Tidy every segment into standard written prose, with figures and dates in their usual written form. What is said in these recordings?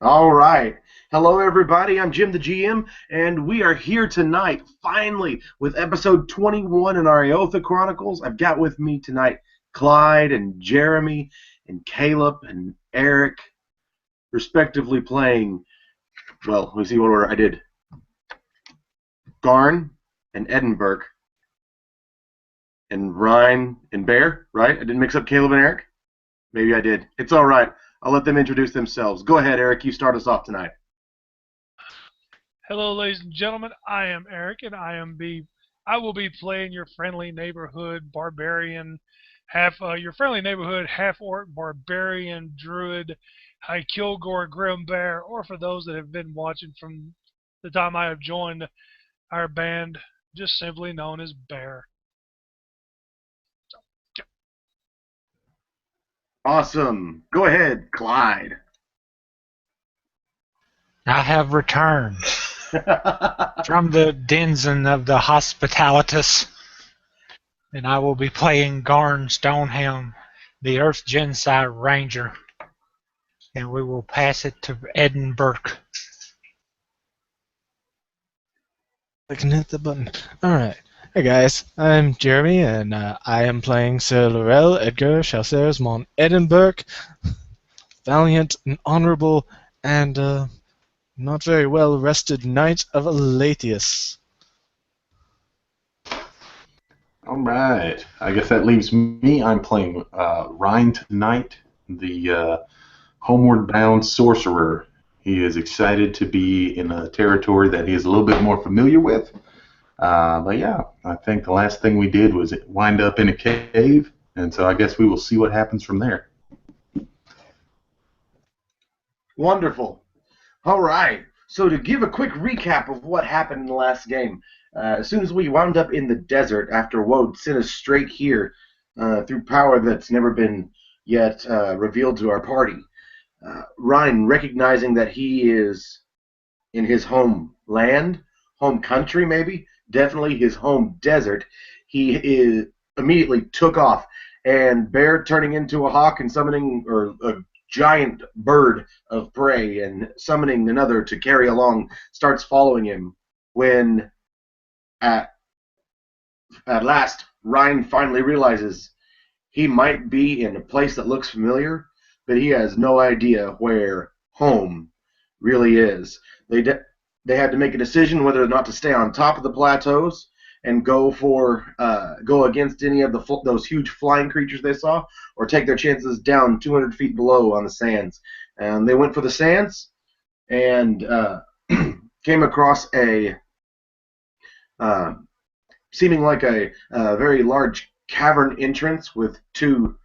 All right. Hello, everybody. I'm Jim the GM, and we are here tonight, finally, with episode 21 in our Eotha Chronicles. I've got with me tonight Clyde and Jeremy and Caleb and Eric, respectively playing, well, let me see what order I did. Garn and Edinburgh and Ryne and Bear, right? I didn't mix up Caleb and Eric? Maybe I did. It's all right. I'll let them introduce themselves. Go ahead, Eric. You start us off tonight. Hello, ladies and gentlemen. I am Eric, and I will be playing your friendly neighborhood barbarian, half orc barbarian druid, High Kilgore Grim Bear, or for those that have been watching from the time I have joined our band, just simply known as Bear. Awesome. Go ahead, Clyde. I have returned from the denizen of the hospitalitas, and I will be playing Garn Stonehelm, the Earth Genocide Ranger, and we will pass it to Edinburgh. I can hit the button. Alright. Hey guys, I'm Jeremy, and I am playing Sir Laurel Edgar Chaucer's Mon Edinburgh, valiant and honorable, and not very well rested knight of Latius. All right. I guess that leaves me. I'm playing Ryne tonight, the homeward bound sorcerer. He is excited to be in a territory that he is a little bit more familiar with. But yeah, I think the last thing we did was wind up in a cave, and so I guess we will see what happens from there. Wonderful. All right. So to give a quick recap of what happened in the last game, as soon as we wound up in the desert after Woad sent us straight here through power that's never been yet revealed to our party, Ryne, recognizing that he is in his home land, home country maybe, definitely his home desert, he immediately took off, and Bear turning into a hawk and summoning, or a giant bird of prey and summoning another to carry along, starts following him when at last Ryne finally realizes he might be in a place that looks familiar, but he has no idea where home really is. They had to make a decision whether or not to stay on top of the plateaus and go against any of those huge flying creatures they saw, or take their chances down 200 feet below on the sands. And they went for the sands and came across a seeming like a very large cavern entrance with two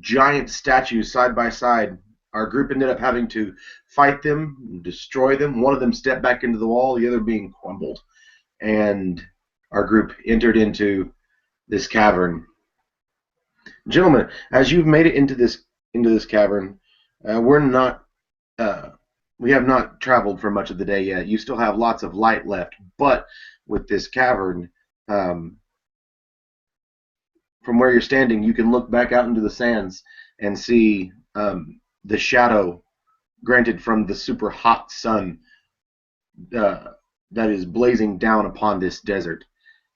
giant statues side by side. Our group ended up having to fight them, destroy them. One of them stepped back into the wall, the other being crumbled. And our group entered into this cavern. Gentlemen, as you've made it into this cavern, we have not traveled for much of the day yet. You still have lots of light left, but with this cavern, from where you're standing, you can look back out into the sands and see the shadow granted from the super hot sun that is blazing down upon this desert.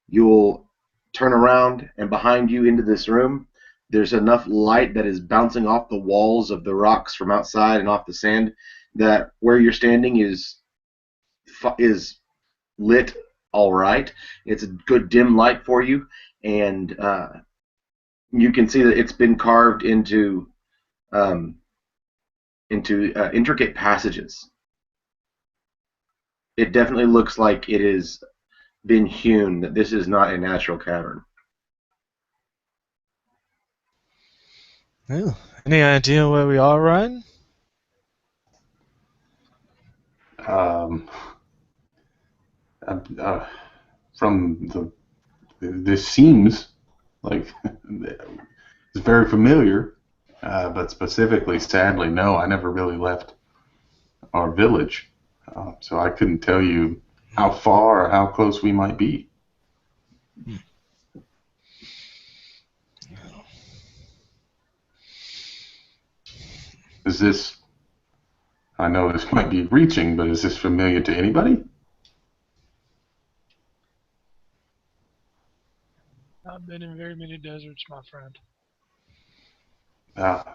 You'll turn around, and behind you into this room, there's enough light that is bouncing off the walls of the rocks from outside and off the sand that where you're standing is lit all right. It's a good dim light for you, and you can see that it's been carved into intricate passages. It definitely looks like it has been hewn, that this is not a natural cavern. Well, any idea where we are, Ryan? Um, from this seems like it's very familiar, but specifically, sadly, no, I never really left our village, so I couldn't tell you how far or how close we might be. Is this I know this might be reaching, but is this familiar to anybody? I've been in very many deserts, my friend. Of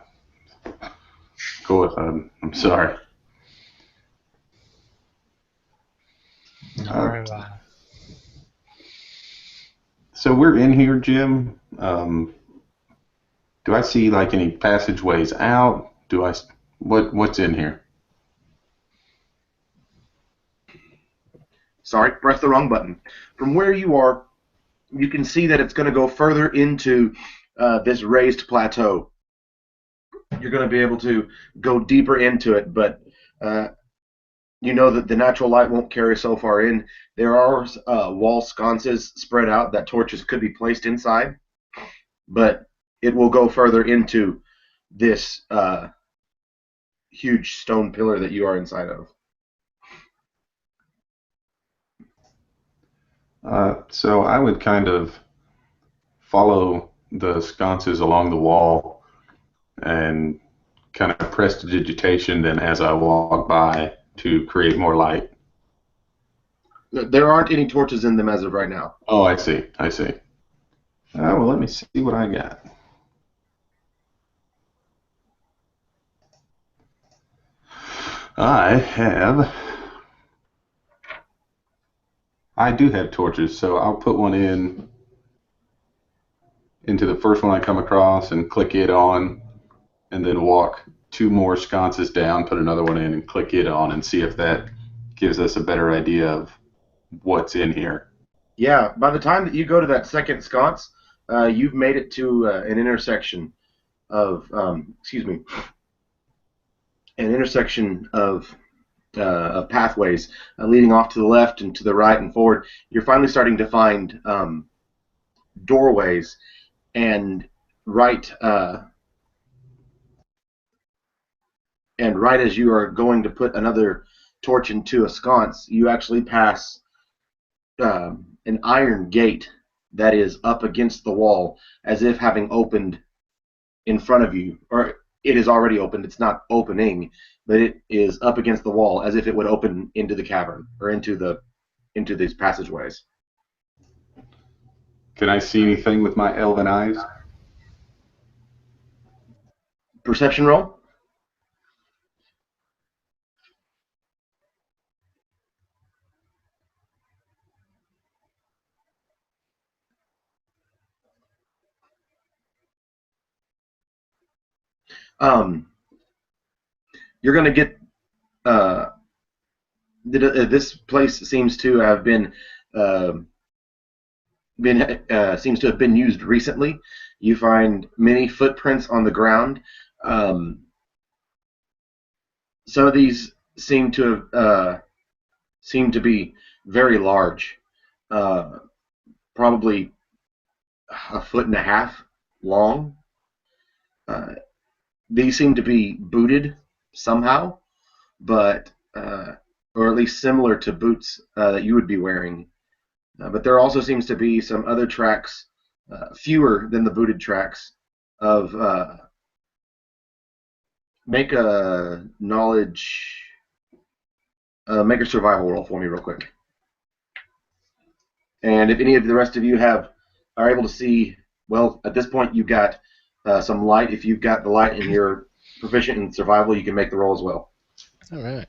course, I'm sorry. Nor have I. So we're in here, Jim. Do I see like any passageways out? What's in here? Sorry, press the wrong button. From where you are, you can see that it's going to go further into this raised plateau. You're going to be able to go deeper into it, but you know that the natural light won't carry so far in. There are wall sconces spread out that torches could be placed inside, but it will go further into this huge stone pillar that you are inside of. So I would kind of follow the sconces along the wall and kind of prestidigitation then as I walk by to create more light. There aren't any torches in them as of right now. Oh, I see. Well, let me see what I got. I do have torches, so I'll put one into the first one I come across and click it on, and then walk 2 more sconces down, put another one in, and click it on, and see if that gives us a better idea of what's in here. Yeah, by the time that you go to that second sconce, you've made it to an intersection of, an intersection of pathways leading off to the left and to the right and forward. You're finally starting to find doorways, and right as you are going to put another torch into a sconce, you actually pass an iron gate that is up against the wall, as if having opened in front of you, or it is already opened. It's not opening, but it is up against the wall, as if it would open into the cavern or into these passageways. Can I see anything with my elven eyes? Perception roll. You're going to get this place seems to have been seems to have been used recently. You find many footprints on the ground. Some of these seem to be very large, probably 1.5 feet long. These seem to be booted somehow, but or at least similar to boots that you would be wearing. But there also seems to be some other tracks, fewer than the booted tracks, of make a survival roll for me real quick. And if any of the rest of you are able to see, well, at this point you've got some light. If you've got the light and you're proficient in survival, you can make the roll as well. All right.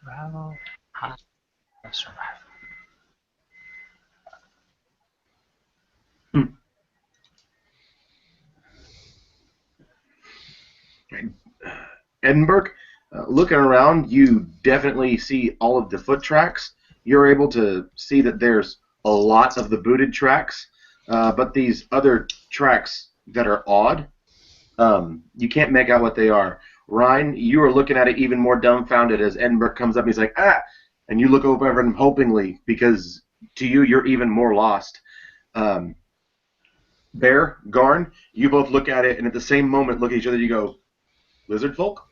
Survival. Survival. Edinburgh, looking around, you definitely see all of the foot tracks. You're able to see that there's a lot of the booted tracks, but these other tracks that are odd, you can't make out what they are. Ryne, you are looking at it even more dumbfounded as Edinburgh comes up and he's like, ah! And you look over at him hopingly, because to you, you're even more lost. Bear, Garn, you both look at it and at the same moment look at each other and you go, lizard folk?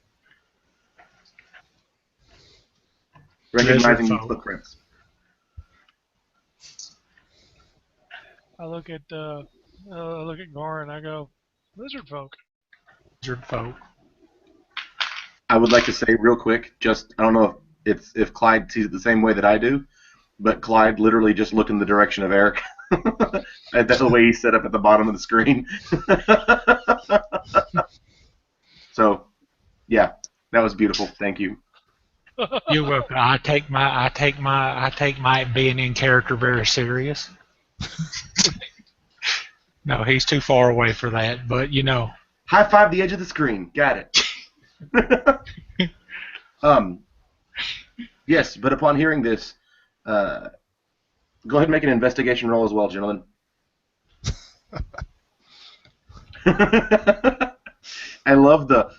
Recognizing these footprints. I look at I look at Gar and I go, lizard folk. Lizard folk. I would like to say real quick, just I don't know if Clyde sees it the same way that I do, but Clyde literally just looked in the direction of Eric. That's the way he's set up at the bottom of the screen. So, yeah, that was beautiful. Thank you. You're welcome. I take my being in character very serious. No, he's too far away for that, but you know. High five the edge of the screen. Got it. Yes, but upon hearing this, go ahead and make an investigation roll as well, gentlemen. I love the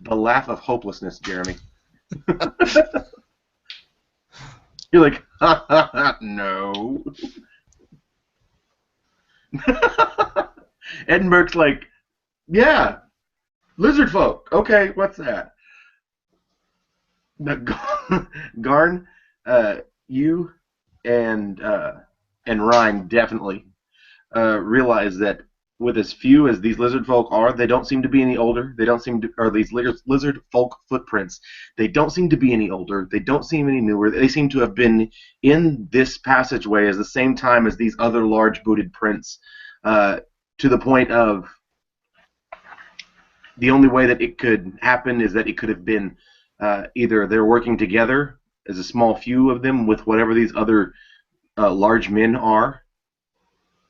laugh of hopelessness, Jeremy. You're like, ha, ha, ha, no. Edinburgh's like, yeah, lizard folk. Okay, what's that? Garn, you and Ryne definitely realize that with as few as these lizard folk are, they don't seem to be any older. They don't seem to, or these lizard folk footprints, they don't seem to be any older. They don't seem any newer. They seem to have been in this passageway at the same time as these other large booted prints, to the point of the only way that it could happen is that it could have been either they're working together as a small few of them with whatever these other large men are,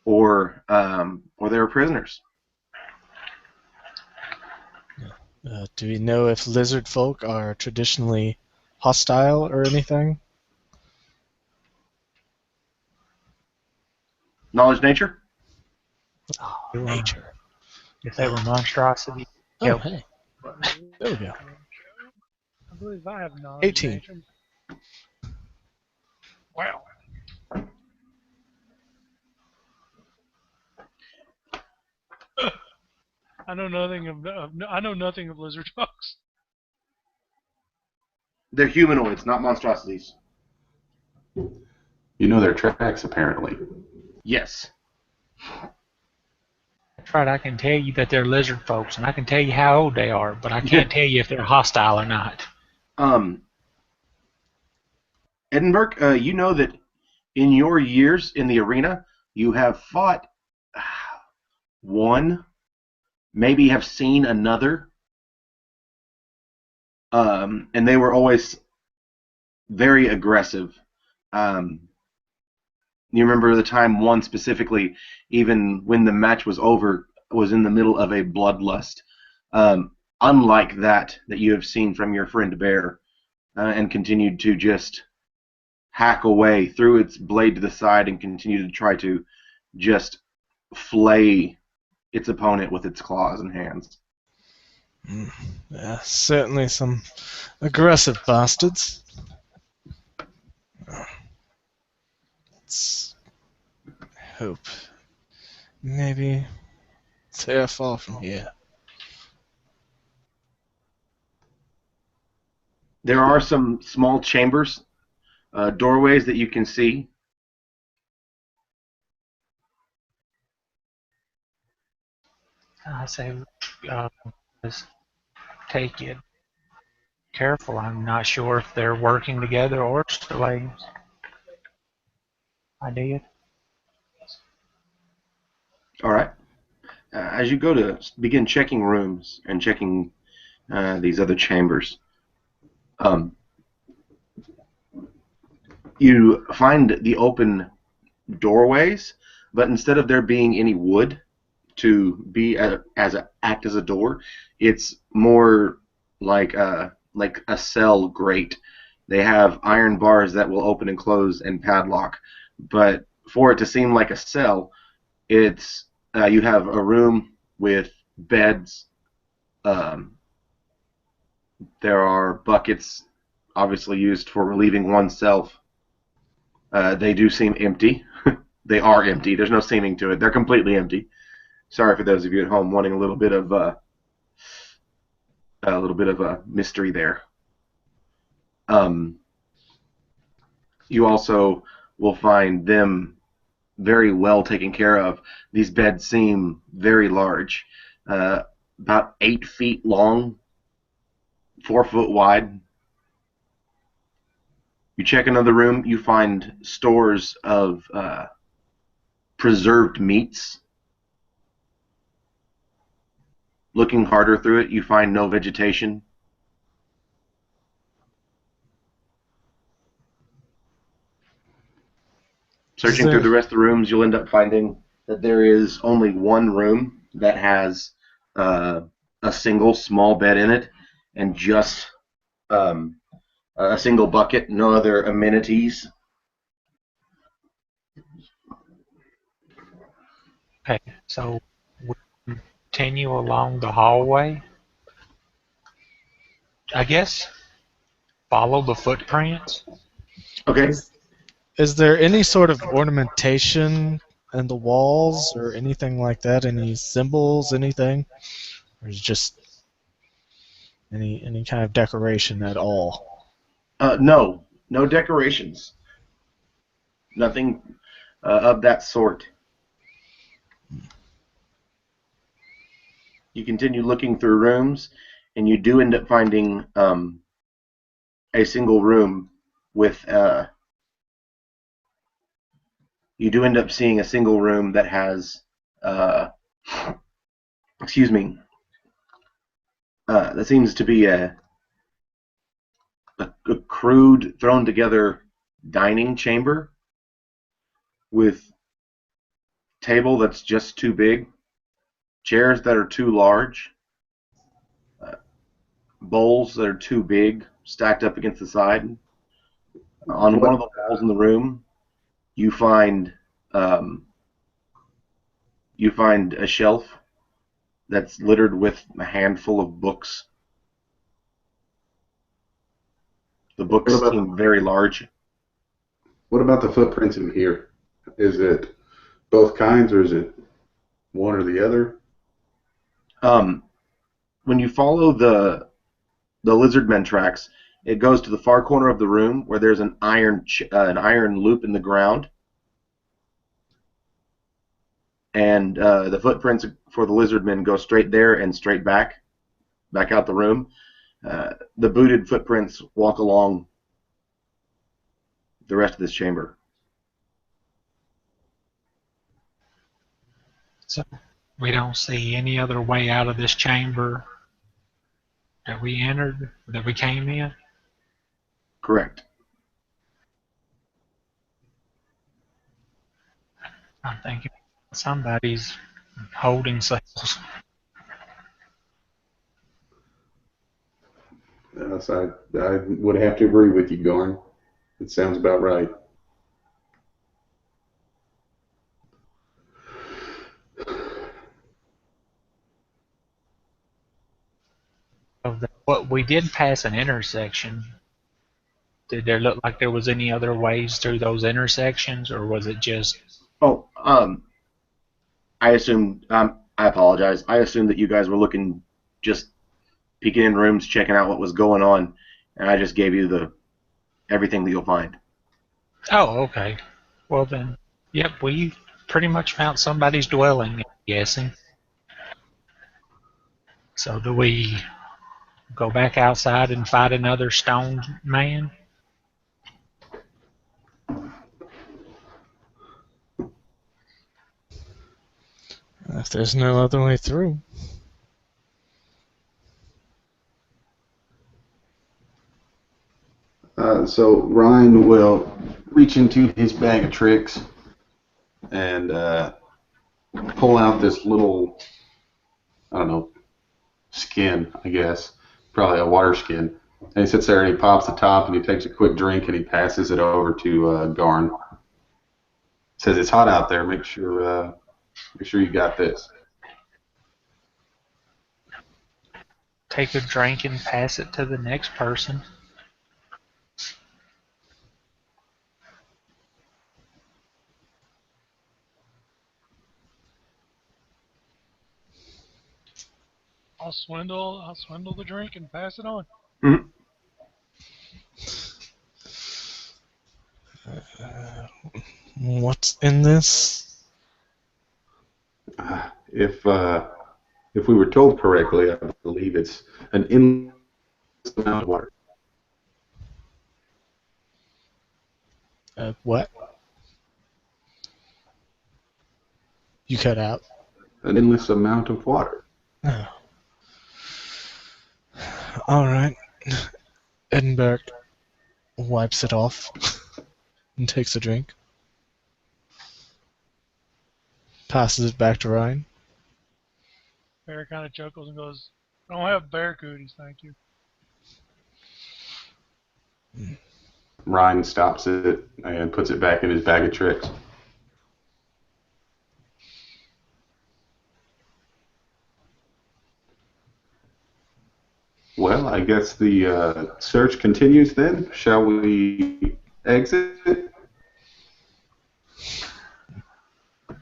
or they're prisoners. Do we know if lizard folk are traditionally hostile or anything? Knowledge nature? Oh, nature. If they were monstrosity. Oh, Yep. hey. There we go. I believe I have knowledge. 18. Nature. Wow. I know nothing of lizard folks. They're humanoids, not monstrosities. You know their tracks, apparently. Yes. That's right, I can tell you that they're lizard folks, and I can tell you how old they are, but I can't tell you if they're hostile or not. Edinburgh, you know that in your years in the arena, you have fought one, maybe have seen another, and they were always very aggressive. You remember the time one specifically, even when the match was over, was in the middle of a bloodlust. Unlike that you have seen from your friend Bear, and continued to just hack away through its blade to the side and continue to try to just flay its opponent with its claws and hands. Yeah, certainly some aggressive bastards. Let's hope. Maybe they're far from here. There are some small chambers, doorways that you can see. I say, just take it careful. I'm not sure if they're working together or slaves. I did. All right. As you go to begin checking rooms and checking these other chambers, you find the open doorways, but instead of there being any wood to be act as a door, it's more like a cell grate. They have iron bars that will open and close and padlock, but for it to seem like a cell, it's you have a room with beds. There are buckets, obviously used for relieving oneself. They do seem empty. They are empty. There's no seeming to it. They're completely empty. Sorry for those of you at home wanting a little bit of a mystery there. You also will find them very well taken care of. These beds seem very large, about 8 feet long, 4 foot wide. You check another room, you find stores of preserved meats. Looking harder through it, you find no vegetation. Searching through the rest of the rooms, you'll end up finding that there is only one room that has a single small bed in it and just a single bucket, no other amenities. Okay, so we continue along the hallway. I guess follow the footprints. Okay. Is there any sort of ornamentation in the walls or anything like that? Any symbols, anything? Or is it just any kind of decoration at all? No decorations. Nothing of that sort. You continue looking through rooms, and you do end up finding a single room with. You do end up seeing a single room that has. Excuse me. That seems to be a crude, thrown together dining chamber with table that's just too big, chairs that are too large, bowls that are too big, stacked up against the side. On one of the walls in the room, you find a shelf that's littered with a handful of books. The books seem very large. What about the footprints in here? Is it both kinds, or is it one or the other? When you follow the lizardmen tracks, it goes to the far corner of the room where there's an iron loop in the ground, and the footprints for the lizardmen go straight there and straight back out the room. The booted footprints walk along the rest of this chamber. So we don't see any other way out of this chamber that we entered, that we came in? Correct. I'm thinking somebody's holding cells. So I would have to agree with you, Garn. It sounds about right. What we did pass an intersection. Did there look like there was any other ways through those intersections, or was it just? Oh, I assumed. I apologize. I assumed that you guys were looking, just peeking in rooms, checking out what was going on, and I just gave you everything that you'll find. Oh, okay. Well then, yep, we pretty much found somebody's dwelling, I'm guessing. So do we go back outside and fight another stone man? If there's no other way through. So Ryne will reach into his bag of tricks and pull out this little, I don't know, skin, I guess, probably a water skin. And he sits there and he pops the top and he takes a quick drink and he passes it over to Garn. Says, "It's hot out there. Make sure you got this." Take a drink and pass it to the next person. I'll swindle the drink and pass it on. Mm-hmm. What's in this? If we were told correctly, I believe it's an endless amount of water. What? You cut out. An endless amount of water. Oh. Alright. Edinburgh wipes it off and takes a drink. Passes it back to Ryne. Bear kind of chuckles and goes, "I don't have bear cooties, thank you." Ryne stops it and puts it back in his bag of tricks. Well, I guess the search continues then. Shall we exit?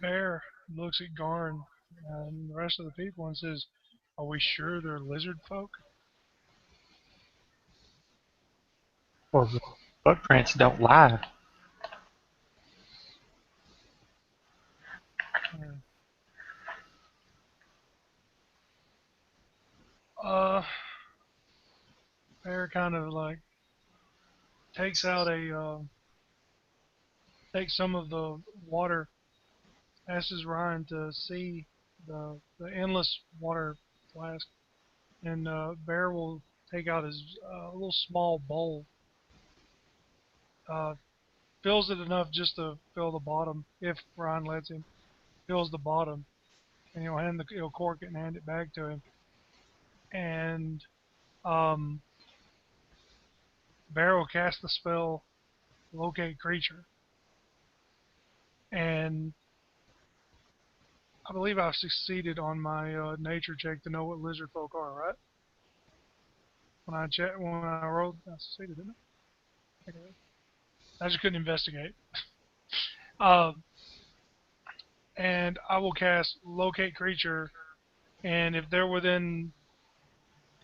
Bear looks at Garn and the rest of the people and says, "Are we sure they're lizard folk?" Well, the footprints don't lie. Bear kind of like takes out takes some of the water, asks Ryan to see the endless water flask, and Bear will take out his little small bowl, uh, fills it enough just to fill the bottom, if Ryan lets him, fills the bottom, and he'll cork it and hand it back to him, and um, Bear will cast the spell Locate Creature, and I believe I've succeeded on my nature check to know what lizard folk are, right? When I rolled, I succeeded, didn't I? Okay. I just couldn't investigate. Um, and I will cast Locate Creature, and if they're within,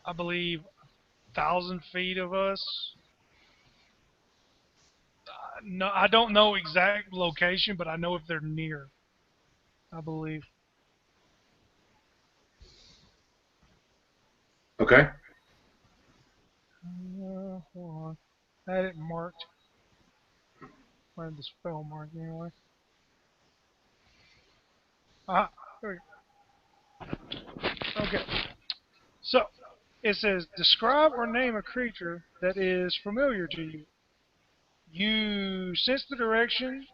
I believe, 1,000 feet of us, no, I don't know exact location, but I know if they're near. I believe. Okay. Hold on. I had it marked. I had the spell marked anyway. Ah, there we go. Okay. So, it says, describe or name a creature that is familiar to you. You sense the direction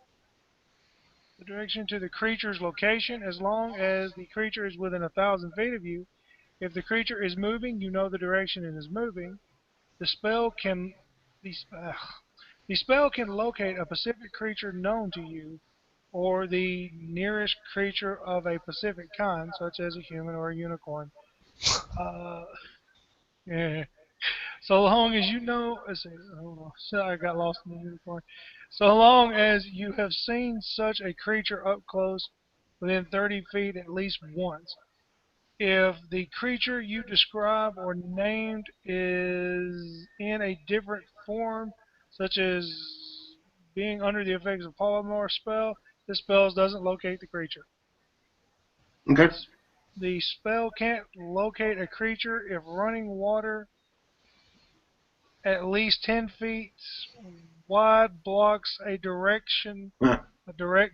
to the creature's location as long as the creature is within 1,000 feet of you. If the creature is moving, you know the direction it is moving. The spell can the, uh, the spell can locate a specific creature known to you, or the nearest creature of a specific kind, such as a human or a unicorn. Uh, yeah. So long as you know, let's see, hold on, so I got lost in the unicorn. So long as you have seen such a creature up close, within 30 feet at least once. If the creature you describe or named is in a different form, such as being under the effects of polymorph spell, the spell doesn't locate the creature. Okay. The spell can't locate a creature if running water at least 10 feet wide blocks a direct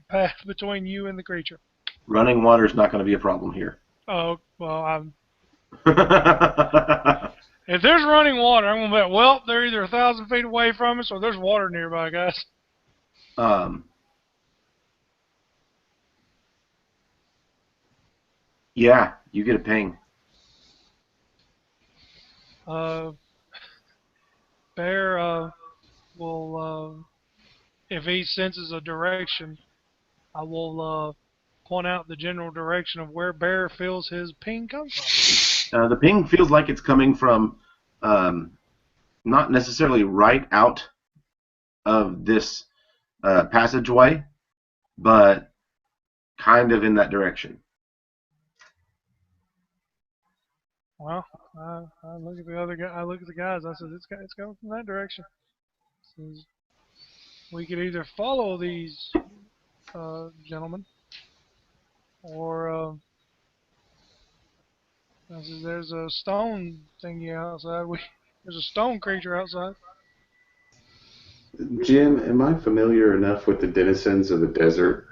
path between you and the creature. Running water is not going to be a problem here. Oh, well, if there's running water, I'm gonna bet, well, they're either 1,000 feet away from us or there's water nearby, guys. Yeah, you get a ping. Bear will, if he senses a direction, I will point out the general direction of where Bear feels his ping come from. The ping feels like it's coming from not necessarily right out of this passageway, but kind of in that direction. Well, I look at the other guy. I look at the guys. I said, it's coming from that direction. Says, we could either follow these gentlemen. Or there's a stone thingy outside. There's a stone creature outside. Jim, am I familiar enough with the denizens of the desert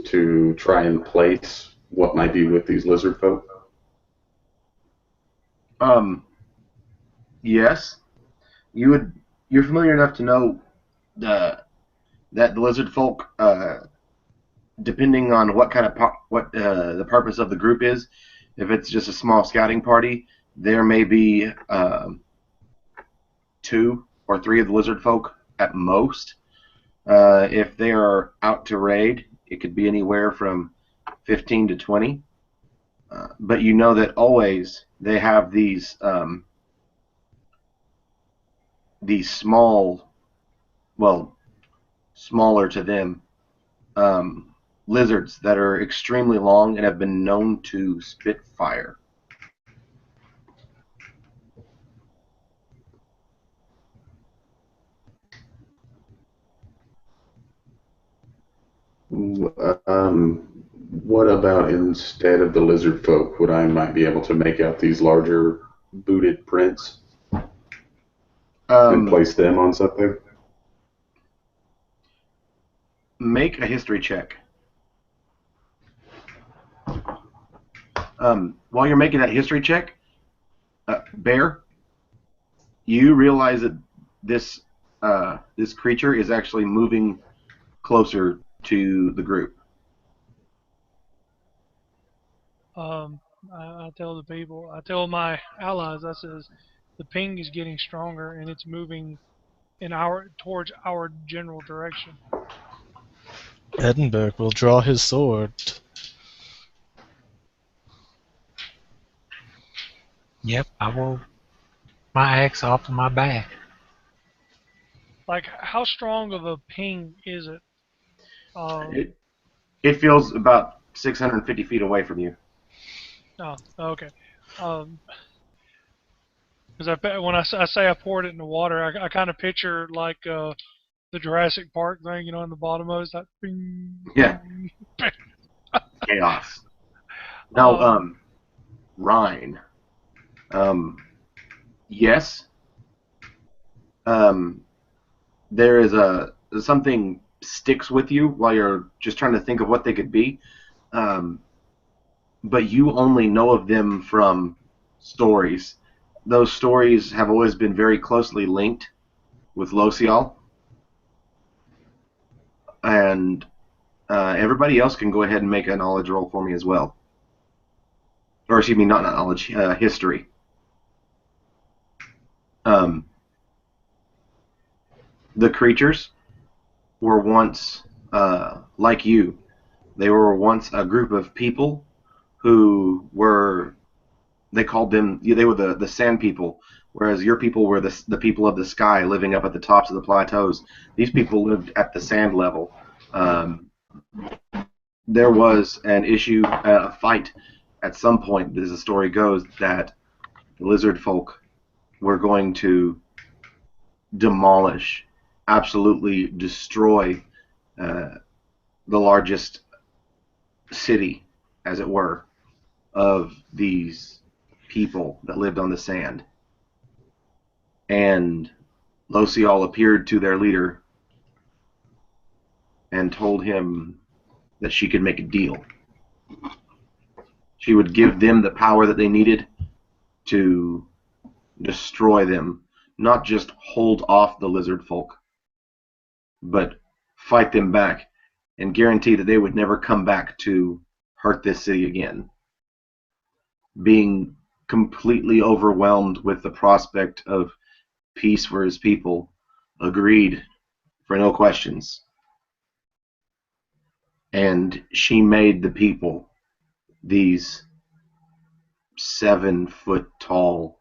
to try and place what might be with these lizard folk? Yes, you would. You're familiar enough to know that the lizard folk, depending on what kind of what the purpose of the group is, if it's just a small scouting party, there may be 2 or 3 of the lizard folk at most. If they are out to raid, it could be anywhere from 15 to 20. But you know that always they have these small, well, smaller to them, lizards that are extremely long and have been known to spit fire. What about instead of the lizard folk, would I might be able to make out these larger booted prints and place them on something? Make a history check. While you're making that history check, Bear, you realize that this this creature is actually moving closer to the group. I tell the people, I tell my allies, I says, the ping is getting stronger and it's moving towards our general direction. Edinburgh will draw his sword. Yep, I will. My axe off of my back. Like, how strong of a ping is it? It feels about 650 feet away from you. Oh, okay. Because when I say I poured it in the water, I kind of picture like the Jurassic Park thing, you know, in the bottom of it, it's like bing, Yeah. bing. Chaos. Now, Ryne. Yes. There is something sticks with you while you're just trying to think of what they could be. But you only know of them from stories. Those stories have always been very closely linked with Locial. And everybody else can go ahead and make a knowledge roll for me as well. Or excuse me, not knowledge, history. The creatures were once like you. They were once a group of people who were, they called them, they were the sand people, whereas your people were the people of the sky living up at the tops of the plateaus. These people lived at the sand level. There was an issue, a fight at some point, as the story goes, that the lizard folk were going to demolish, absolutely destroy the largest city, as it were, of these people that lived on the sand. And Locial appeared to their leader and told him that she could make a deal. She would give them the power that they needed to destroy them, not just hold off the lizard folk, but fight them back and guarantee that they would never come back to hurt this city again. Being completely overwhelmed with the prospect of peace for his people, agreed for no questions. And she made the people these 7-foot tall,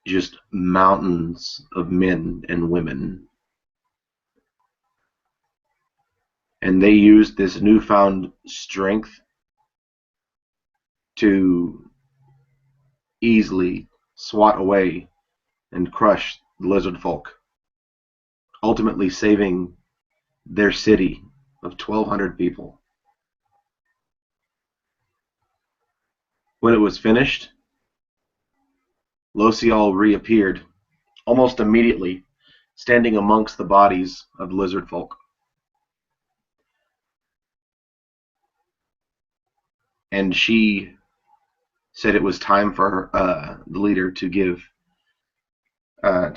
just mountains of men and women. And they used this newfound strength to easily swat away and crush the lizard folk, ultimately saving their city of 1,200 people. When it was finished, Locial reappeared, almost immediately, standing amongst the bodies of the lizard folk. And she said it was time for the leader to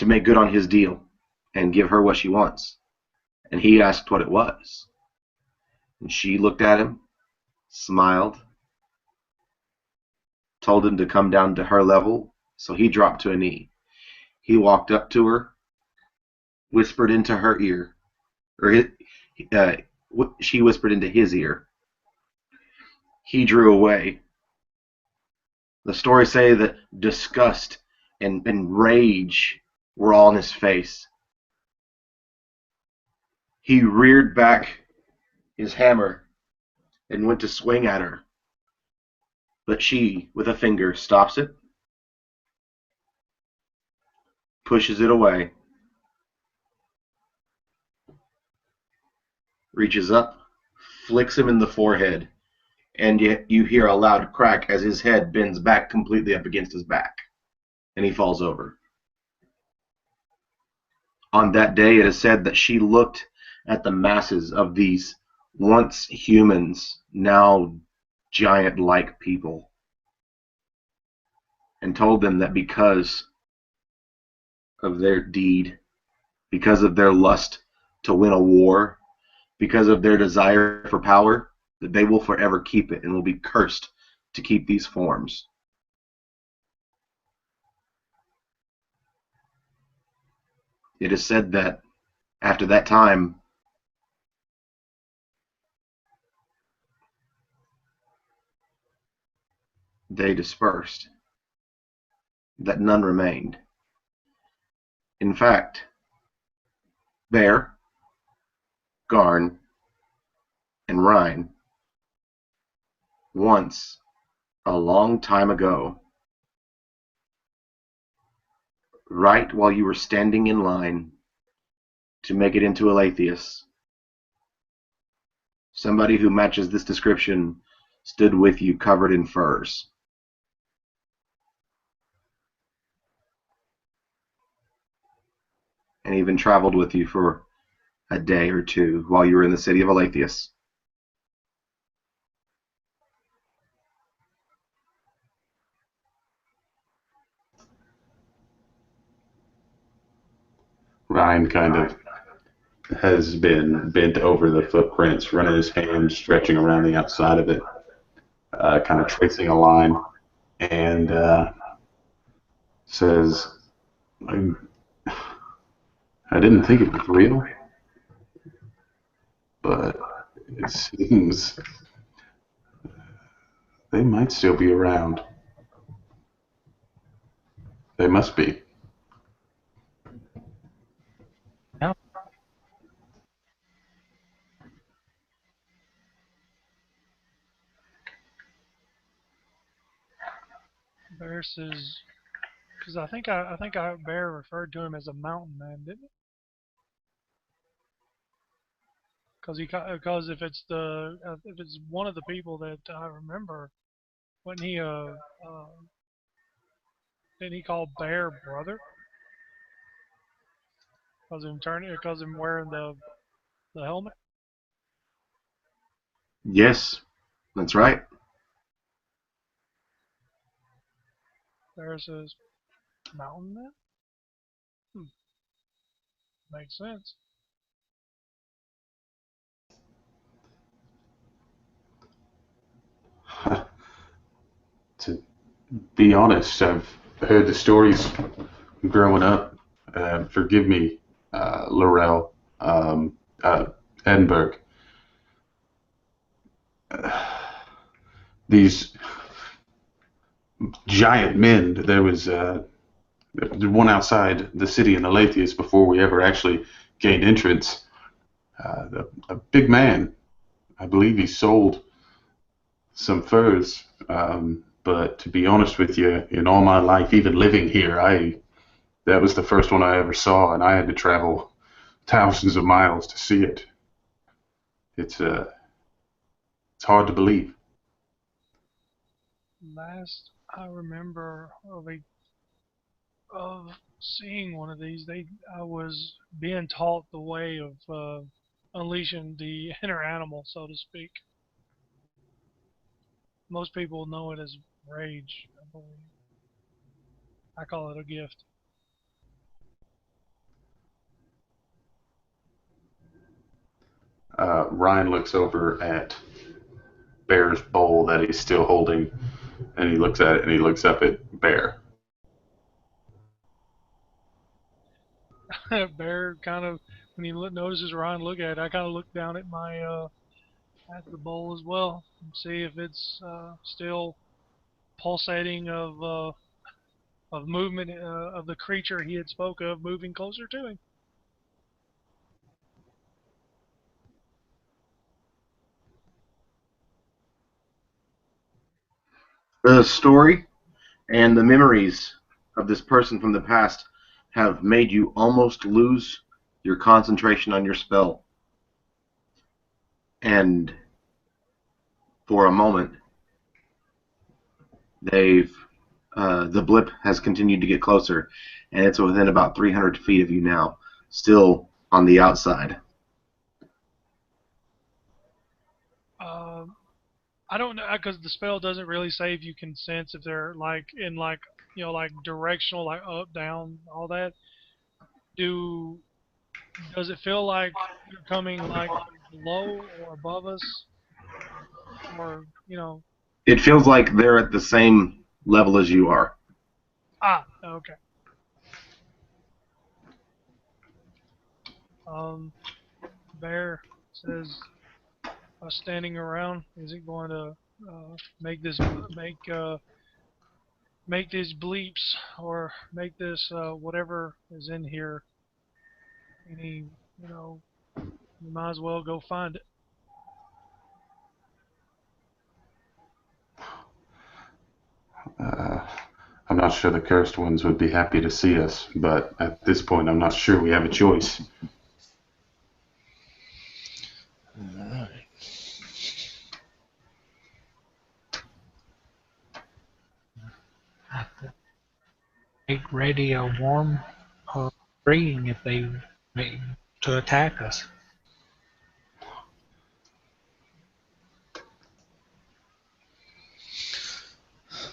make good on his deal and give her what she wants. And he asked what it was. And she looked at him, smiled, told him to come down to her level, so he dropped to a knee. He walked up to her, whispered into her ear, or she whispered into his ear. He drew away. The stories say that disgust and rage were all in his face. He reared back his hammer and went to swing at her. But she, with a finger, stops it, pushes it away, reaches up, flicks him in the forehead, and you hear a loud crack as his head bends back completely up against his back, and he falls over. On that day, it is said that she looked at the masses of these once humans, now giant-like people, and told them that because of their deed, because of their lust to win a war, because of their desire for power, that they will forever keep it and will be cursed to keep these forms. It is said that after that time, they dispersed, that none remained. In fact, Bear, Garn, and Ryne, once, a long time ago, right while you were standing in line to make it into Eotha, somebody who matches this description stood with you covered in furs. And even traveled with you for a day or two while you were in the city of Eotha. Ryne kind of has been bent over the footprints, running his hands, stretching around the outside of it, kind of tracing a line, and says, I didn't think it was real, but it seems they might still be around. They must be. Yep. Bear says, because I think Bear referred to him as a mountain man, didn't he? Because if it's one of the people that I remember, when he didn't he call Bear brother? Because him wearing the helmet. Yes, that's right. Bear says, mountain man. Makes sense. To be honest, I've heard the stories growing up. Forgive me, Laurel, Edinburgh. These giant men. There was one outside the city in Eotha before we ever actually gained entrance. A big man. I believe he sold some furs. But to be honest with you, in all my life, even living here, that was the first one I ever saw, and I had to travel thousands of miles to see it. It's hard to believe. Last I remember of seeing one of these, I was being taught the way of unleashing the inner animal, so to speak. Most people know it as rage, I believe. I call it a gift. Ryne looks over at Bear's bowl that he's still holding, and he looks at it and he looks up at Bear. Bear kind of, when he notices Ryan look at it, I kind of look down at my at the bowl as well and see if it's still pulsating of movement of the creature he had spoke of moving closer to him. The story and the memories of this person from the past have made you almost lose your concentration on your spell. And for a moment, the blip has continued to get closer, and it's within about 300 feet of you now, still on the outside. I don't know because the spell doesn't really say if you can sense if they're like in like like directional like up down all that. Do does it feel like they're coming like from below or above us or It feels like they're at the same level as you are. Okay. Bear says, standing around, is it going to make this make these bleeps or make this whatever is in here any you might as well go find it. I'm not sure the cursed ones would be happy to see us, but at this point, I'm not sure we have a choice. Alright. Have to make ready a warm greeting if they mean to attack us.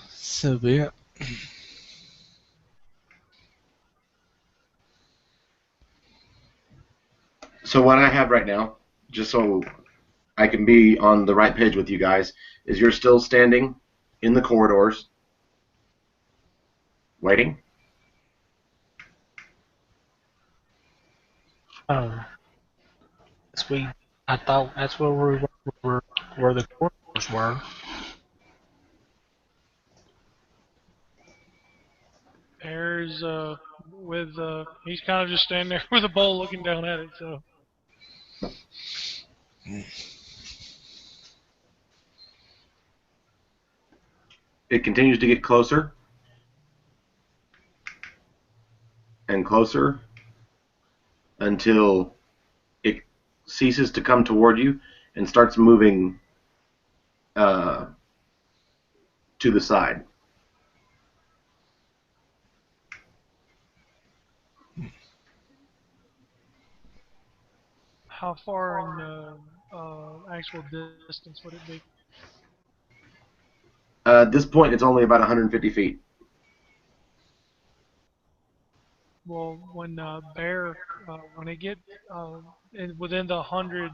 So be it. So what I have right now, just so I can be on the right page with you guys, is you're still standing in the corridors, waiting. Oh, sweet. I thought that's where we were, where the corridors were. Bear's with he's kind of just standing there with a bowl looking down at it. So It continues to get closer and closer until it ceases to come toward you and starts moving to the side. how far in actual distance would it be? At this point, it's only about 150 feet. Well, when Bear when they get within the 100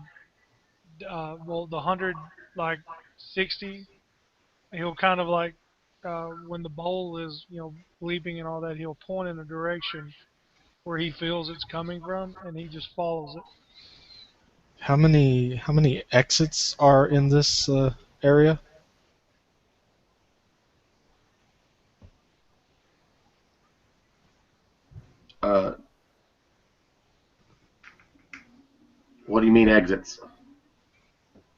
the 100 like 60, he'll kind of like when the bowl is bleeping and all that, he'll point in a direction where he feels it's coming from, and he just follows it. How many exits are in this area? Uh, what do you mean exits?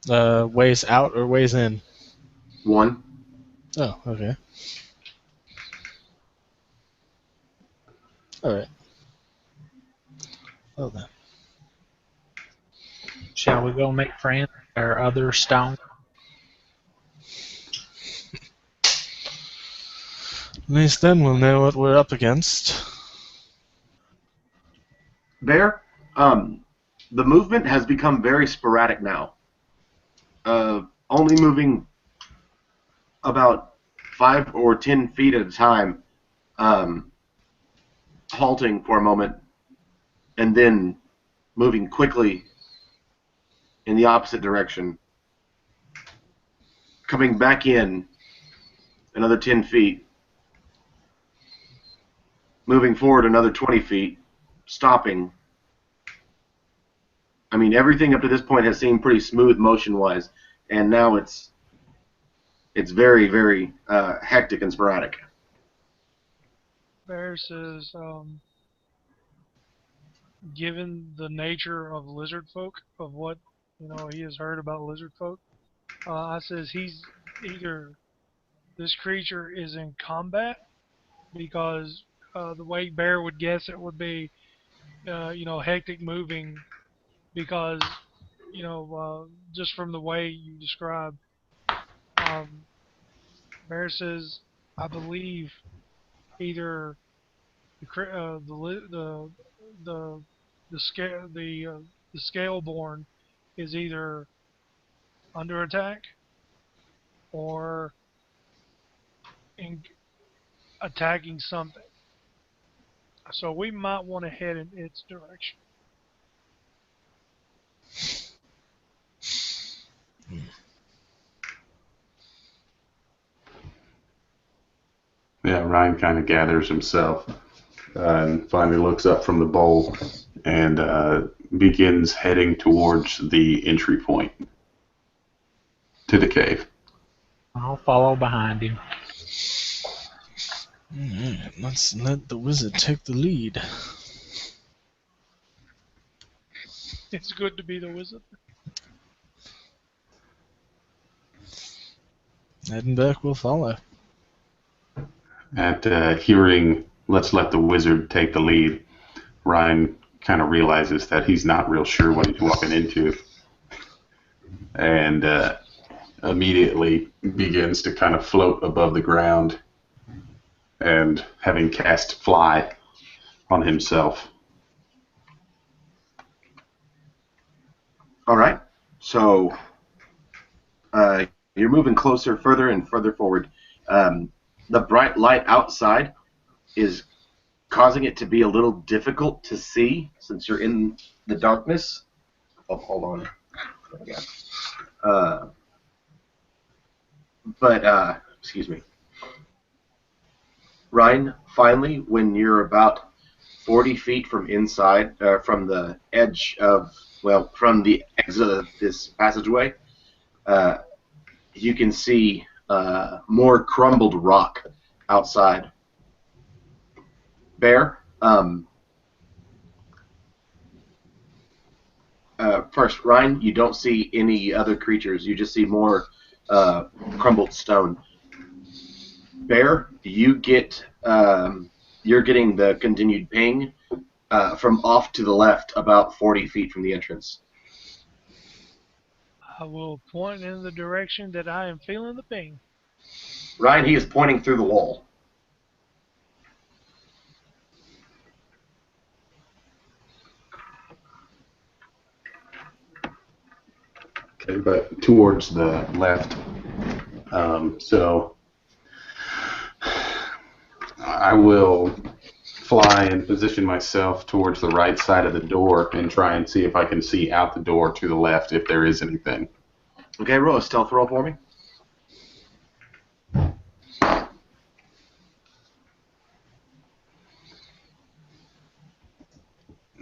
Ways out or ways in? One. Oh, okay. Alright. Well then. Shall we go make friends or other stone? At least then we'll know what we're up against. Bear, the movement has become very sporadic now. Only moving about 5 or 10 feet at a time, halting for a moment, and then moving quickly in the opposite direction, coming back in another 10 feet, moving forward another 20 feet, stopping. I mean, everything up to this point has seemed pretty smooth motion-wise, and now it's very, very hectic and sporadic. Bear says, given the nature of lizard folk, of what he has heard about lizard folk, I says he's either this creature is in combat because the way Bear would guess it would be, hectic moving because just from the way you described. Bear says, I believe either the scaleborn is either under attack or attacking something. So we might want to head in its direction. Yeah, Ryne kind of gathers himself and finally looks up from the bowl and begins heading towards the entry point to the cave. I'll follow behind him. Alright, let's let the wizard take the lead. It's good to be the wizard. Edinburgh will follow. At hearing, let's let the wizard take the lead, Ryne kind of realizes that he's not real sure what he's walking into, and immediately begins to kind of float above the ground, and having cast fly on himself. All right, so you're moving closer, further and further forward. The bright light outside is causing it to be a little difficult to see since you're in the darkness. Oh, hold on. Excuse me. Ryne, finally, when you're about 40 feet from inside, from the edge of, from the exit of this passageway, you can see more crumbled rock outside. Bear, first, Ryne, you don't see any other creatures. You just see more crumbled stone. Bear, you're getting the continued ping from off to the left, about 40 feet from the entrance. I will point in the direction that I am feeling the ping. Ryne, he is pointing through the wall. Okay, but towards the left. So I will fly and position myself towards the right side of the door and try and see if I can see out the door to the left if there is anything. Okay, roll a stealth roll for me.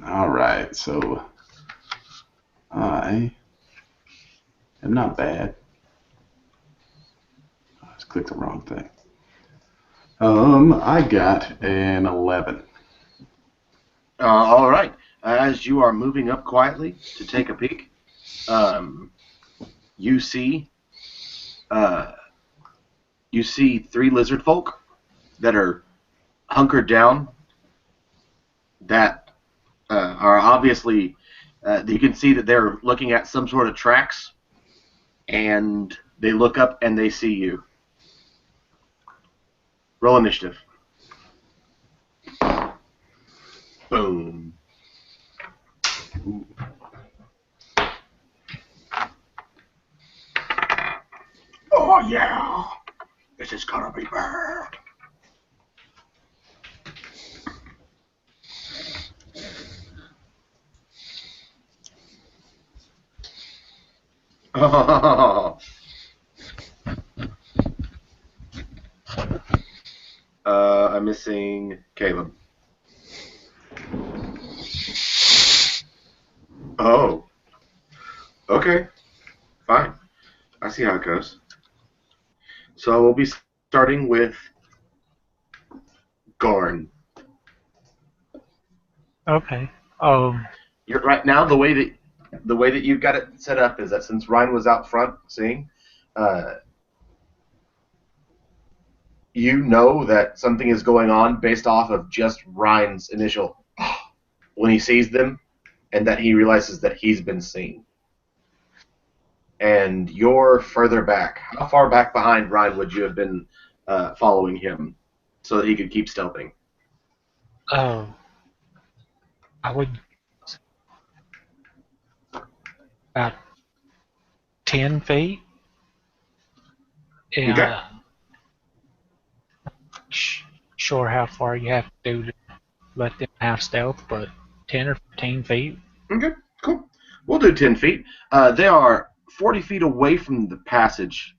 All right, so I am not bad. I just clicked the wrong thing. I got an 11. All right. As you are moving up quietly to take a peek, you see 3 lizard folk that are hunkered down, that are obviously You can see that they're looking at some sort of tracks, and they look up and they see you. Roll initiative. Boom. Ooh. Oh yeah, this is gonna be bad. I'm missing Caleb. Oh. Okay. Fine. I see how it goes. So we'll be starting with Garn. Okay. You're right now. The way that you've got it set up is that since Ryne was out front seeing, you know that something is going on based off of just Ryne's initial when he sees them, and that he realizes that he's been seen. And you're further back. How far back behind Ryne would you have been following him so that he could keep stealthing? Oh, I would about 10 feet. Okay. Yeah. Sure how far you have to do to let them have stealth, but 10 or 15 feet. Okay, cool. We'll do 10 feet. They are 40 feet away from the passage,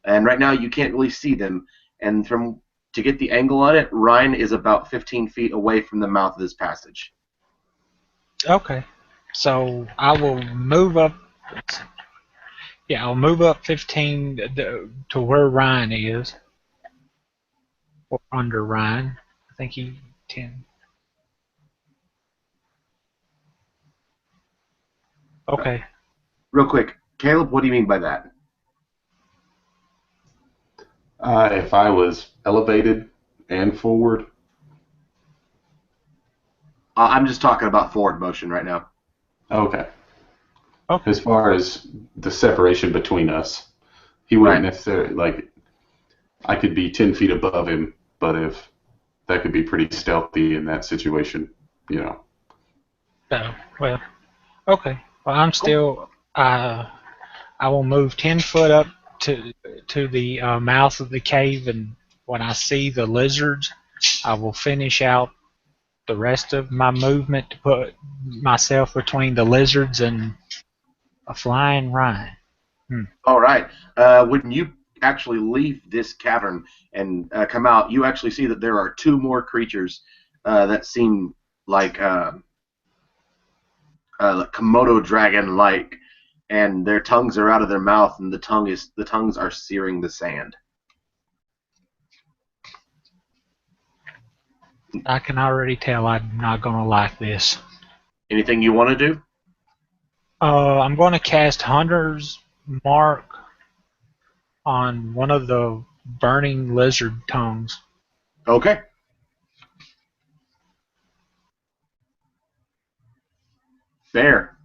and right now you can't really see them. And to get the angle on it, Ryne is about 15 feet away from the mouth of this passage. Okay. So I will move up. Yeah, I'll move up 15 to where Ryne is. Or under Ryne. I think he 10. Okay. Real quick, Caleb, what do you mean by that? If I was elevated and forward, I'm just talking about forward motion right now. okay. Okay. As far as the separation between us, he wouldn't necessarily, like, I could be 10 feet above him, but if that could be pretty stealthy in that situation, you know. So, well, okay. Well, I'm still. I will move 10 foot up to the mouth of the cave, and when I see the lizards, I will finish out the rest of my movement to put myself between the lizards and a flying Ryne. All right. When you actually leave this cavern and come out, you actually see that there are two more creatures that seem like Komodo dragon-like, and their tongues are out of their mouth, and the tongues are searing the sand. I can already tell I'm not going to like this. Anything you want to do? I'm going to cast Hunter's Mark on one of the burning lizard tongues. Okay. Bear.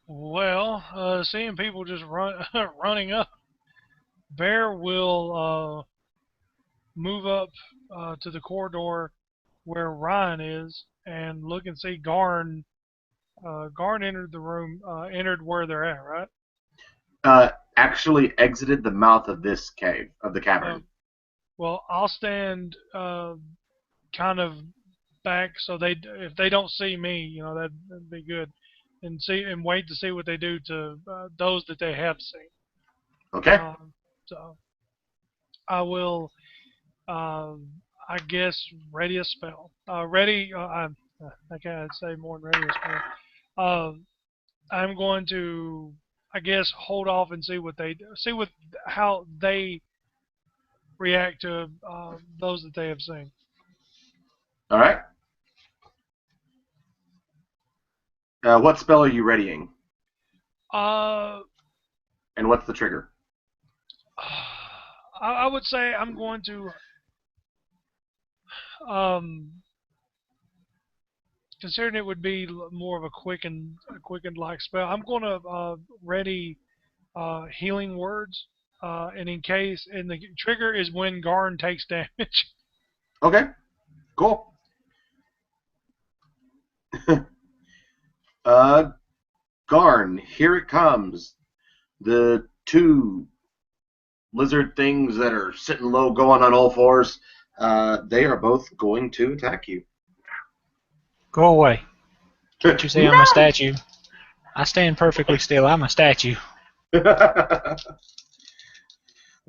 Well, seeing people just running up, Bear will move up to the corridor where Ryne is and look and see Garn. Garn entered the room, entered where they're at, right? Actually exited the mouth of this cave, of the cavern. Well, I'll stand kind of back so if they don't see me, that'd be good, and wait to see what they do to those that they have seen. Okay. So I will, I guess, ready a spell. I can't say more than ready a spell. I'm going to, I guess, hold off and see what they do, how they react to those that they have seen. All right. What spell are you readying? And what's the trigger? I would say I'm going to considering it would be more of a quickened like spell, I'm going to ready healing words, and the trigger is when Garn takes damage. Okay, cool. Garn, here it comes. The two lizard things that are sitting low, going on all fours, they are both going to attack you. Go away. Can't you see I'm a No! statue? I stand perfectly still. I'm a statue. The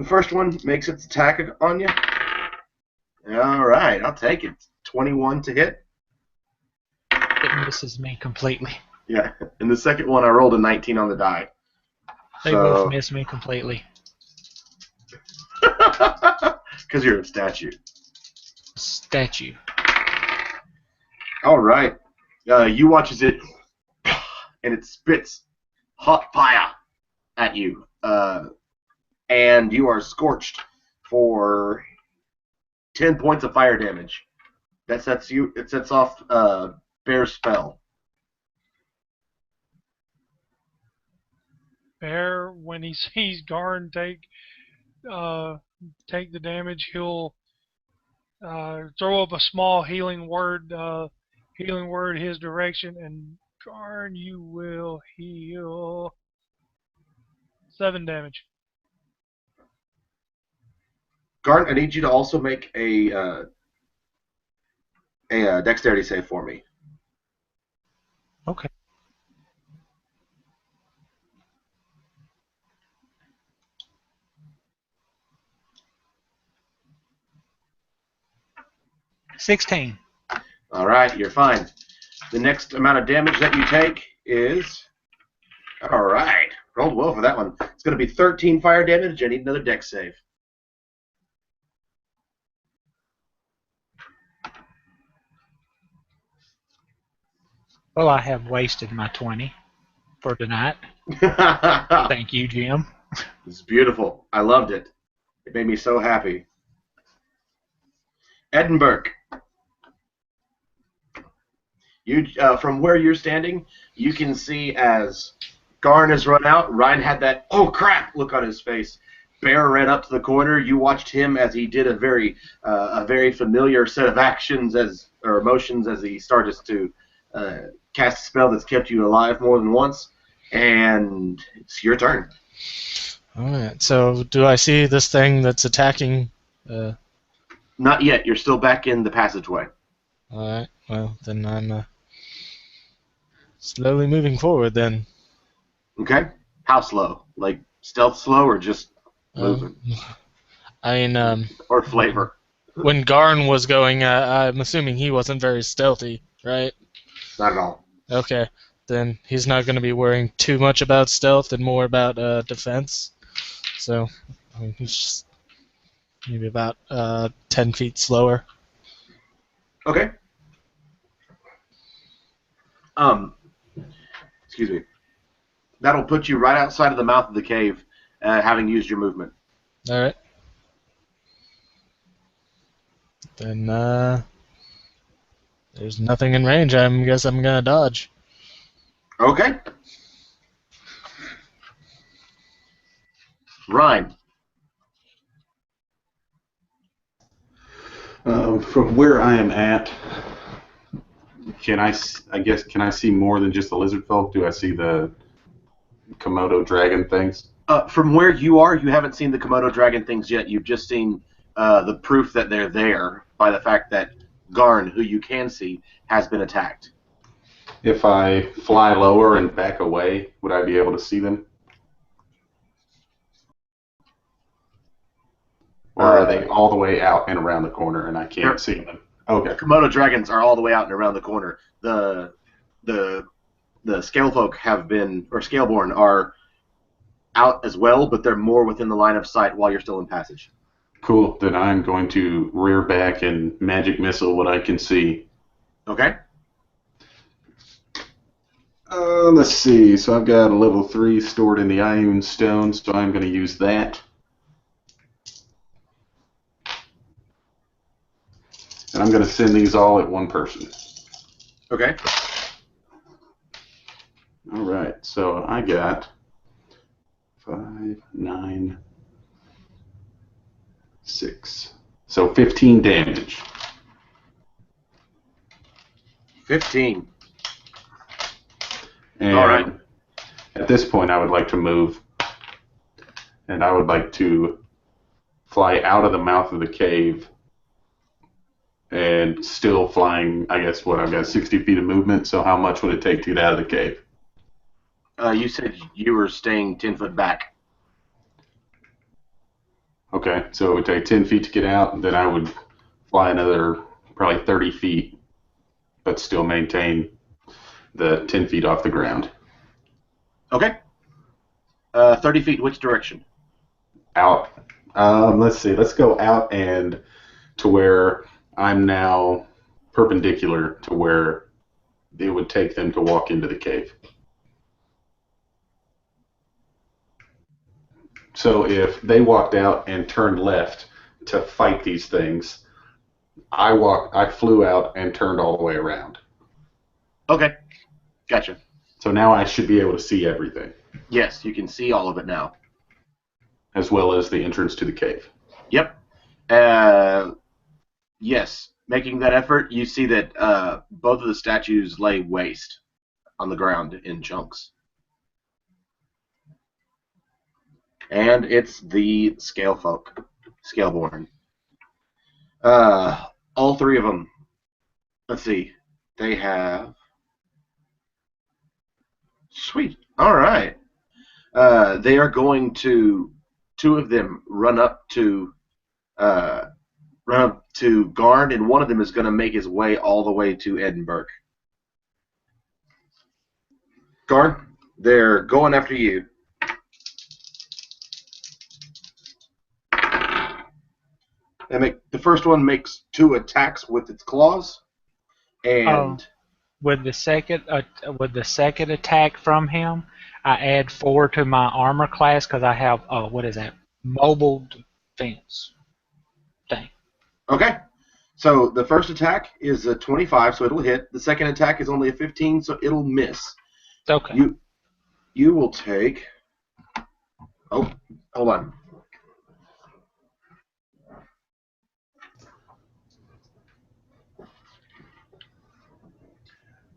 first one makes its attack on you. All right, I'll take it. 21 to hit. It misses me completely. Yeah, and the second one I rolled a 19 on the die. They both miss me completely. Because you're a statue. Statue. All right. You watch as it and it spits hot fire at you, and you are scorched for 10 points of fire damage. That sets you. It sets off Bear's spell. Bear, when he sees Garn take the damage, he'll throw up a small healing word his direction, and Garn, you will heal 7 damage. Garn, I need you to also make a dexterity save for me. Okay. $16. All right, you're fine. The next amount of damage that you take is... All right. Rolled well for that one. It's going to be 13 fire damage. I need another dex save. Well, I have wasted my 20 for tonight. Thank you, Jim. It's beautiful. I loved it. It made me so happy. Edinburgh. You, from where you're standing, you can see as Garn has run out. Ryne had that "oh crap" look on his face. Bear ran up to the corner. You watched him as he did a very familiar set of actions or emotions as he started to cast a spell that's kept you alive more than once. And it's your turn. All right. So, do I see this thing that's attacking? Not yet. You're still back in the passageway. All right. Well, then I'm slowly moving forward. Then. Okay. How slow? Like stealth slow or just moving? I mean, or flavor. When Garn was going, I'm assuming he wasn't very stealthy, right? Not at all. Okay. Then he's not going to be worrying too much about stealth and more about defense. So, I mean, he's just maybe about 10 feet slower. Okay. Excuse me. That'll put you right outside of the mouth of the cave, having used your movement. All right. Then there's nothing in range. I guess I'm gonna dodge. Okay. Ryne. From where I am at, can I see more than just the lizard folk? Do I see the Komodo dragon things? From where you are, you haven't seen the Komodo dragon things yet. You've just seen the proof that they're there by the fact that Garn, who you can see, has been attacked. If I fly lower and back away, would I be able to see them? Or are they all the way out and around the corner and I can't see them? Okay. Komodo dragons are all the way out and around the corner. The scale folk have been, or scaleborn are out as well, but they're more within the line of sight while you're still in passage. Cool. Then I'm going to rear back and magic missile what I can see. Okay. Let's see. So I've got a level 3 stored in the Ion Stone, so I'm going to use that. And I'm going to send these all at one person. Okay. All right. So I got 5, 9, 6. So 15 damage. 15. And All right. at this point, I would like to move, and I would like to fly out of the mouth of the cave, and still flying. I guess what I've got 60 feet of movement. So how much would it take to get out of the cave? You said you were staying 10 foot back. Okay, so it would take 10 feet to get out, and then I would fly another probably 30 feet, but still maintain the 10 feet off the ground. Okay. 30 feet, which direction? Out. Let's see. Let's go out and to where I'm now perpendicular to where it would take them to walk into the cave. So if they walked out and turned left to fight these things, I flew out and turned all the way around. Okay. Gotcha. So now I should be able to see everything, Yes, you can see all of it now. as well as the entrance to the cave. Yep. Yes. Making that effort, you see that both of the statues lay waste on the ground in chunks. And it's the scale folk, Scaleborn. All three of them. Let's see. They have. Sweet. All right. They are going to. Two of them run up to Garn, and one of them is going to make his way all the way to Edinburgh. Garn, they're going after you. The first one makes 2 attacks with its claws, and With the second attack from him, I add 4 to my armor class because I have what is that? Mobile defense thing. okay. So the first attack is a 25, so it'll hit. The second attack is only a 15, so it'll miss. Okay. You will take. Oh, hold on.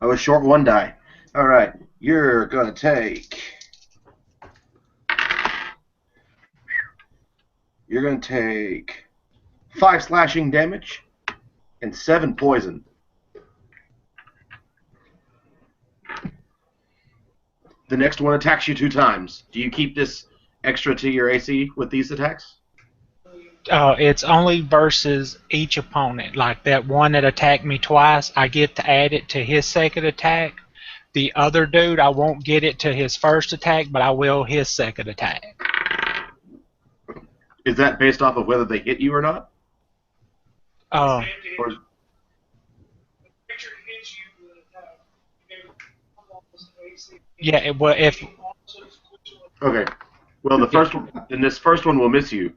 I was short 1 die. All right, you're gonna take. You're gonna take 5 slashing damage and 7 poison. The next one attacks you 2 times. Do you keep this extra to your AC with these attacks? It's only versus each opponent. Like that one that attacked me twice, I get to add it to his second attack. The other dude, I won't get it to his first attack, but I will his second attack. Is that based off of whether they hit you or not? Or, yeah, well, if okay. Well, this first one will miss you.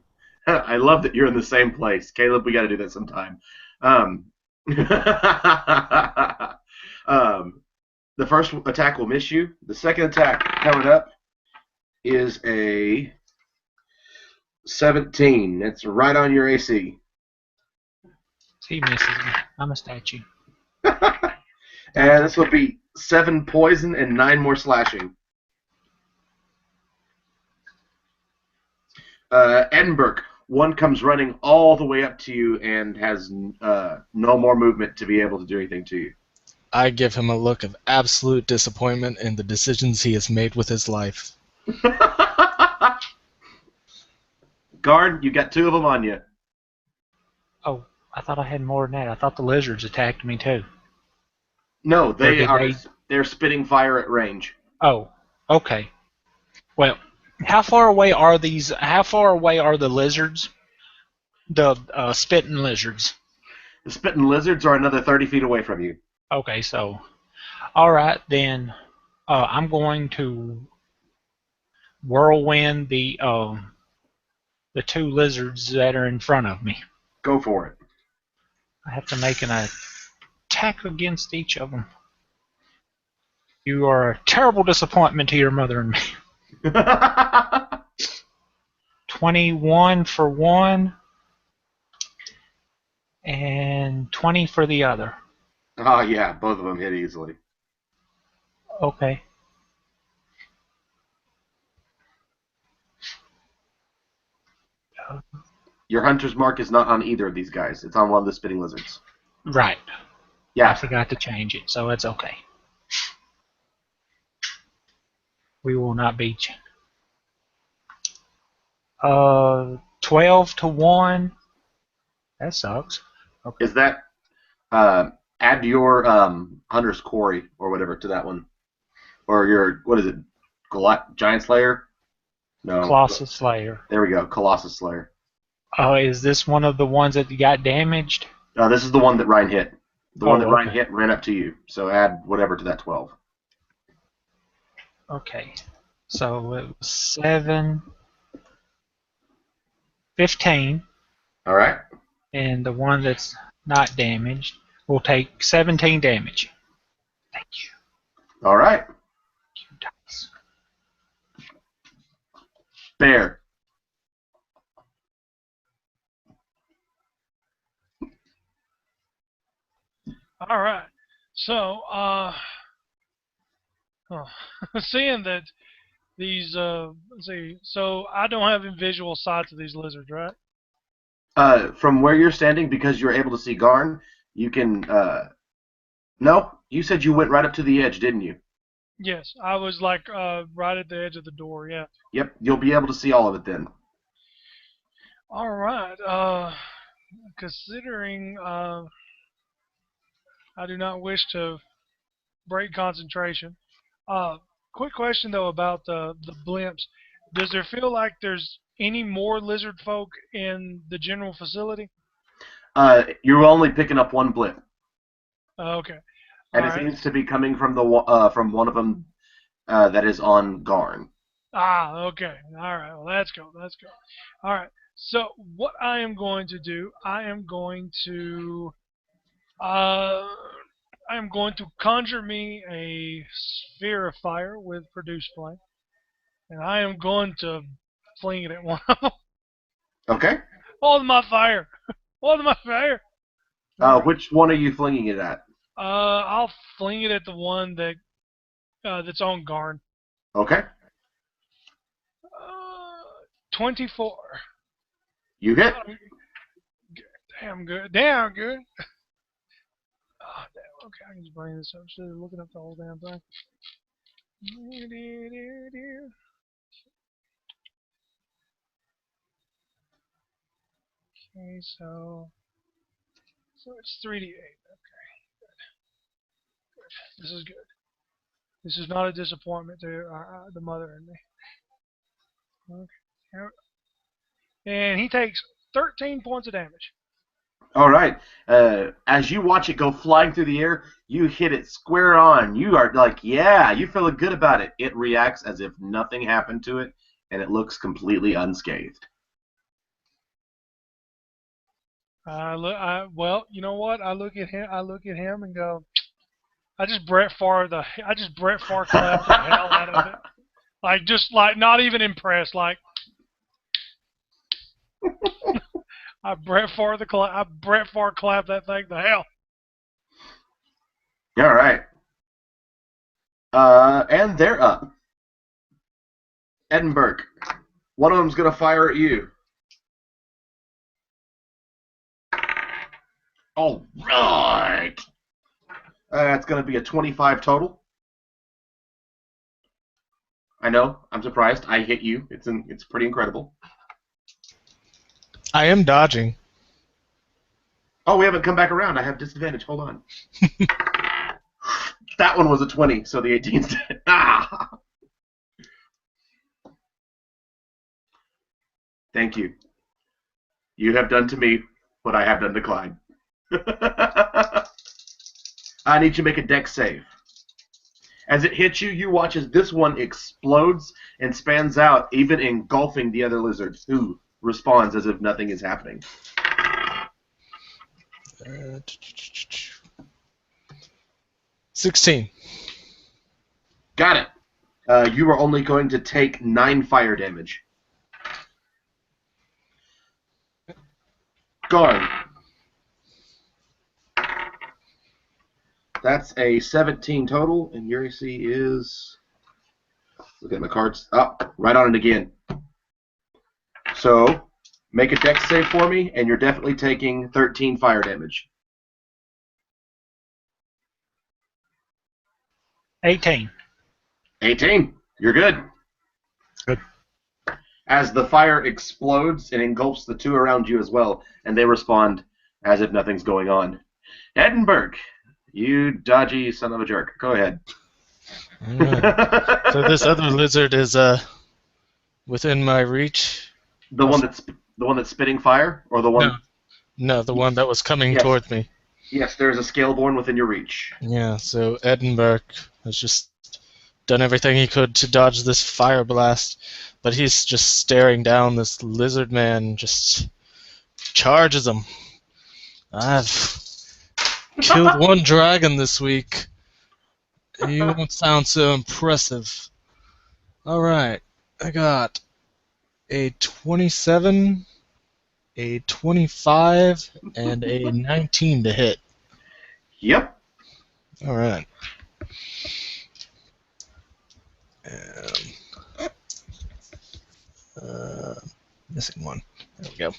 I love that you're in the same place, Caleb. We got to do that sometime. The first attack will miss you. The second attack coming up is a 17. It's right on your AC. he misses me, I'm a statue. And this will be 7 poison and 9 more slashing. Edinburgh, one comes running all the way up to you and has no more movement to be able to do anything to you. I give him a look of absolute disappointment in the decisions he has made with his life. Guard, you got 2 of them on you. Oh, I thought I had more than that. I thought the lizards attacked me too. No, they're spitting fire at range. Oh, okay. Well, how far away are these? How far away are the lizards? The spitting lizards. The spitting lizards are another 30 feet away from you. Okay, so, all right then. I'm going to whirlwind the 2 lizards that are in front of me. Go for it. I have to make an attack against each of them. You are a terrible disappointment to your mother and me. 21 for one, and 20 for the other. Oh, yeah, both of them hit easily. Okay. Your hunter's mark is not on either of these guys. It's on one of the spitting lizards. Right. I Yeah. forgot to change it, so it's okay. We will not beat you. 12 to 1. That sucks. Okay. Is that add your hunter's quarry or whatever to that one, or your what is it, Giant Slayer? No. Colossus Slayer. There we go, Colossus Slayer. Is this one of the ones that got damaged? This is the one that Ryne hit. The one that Ryne okay. hit ran up to you. So add whatever to that 12. Okay. So it was 7, 15, All right. and the one that's not damaged will take 17 damage. Thank you. All right. You dice. Bear. All right. So, seeing that these, let's see, so I don't have visual sight of these lizards, right? From where you're standing, because you're able to see Garn, you can. No, you said you went right up to the edge, didn't you? Yes, I was like right at the edge of the door. Yeah. Yep, you'll be able to see all of it then. All right. Considering I do not wish to break concentration. Quick question though about the blimps. Does there feel like there's any more lizard folk in the general facility? You're only picking up one blimp, Okay. and All it right. seems to be coming from from one of them that is on Garn. Ah, okay. All right. Well, that's cool. That's cool. All right. So what I am going to do, I am going to conjure me a sphere of fire with produce flame, and I am going to fling it at one of them. Okay. Hold my fire! Hold my fire! Which one are you flinging it at? I'll fling it at the one that that's on Garn. Okay. 24. You hit. Damn good. Damn good. Oh, damn. Okay, I can just bring this up instead of looking up the whole damn thing. Okay, so it's 3d8. Okay, good. This is good. This is not a disappointment to the mother and me. Okay. And he takes 13 points of damage. All right. As you watch it go flying through the air, you hit it square on. You are like, yeah, you feeling good about it. It reacts as if nothing happened to it, and it looks completely unscathed. Well, you know what? I look at him and go. I just Brett Favre clapped the hell out of it. Like just like not even impressed. Like I Brett Favre clapped that thing to hell. All right. And they're up. Edinburgh. One of them's gonna fire at you. All right. That's gonna be a 25 total. I know. I'm surprised. I hit you. It's pretty incredible. I am dodging. Oh, we haven't come back around. I have disadvantage. Hold on. That one was a 20, so the 18's dead. Ah! Thank you. You have done to me what I have done to Clyde. I need you to make a dex save. As it hits you, you watch as this one explodes and spans out, even engulfing the other lizards, who responds as if nothing is happening. 16. Got it. You are only going to take 9 fire damage. Garn. That's a 17 total, and your AC is... Look at my cards. Right on it again. So, make a dex save for me, and you're definitely taking 13 fire damage. 18. 18. You're good. Good. As the fire explodes, it engulfs the 2 around you as well, and they respond as if nothing's going on. Edinburgh, you dodgy son of a jerk. Go ahead. Alright. So this other lizard is within my reach. The one that's spitting fire, or the one? No, the one that was coming towards me. Yes, there's a Scaleborn within your reach. Yeah, so Edinburgh has just done everything he could to dodge this fire blast, but he's just staring down this lizard man, just charges him. I've killed 1 dragon this week. You won't sound so impressive. Alright, I got a 27, a 25, and a 19 to hit. Yep. Alright. Missing one. There we go.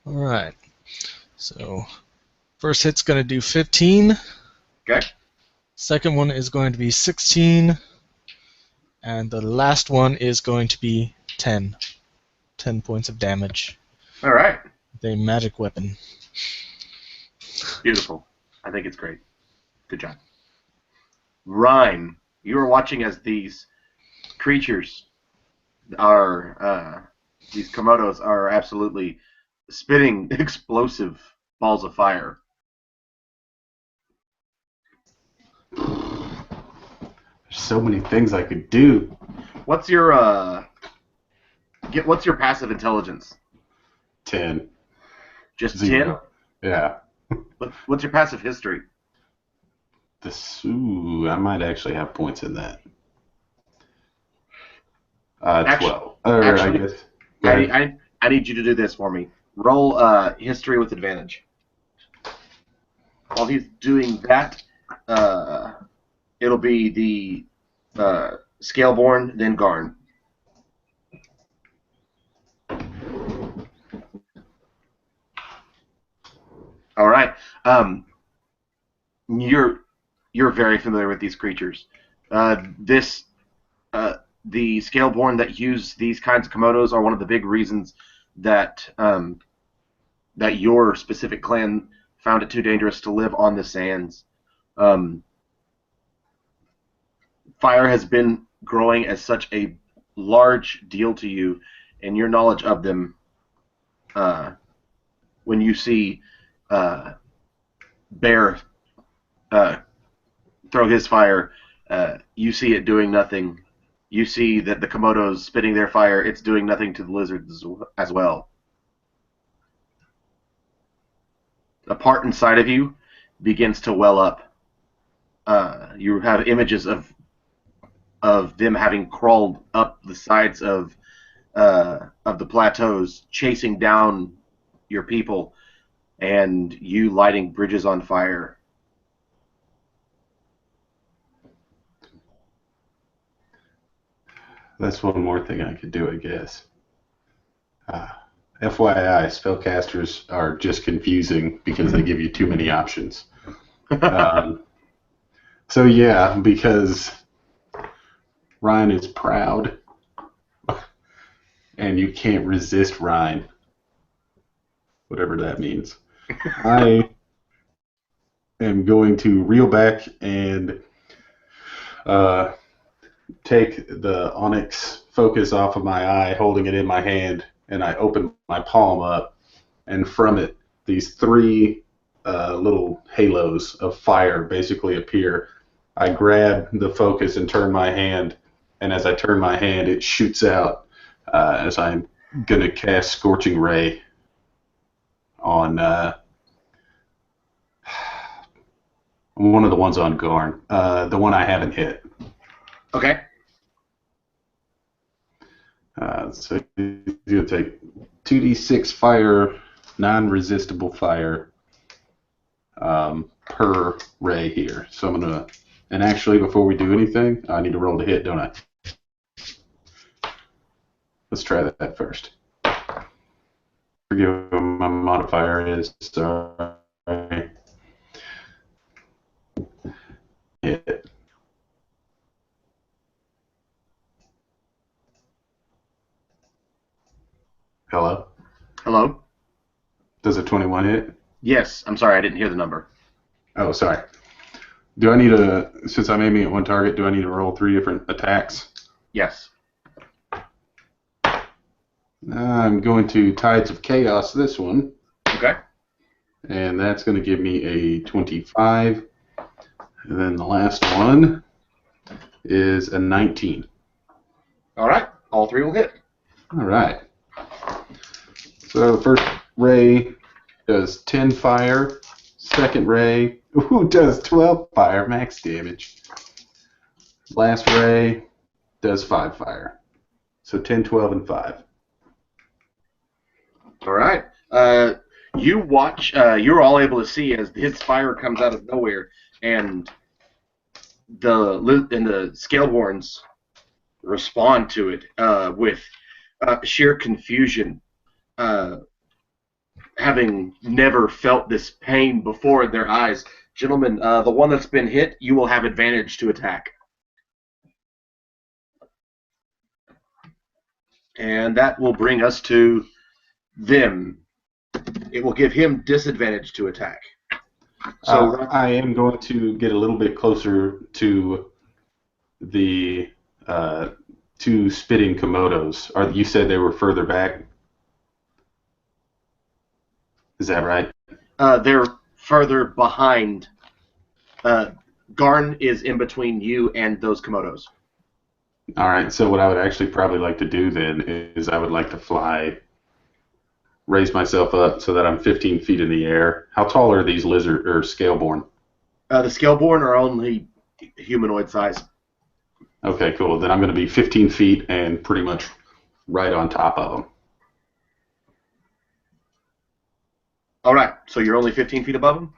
Alright. So, first hit's going to do 15. Okay. Second one is going to be 16. And the last one is going to be 10. 10 points of damage. All right. With a magic weapon. Beautiful. I think it's great. Good job. Ryne, you are watching as these creatures are, these Komodos are absolutely spitting explosive balls of fire. There's so many things I could do. What's your passive intelligence? 10. Just 0. Yeah. 10? What's your passive history? I might actually have points in that. 12. Actually, I guess. I need you to do this for me. Roll history with advantage. While he's doing that, it'll be the Scaleborn, then Garn. All right. You're very familiar with these creatures. The Scaleborn that use these kinds of Komodos are one of the big reasons that that your specific clan found it too dangerous to live on the sands. Fire has been growing as such a large deal to you, and your knowledge of them. When you see Bear throw his fire, you see it doing nothing. You see that the Komodos spitting their fire, it's doing nothing to the lizards as well. A part inside of you begins to well up. You have images of them having crawled up the sides of the plateaus, chasing down your people, and you lighting bridges on fire. That's one more thing I could do, I guess. FYI, spellcasters are just confusing because they give you too many options. So yeah, because Ryne is proud, and you can't resist Ryne, whatever that means. I am going to reel back and take the onyx focus off of my eye, holding it in my hand, and I open my palm up, and from it, these 3 little halos of fire basically appear. I grab the focus and turn my hand, and as I turn my hand, it shoots out as I'm going to cast Scorching Ray on, One of the ones on Garn. The one I haven't hit. Okay. So he's going to take 2d6 fire, non-resistible fire per ray here. So I'm going to... And actually, before we do anything, I need to roll to hit, don't I? Let's try that first. Forget what my modifier is. Sorry. Hit. Hello? Hello? Does a 21 hit? Yes. I'm sorry, I didn't hear the number. Oh, sorry. Do I need to, since I'm aiming at one target, do I need to roll 3 different attacks? Yes. I'm going to Tides of Chaos this one. Okay. And that's going to give me a 25. And then the last one is a 19. All right. All 3 will hit. All right. So the first ray does 10 fire. Second ray does 12 fire, max damage. Last ray does 5 fire. So 10, 12, and 5. All right. You watch. You're all able to see as his fire comes out of nowhere, and the Scaleborns respond to it with sheer confusion, having never felt this pain before in their eyes. Gentlemen, the one that's been hit, you will have advantage to attack. And that will bring us to them. It will give him disadvantage to attack. So I am going to get a little bit closer to the 2 spitting Komodos. You said they were further back? Is that right? they're further behind. Garn is in between you and those Komodos. All right, so what I would actually probably like to do then is I would like to fly, raise myself up so that I'm 15 feet in the air. How tall are these lizard or scaleborn? The Scaleborn are only humanoid size. Okay, cool. Then I'm going to be 15 feet and pretty much right on top of them. All right, so you're only 15 feet above them?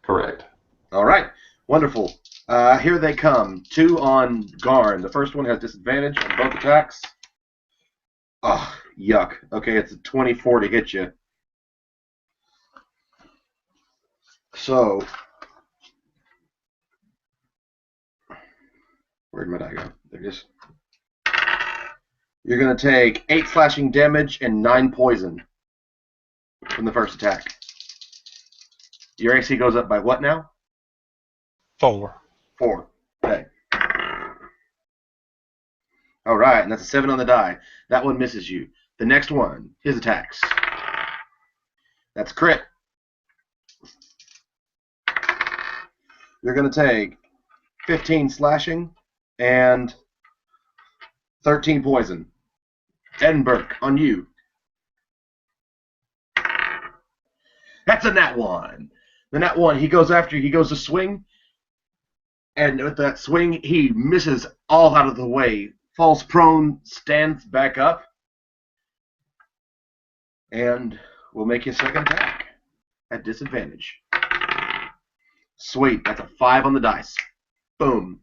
Correct. All right, wonderful. Here they come. 2 on Garn. The first one has disadvantage on both attacks. Oh, yuck. Okay, it's a 24 to hit you. So, where'd my die go? There it is. You're going to take 8 slashing damage and 9 poison from the first attack. Your AC goes up by what now? 4. 4. Okay. All right, and that's a 7 on the die. That one misses you. The next one, his attacks. That's crit. You're going to take 15 slashing and 13 poison. Edinburgh, on you. That's a nat 1. The nat 1, he goes after you. He goes to swing. And with that swing, he misses all out of the way. Falls prone, stands back up. And will make his second attack at disadvantage. Sweet. That's a 5 on the dice. Boom.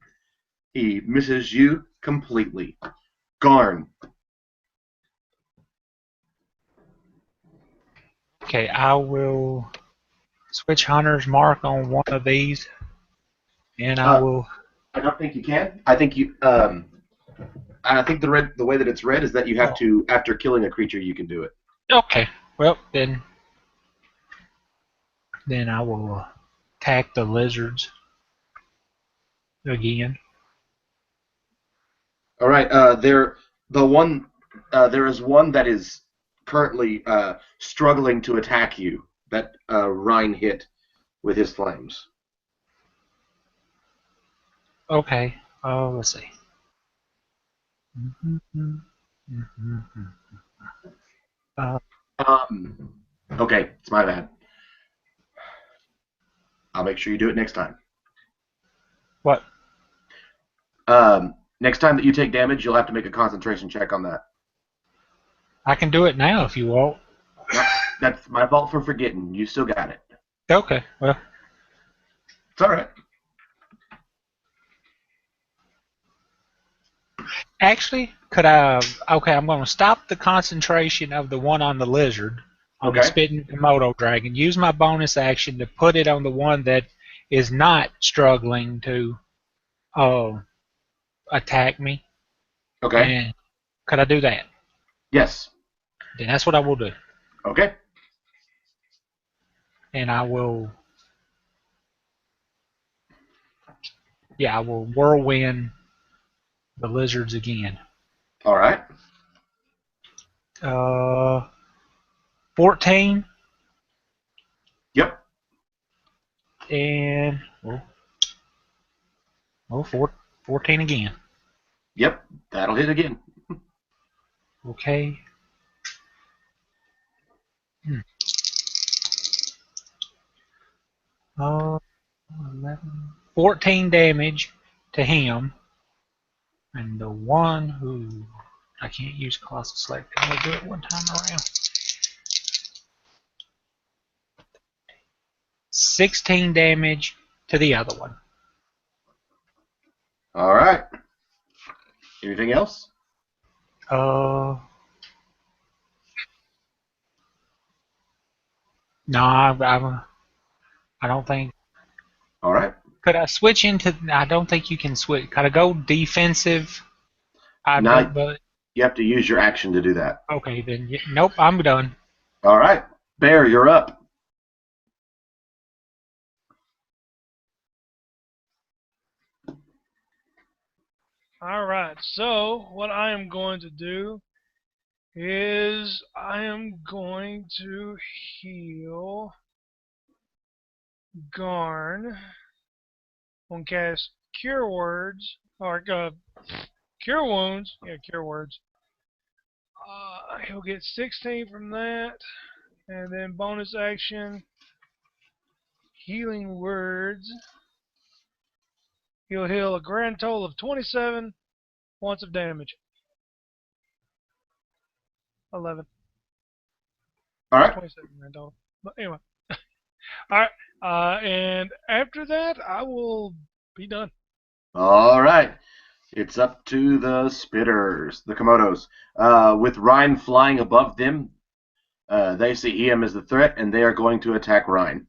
He misses you completely. Garn. Okay, I will switch Hunter's Mark on one of these, and I will. I don't think you can. I think you. I think the way that it's read is that you have to, after killing a creature, you can do it. Okay, well then I will attack the lizards again. All right. There is one that is currently struggling to attack you. That Ryne hit with his flames. Okay. Let's see. Okay, it's my bad. I'll make sure you do it next time. What? Next time that you take damage, you'll have to make a concentration check on that. I can do it now if you want. No, that's my fault for forgetting. You still got it. Okay, well. It's all right. Actually, could I... Okay, I'm going to stop the concentration of the one on the lizard, on the Okay. spitting Komodo dragon. Use my bonus action to put it on the one that is not struggling to attack me. Okay. And could I do that? Yes. Then that's what I will do. Okay. And I will... Yeah, I will whirlwind the lizards again. All right. 14 Yep. and 14 again. Yep. That'll hit again. Okay. 11, 14 damage to him, and the one who I can't use Colossal Select. I'm gonna do it one time around. 16 damage to the other one. All right. Anything else? No, I don't think. All right. Could I switch into? I don't think you can switch. Could I go defensive? Now But you have to use your action to do that. okay, then nope. I'm done. All right. Bear, you're up. All right. So what I am going to do is I am going to heal Garn. On cast Cure Words or Cure Wounds. Yeah, Cure Words. He'll get 16 from that, and then bonus action Healing Words. He'll heal a grand total of 27 points of damage. 11. All right. 27 grand total. But anyway. Alright. And after that, I will be done. All right. It's up to the spitters, the Komodos. With Ryne flying above them, they see him as the threat, and they are going to attack Ryne.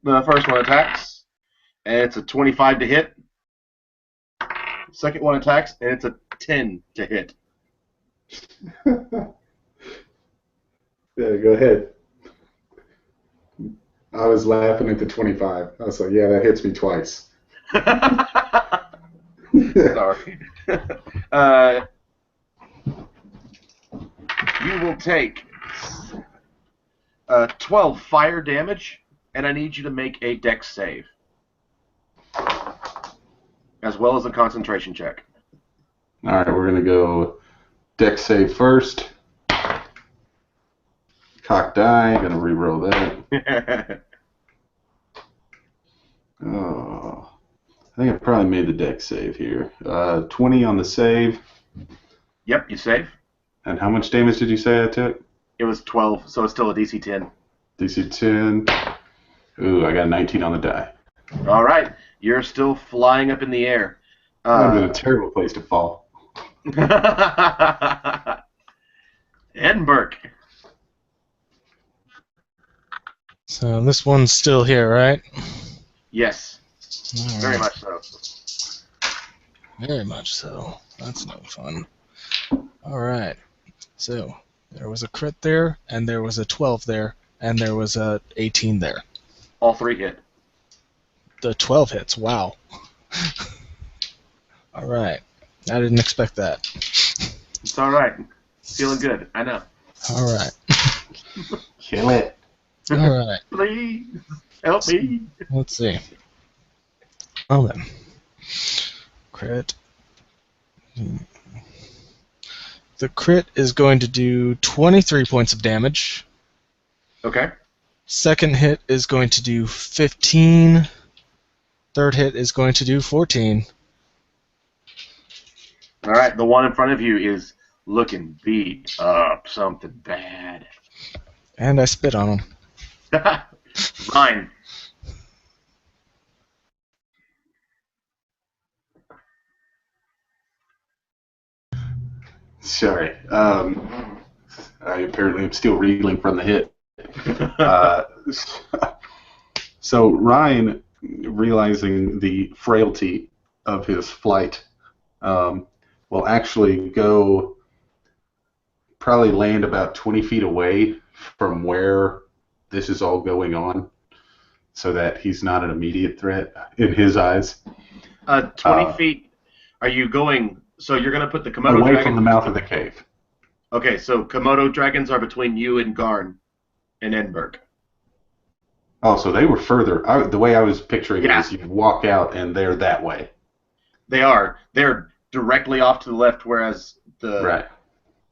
The first one attacks, and it's a 25 to hit. Second one attacks, and it's a 10 to hit. Yeah, go ahead. I was laughing at the 25. I was like, yeah, that hits me twice. Sorry. You will take 12 fire damage, and I need you to make a dex save, as well as a concentration check. All right, we're going to go dex save first. Cock die, going to re-roll that. Oh, I think I probably made the dex save here. 20 on the save. Yep, you save. And how much damage did you say I took? It was 12, so it's still a DC 10. DC 10. Ooh, I got 19 on the die. All right, you're still flying up in the air. That would have been a terrible place to fall. Edinburgh. So this one's still here, right? Yes, All very right. much so. Very much so. That's no fun. All right. So there was a crit there, and there was a 12 there, and there was a 18 there. All three hit. The 12 hits. Wow. All right. I didn't expect that. It's all right. Feeling good. I know. All right. Kill it. All right. Please help me. Let's see. Well then. Crit. The crit is going to do 23 points of damage. Okay. Second hit is going to do 15. Third hit is going to do 14. All right. The one in front of you is looking beat up. Something bad. And I spit on him. Ryne. Sorry. I apparently am still reeling from the hit. Uh, so Ryne, realizing the frailty of his flight, will actually go probably land about 20 feet away from where this is all going on, so that he's not an immediate threat in his eyes. 20 feet. Are you going? So you're going to put the Komodo Away dragon from the mouth of the cave. Okay, so Komodo dragons are between you and Garn and Edinburgh. Oh, so they were further. The way I was picturing it is you walk out and they're that way. They are. They're directly off to the left, whereas the Right.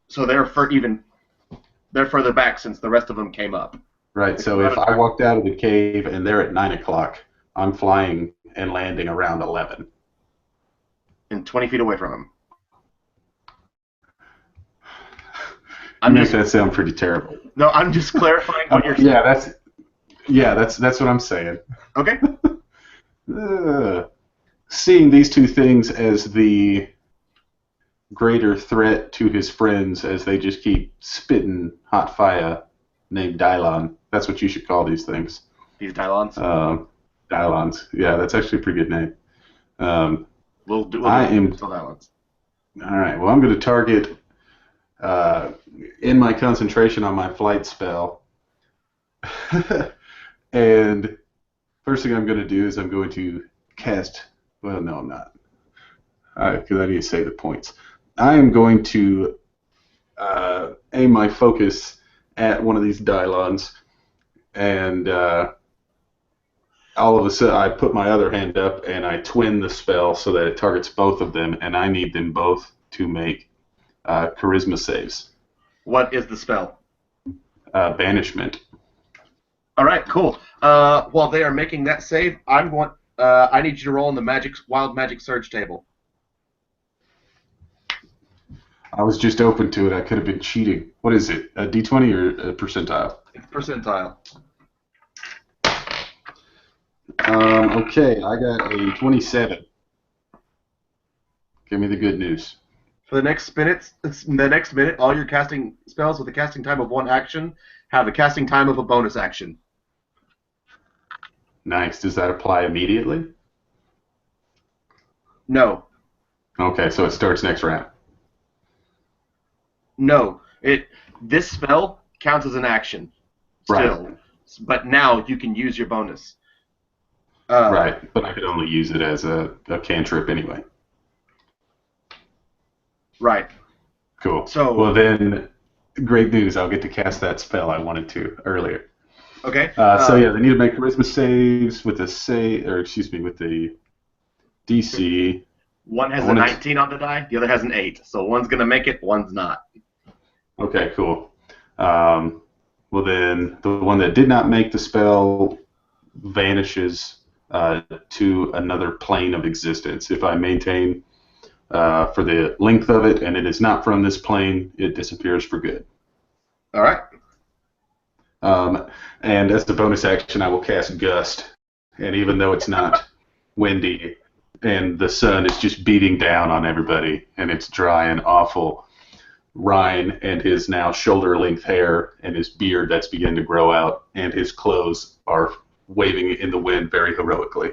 So they're further back since the rest of them came up. Right. So if I walked out of the cave and they're at 9 o'clock, I'm flying and landing around 11. And 20 feet away from them. You make that sound pretty terrible. No, I'm just clarifying what you're saying. That's what I'm saying. Okay. Seeing these two things as the greater threat to his friends as they just keep spitting hot fire named Dylon. That's what you should call these things. These Dylons? Dylons. Yeah, that's actually a pretty good name. We'll do Dylons. All right. Well, I'm going to target in my concentration on my flight spell. And first thing I'm going to do is I'm going to cast. Well, no, I'm not. Because I need to save the points. I am going to aim my focus at one of these Dylons, and all of a sudden I put my other hand up and I twin the spell so that it targets both of them, and I need them both to make charisma saves. What is the spell? Banishment. All right, cool. While they are making that save, I need you to roll in the wild magic surge table. I was just open to it. I could have been cheating. What is it? A D20 or a percentile? It's percentile. Okay, I got a 27. Give me the good news. For the next minute, all your casting spells with a casting time of 1 action have a casting time of a bonus action. Nice. Does that apply immediately? No. Okay, so it starts next round. No. This spell counts as an action still, Right. But now you can use your bonus. Right, but I could only use it as a cantrip anyway. Right. Cool. So, well then, great news. I'll get to cast that spell I wanted to earlier. Okay. So yeah, they need to make charisma saves with the with the DC. One has a 19 on the die, the other has an 8. So one's gonna make it, one's not. Okay, cool. Well then, the one that did not make the spell vanishes to another plane of existence. If I maintain for the length of it, and it is not from this plane, it disappears for good. All right. And as the bonus action, I will cast Gust. And even though it's not windy and the sun is just beating down on everybody and it's dry and awful, Ryne and his now shoulder-length hair and his beard that's beginning to grow out and his clothes are waving in the wind very heroically.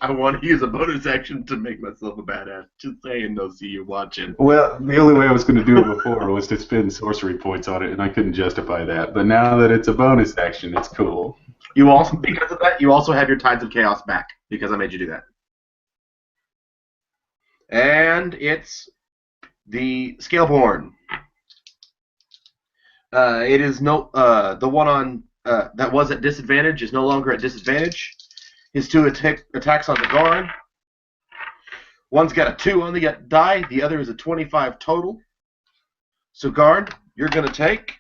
I want to use a bonus action to make myself a badass. Just saying, they'll see you watching. Well, the only way I was going to do it before was to spend sorcery points on it, and I couldn't justify that. But now that it's a bonus action, it's cool. You also, because of that, you also have your Tides of Chaos back because I made you do that. And it's the Scaleborn. It is the one on that was at disadvantage is no longer at disadvantage. His 2 attacks on the Goron. One's got a 2 on the die. The other is a 25 total. So, Garn, you're going to take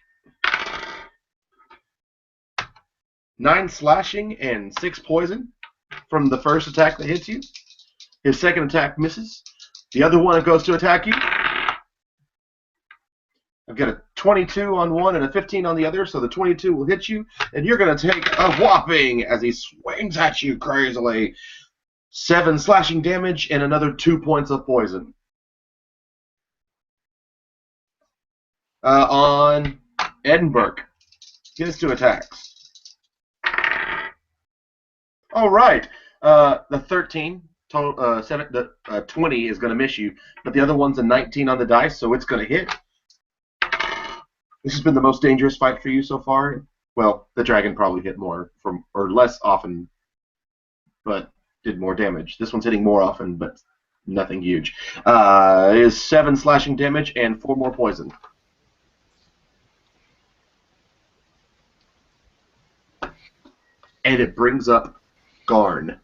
9 slashing and 6 poison from the first attack that hits you. His second attack misses. The other one goes to attack you. I've got a 22 on one and a 15 on the other, so the 22 will hit you, and you're going to take a whopping, as he swings at you crazily, 7 slashing damage and another 2 points of poison. On Edinburgh, he has 2 attacks. All right, the 13, total, 20 is going to miss you, but the other one's a 19 on the dice, so it's going to hit. This has been the most dangerous fight for you so far. Well, the dragon probably hit more or less often, but did more damage. This one's hitting more often, but nothing huge. Is 7 slashing damage and 4 more poison. And it brings up Garn.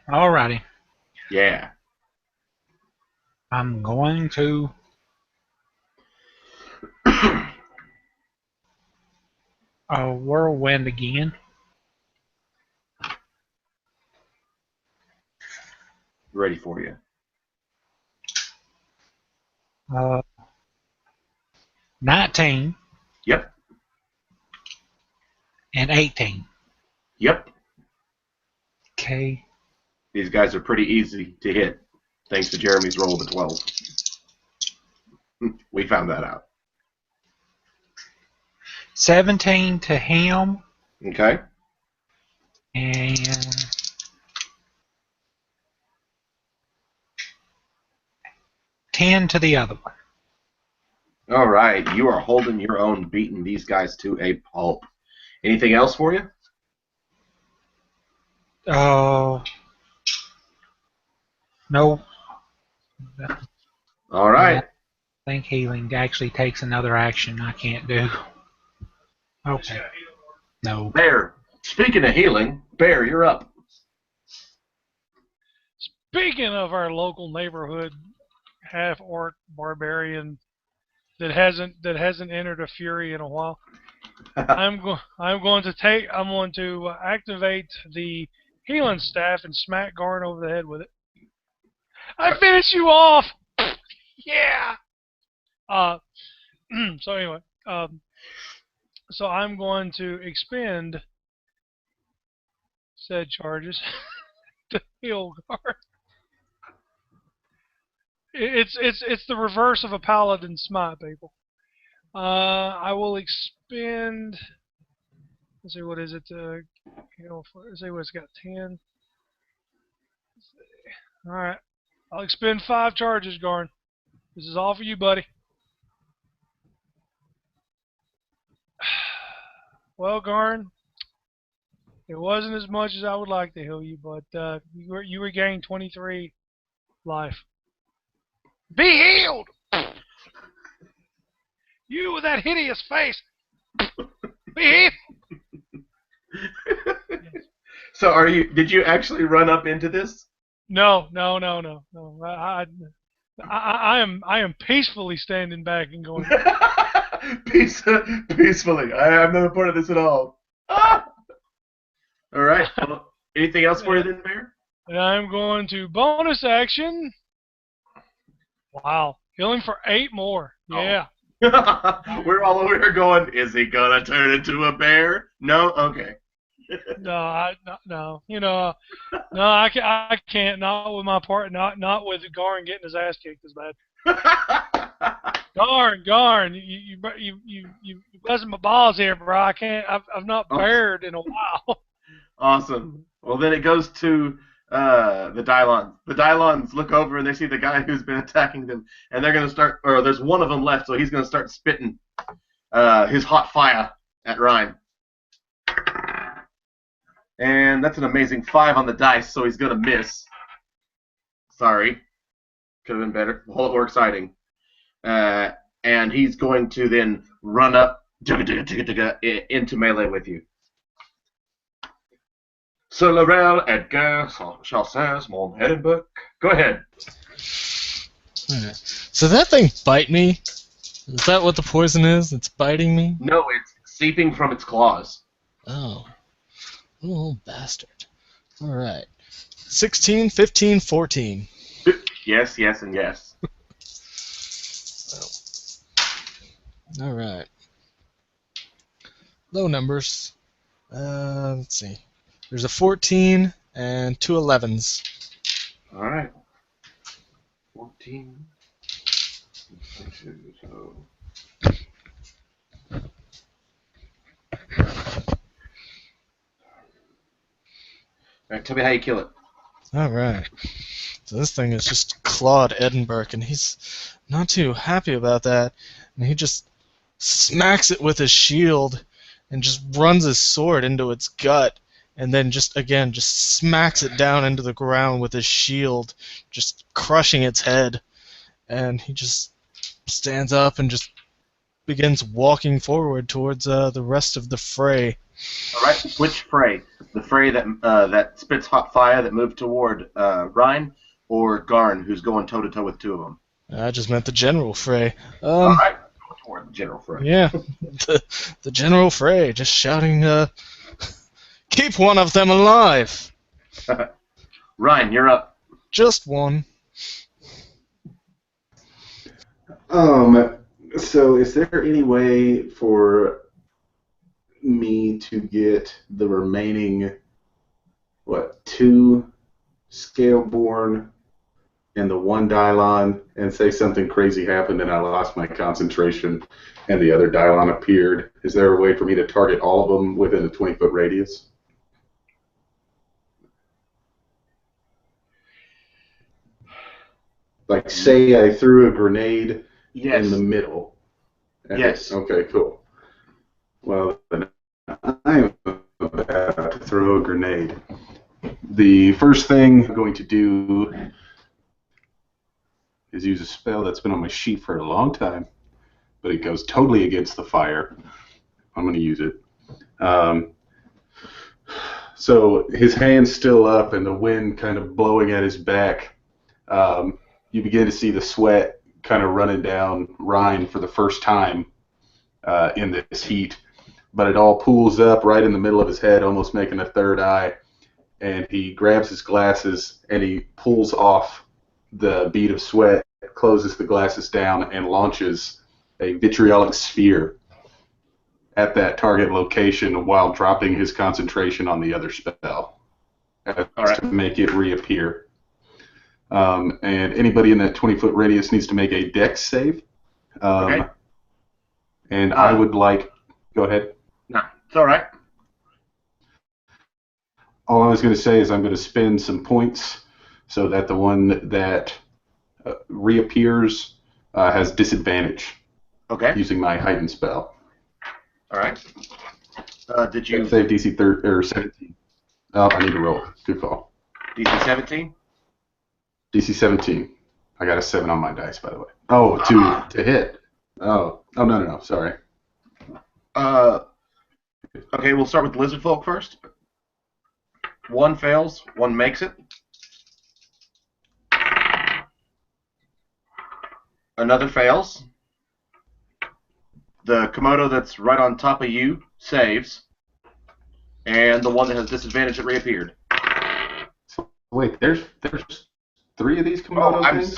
Alrighty. Yeah. I'm going to whirlwind again. Ready for you. 19 Yep. and 18. Yep. Okay. These guys are pretty easy to hit, thanks to Jeremy's roll of a 12. We found that out. 17 to him. Okay. And 10 to the other one. All right. You are holding your own, beating these guys to a pulp. Anything else for you? No. All right. I think healing actually takes another action I can't do. Okay. No. Bear. Speaking of healing, Bear, you're up. Speaking of our local neighborhood half-orc barbarian that hasn't entered a fury in a while, I'm going to activate the healing staff and smack Garn over the head with it. I finish you off. Yeah. So anyway, so I'm going to expend said charges to heal Garn. It's the reverse of a paladin smite, people. I will expend. Let's see, what is it? Let's see what it's got. 10. All right. I'll expend 5 charges, Garn. This is all for you, buddy. Well, Garn, it wasn't as much as I would like to heal you, but you regained 23 life. Be healed! You with that hideous face. Be healed! So did you actually run up into this? No. I am peacefully standing back and going. Peacefully. I'm not a part of this at all. Ah! All right. Well, anything else for you then, Bear? And I'm going to bonus action. Wow. Healing for 8 more. Yeah. Oh. We're all over here going, is he going to turn into a bear? No? Okay. No. No, I can't. Not with my part. Not with Garn getting his ass kicked as bad. Garn, you busting my balls here, bro. I can't. I've not bared in a while. Awesome. Well, then it goes to the Dylons. The Dylons look over and they see the guy who's been attacking them, and they're going to start. Or there's one of them left, so he's going to start spitting his hot fire at Ryne. And that's an amazing 5 on the dice, so he's going to miss. Sorry. Could have been better. A whole lot more exciting. And he's going to then run up into melee with you. Sir Laurel, Edgar, Chasseurs, mon Edinburgh. Go ahead. Alright. So that thing bite me? Is that what the poison is? It's biting me? No, it's seeping from its claws. Oh. Little bastard. Alright. 16, 15, 14. Yes, yes, and yes. Alright. Low numbers. Let's see. There's a 14 and two 11s. All right. 14. So. All right, tell me how you kill it. Alright. So this thing is just clawed Edinburgh, and he's not too happy about that. And he just smacks it with his shield and just runs his sword into its gut, and then just smacks it down into the ground with his shield, just crushing its head. And he just stands up and just begins walking forward towards the rest of the fray. All right, which fray? The fray that spits hot fire that moved toward Ryne, or Garn, who's going toe to toe with two of them? I just meant the general fray. All right, go toward the general fray. Yeah, the general fray, just shouting, keep one of them alive! Ryne, you're up. Just one. So is there any way for me to get the remaining, two Scaleborn and the one Dylon, and say something crazy happened and I lost my concentration and the other Dylon appeared? Is there a way for me to target all of them within a 20-foot radius? Like, say I threw a grenade Yes. in the middle. Yes. Okay, cool. Well, then I'm about to throw a grenade. The first thing I'm going to do is use a spell that's been on my sheet for a long time, but it goes totally against the fire. I'm going to use it. So his hand's still up and the wind kind of blowing at his back. You begin to see the sweat kind of running down Ryne for the first time in this heat. But it all pools up right in the middle of his head, almost making a third eye. And he grabs his glasses and he pulls off the bead of sweat, closes the glasses down, and launches a vitriolic sphere at that target location while dropping his concentration on the other spell to make it reappear. And anybody in that 20-foot radius needs to make a dex save. Okay. And I would like... Go ahead. No, it's all right. All I was going to say is I'm going to spend some points so that the one that reappears has disadvantage. Okay. Using my heightened spell. All right. Did you save DC 17? Oh, I need to roll. Good call. DC 17? DC 17. I got a 7 on my dice, by the way. Oh, to hit. Oh, no. Sorry. Okay, we'll start with the lizard folk first. One fails, one makes it. Another fails. The Komodo that's right on top of you saves. And the one that has disadvantage that reappeared. Wait, there's 3 of these Komodo things?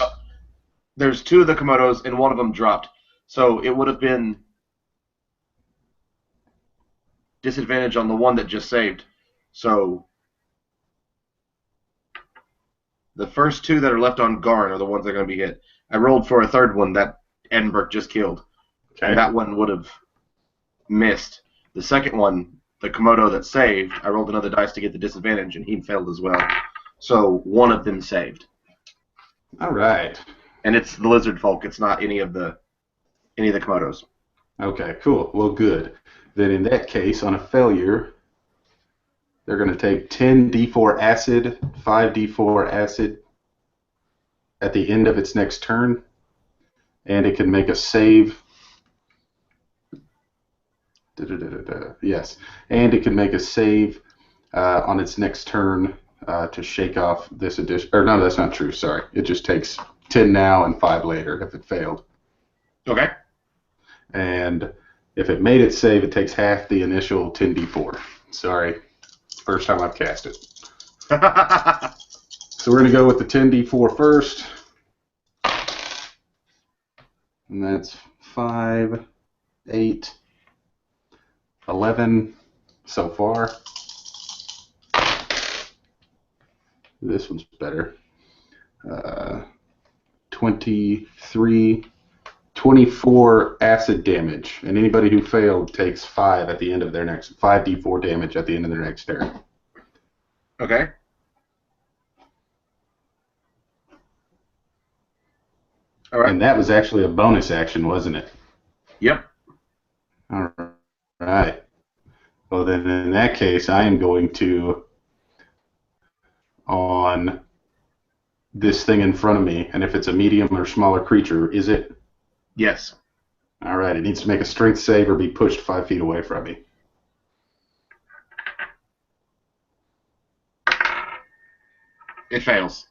There's 2 of the Komodos and one of them dropped. So it would have been disadvantage on the one that just saved. So the first 2 that are left on Garn are the ones that are going to be hit. I rolled for a third one that Edinburgh just killed. Okay. And that one would have missed. The second one, the Komodo that saved, I rolled another dice to get the disadvantage, and he failed as well. So one of them saved. All right. And it's the lizard folk. It's not any of the Komodos. Okay, cool. Well, good. Then in that case, on a failure, they're going to take 10 D4 acid, 5 D4 acid at the end of its next turn, and it can make a save. Yes, and it can make a save on its next turn to shake off this addition. Or no, that's not true. Sorry. It just takes 10 now and 5 later if it failed. Okay. And if it made it save, it takes half the initial 10d4. Sorry. First time I've cast it. So we're going to go with the 10d4 first. And that's 5, 8, 11 so far. This one's better. 23, 24 acid damage. And anybody who failed takes 5 at the end of their next 5d4 damage at the end of their next turn. Okay. All right. And that was actually a bonus action, wasn't it? Yep. All right. Well, then in that case, I am going to, on this thing in front of me, and if it's a medium or smaller creature, is it? Yes. All right. It needs to make a strength save or be pushed 5 feet away from me. It fails.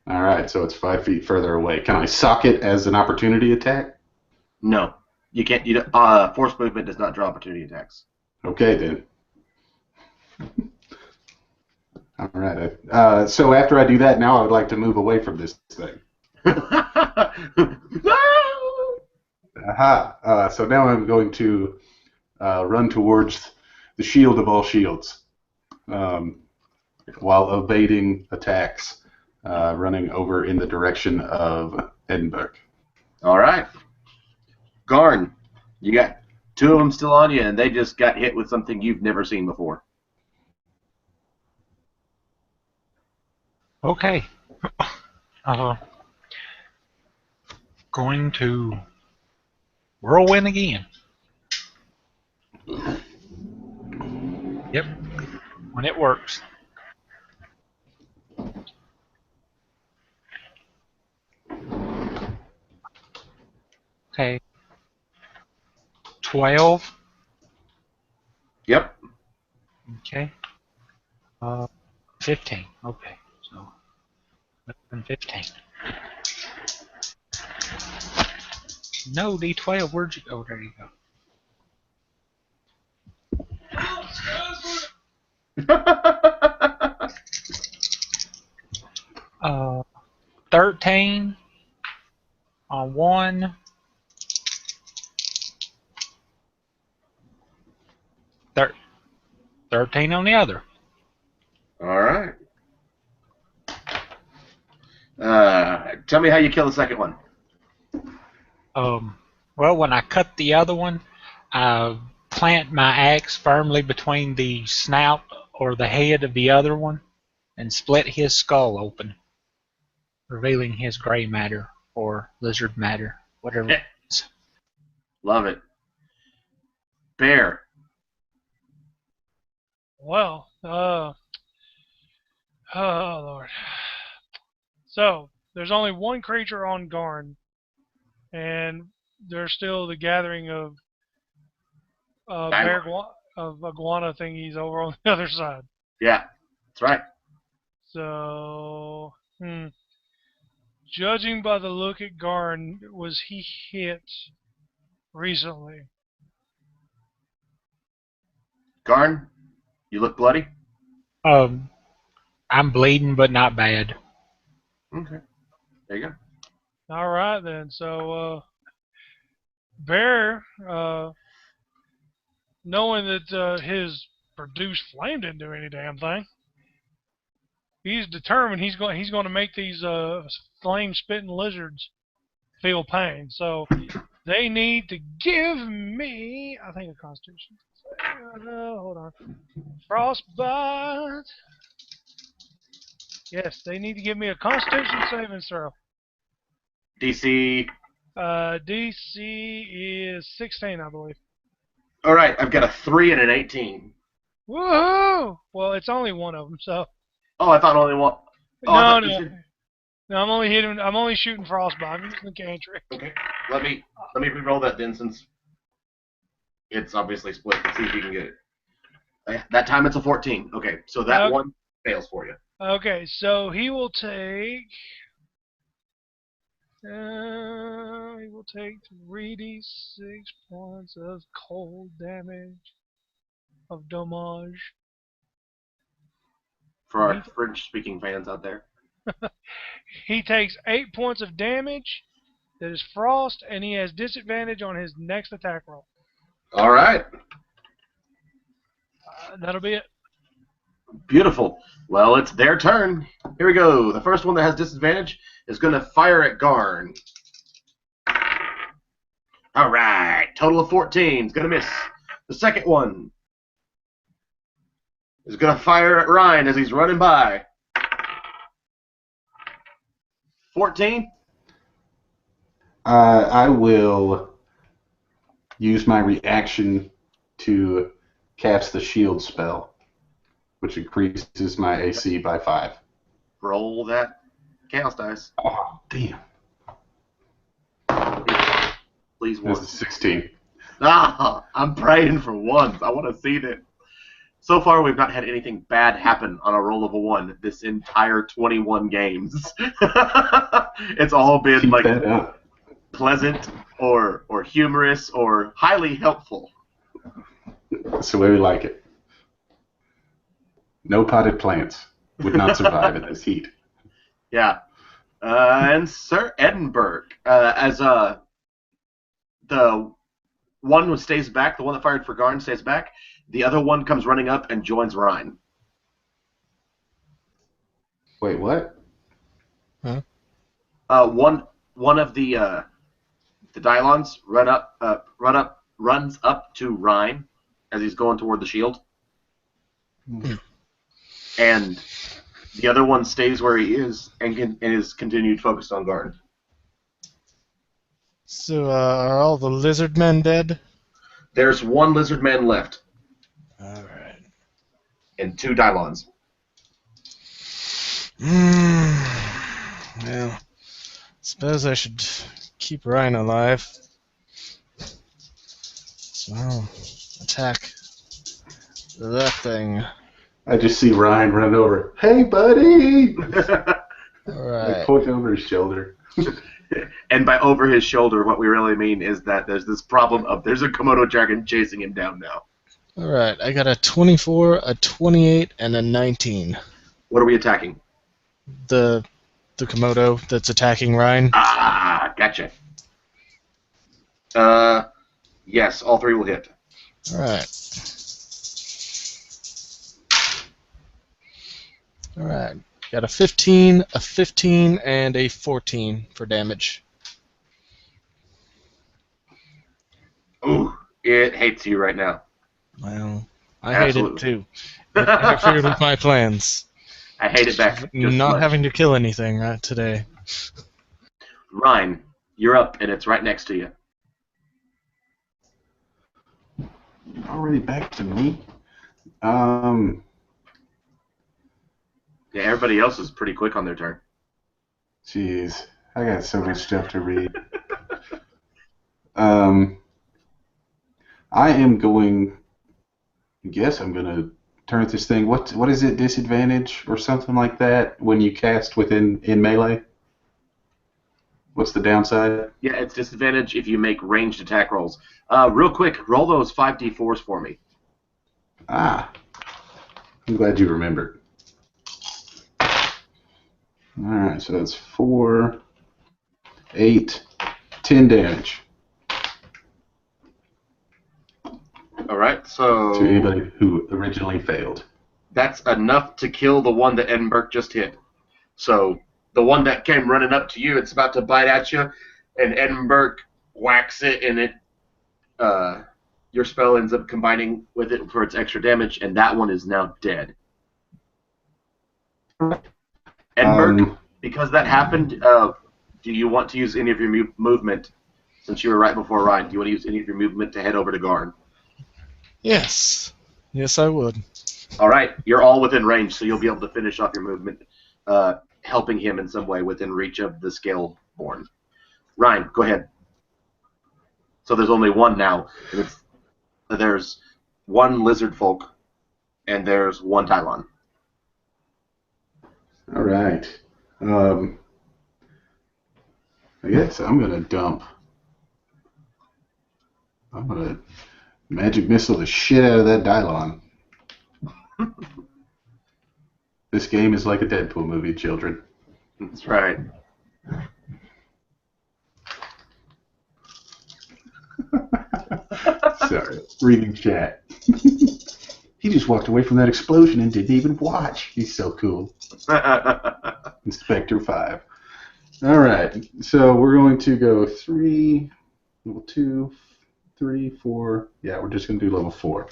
All right. So it's 5 feet further away. Can I sock it as an opportunity attack? No. You can't. Force movement does not draw opportunity attacks. Okay, then. All right. So after I do that, now I would like to move away from this thing. Aha. So now I'm going to run towards the shield of all shields while evading attacks, running over in the direction of Edinburgh. All right. Garn, you got 2 of them still on you, and they just got hit with something you've never seen before. Okay. Going to whirlwind again. Yep. When it works. Okay. 12. Yep. Okay. 15. Okay. So 15. No, D12. Where'd you go? There you go. 13 on one. 13 on the other. All right. Tell me how you kill the second one. Well, when I cut the other one, I plant my axe firmly between the snout or the head of the other one and split his skull open, revealing his gray matter or lizard matter, whatever it is. Love it. Bear. Well, oh Lord. So there's only one creature on Garn, and there's still the gathering of iguana thingies over on the other side. Yeah, that's right. So, judging by the look at Garn, was he hit recently? Garn, you look bloody. I'm bleeding, but not bad. Okay. There you go. All right then. So, Bear, knowing that his produced flame didn't do any damn thing, he's determined he's going to make these flame spitting lizards feel pain. So they need to give me, I think, a Constitution. Hold on. Frostbite. Yes, they need to give me a Constitution saving throw. DC. DC is 16, I believe. All right, I've got a 3 and an 18. Woohoo! Well, it's only one of them, so. Oh, I thought only one. Oh, no, I'm only shooting frostbite. I'm using the cantrip. Okay, let me re-roll that then, since it's obviously split. Let's see if you can get it. That time it's a 14. Okay, so that Okay. one fails for you. Okay, so he will take 3d6 points of cold damage of damage. For our French-speaking fans out there. He takes 8 points of damage. That is frost, and he has disadvantage on his next attack roll. All right. That'll be it. Beautiful. Well, it's their turn. Here we go. The first one that has disadvantage is going to fire at Garn. All right. Total of 14. It's going to miss. The second one is going to fire at Ryne as he's running by. 14. I will use my reaction to cast the shield spell, which increases my AC by 5. Roll that chaos dice. Oh, damn. Please, This one. is 16. Ah, I'm praying for ones. I want to see that. So far, we've not had anything bad happen on a roll of a 1 this entire 21 games. It's all been Keep like that up. pleasant or humorous or highly helpful. That's the way we like it. No potted plants would not survive in this heat. Yeah. And Sir Edinburgh, as the one who stays back, the one that fired for Garn stays back, the other one comes running up and joins Ryne. Wait, what? One of the Dylons runs up to Ryne as he's going toward the shield. And the other one stays where he is and is continued focused on Garn. So, are all the lizard men dead? There's one lizard man left Alright. and 2 Dylons. Well, suppose I should keep Ryne alive. So I'll attack that thing. I just see Ryan run over. Hey, buddy! Alright. Point over his shoulder. And by over his shoulder, what we really mean is that there's this problem of there's a Komodo dragon chasing him down now. Alright, I got a 24, a 28, and a 19. What are we attacking? The Komodo that's attacking Ryne. Ah, gotcha. Yes, all 3 will hit. Alright. Alright. Got a 15, a 15, and a 14 for damage. Ooh, it hates you right now. Well, I hate it Absolutely. too. It interfered with my plans. I hate it back. Just Not much. having to kill anything today. Ryne, you're up, and it's right next to you. Already back to me? Yeah, everybody else is pretty quick on their turn. Jeez. I got so much stuff to read. I am going... I guess I'm going to turn this thing... What is it? Disadvantage or something like that when you cast in melee? What's the downside? Yeah, it's disadvantage if you make ranged attack rolls. Real quick, roll those 5d4s for me. Ah. I'm glad you remembered. Alright, so that's 4, 8, 10 damage All right, so to anybody who originally failed. that's enough to kill the one that Edinburgh just hit. So the one that came running up to you, it's about to bite at you, and Edinburgh whacks it, and it your spell ends up combining with it for its extra damage, and that one is now dead. Edinburgh, because that happened, do you want to use any of your movement, since you were right before Ryne, do you want to use any of your movement to head over to Garn? Yes. Yes, I would. All right, you're all within range, so you'll be able to finish off your movement, helping him in some way within reach of the Scaleborn. Ryne, go ahead. So there's only one now. There's one lizard folk and there's one Tylon. All right. I guess I'm gonna dump. I'm gonna magic missile the shit out of that Dylon. This game is like a Deadpool movie, children. That's right. Sorry, reading chat. He just walked away from that explosion and didn't even watch. He's so cool. Inspector 5. All right, so we're going to go 3, level 2, 3, 4. Yeah, we're just going to do level 4.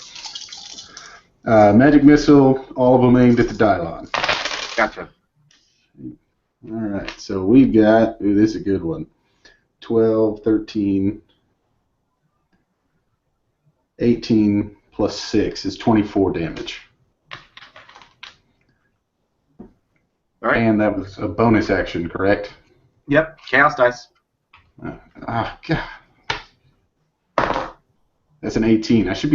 Magic missile, all of them aimed at the Dylon. Gotcha. All right, so we've got, ooh, this is a good one. 12, 13, 18 plus 6 is 24 damage. All right. And that was a bonus action, correct? Yep. Chaos dice. God. That's an 18. I should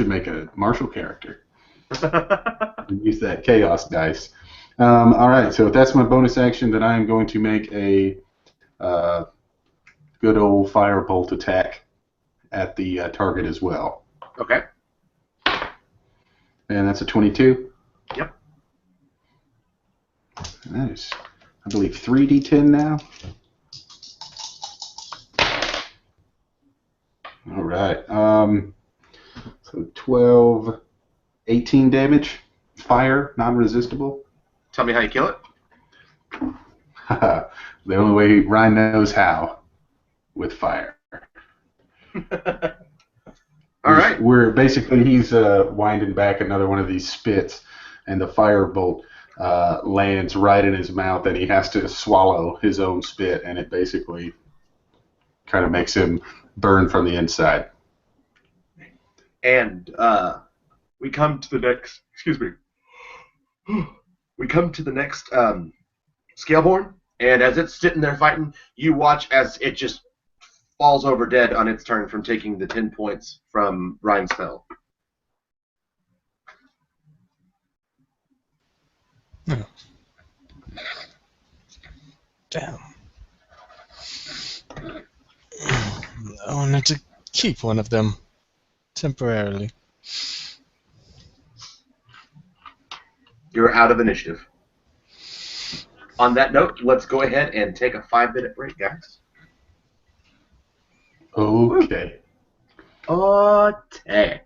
make a martial character. And use that chaos dice. All right, so if that's my bonus action, then I am going to make a good old firebolt attack at the target as well. Okay. And that's a 22. Yep. That is, I believe, 3d10 now. All right. So 12, 18 damage. Fire, non-resistible. Tell me how you kill it. The only way Ryne knows how, with fire. All right. We're basically, he's winding back another one of these spits, and the firebolt lands right in his mouth, and he has to swallow his own spit, and it basically kind of makes him burn from the inside. And we come to the next. Excuse me. We come to the next Scaleborn, and as it's sitting there fighting, you watch as it just falls over dead on its turn from taking the 10 points from Ryne's spell. Oh. Damn. I wanted to keep one of them temporarily. You're out of initiative. On that note, let's go ahead and take a 5-minute break, guys. Okay. Okay.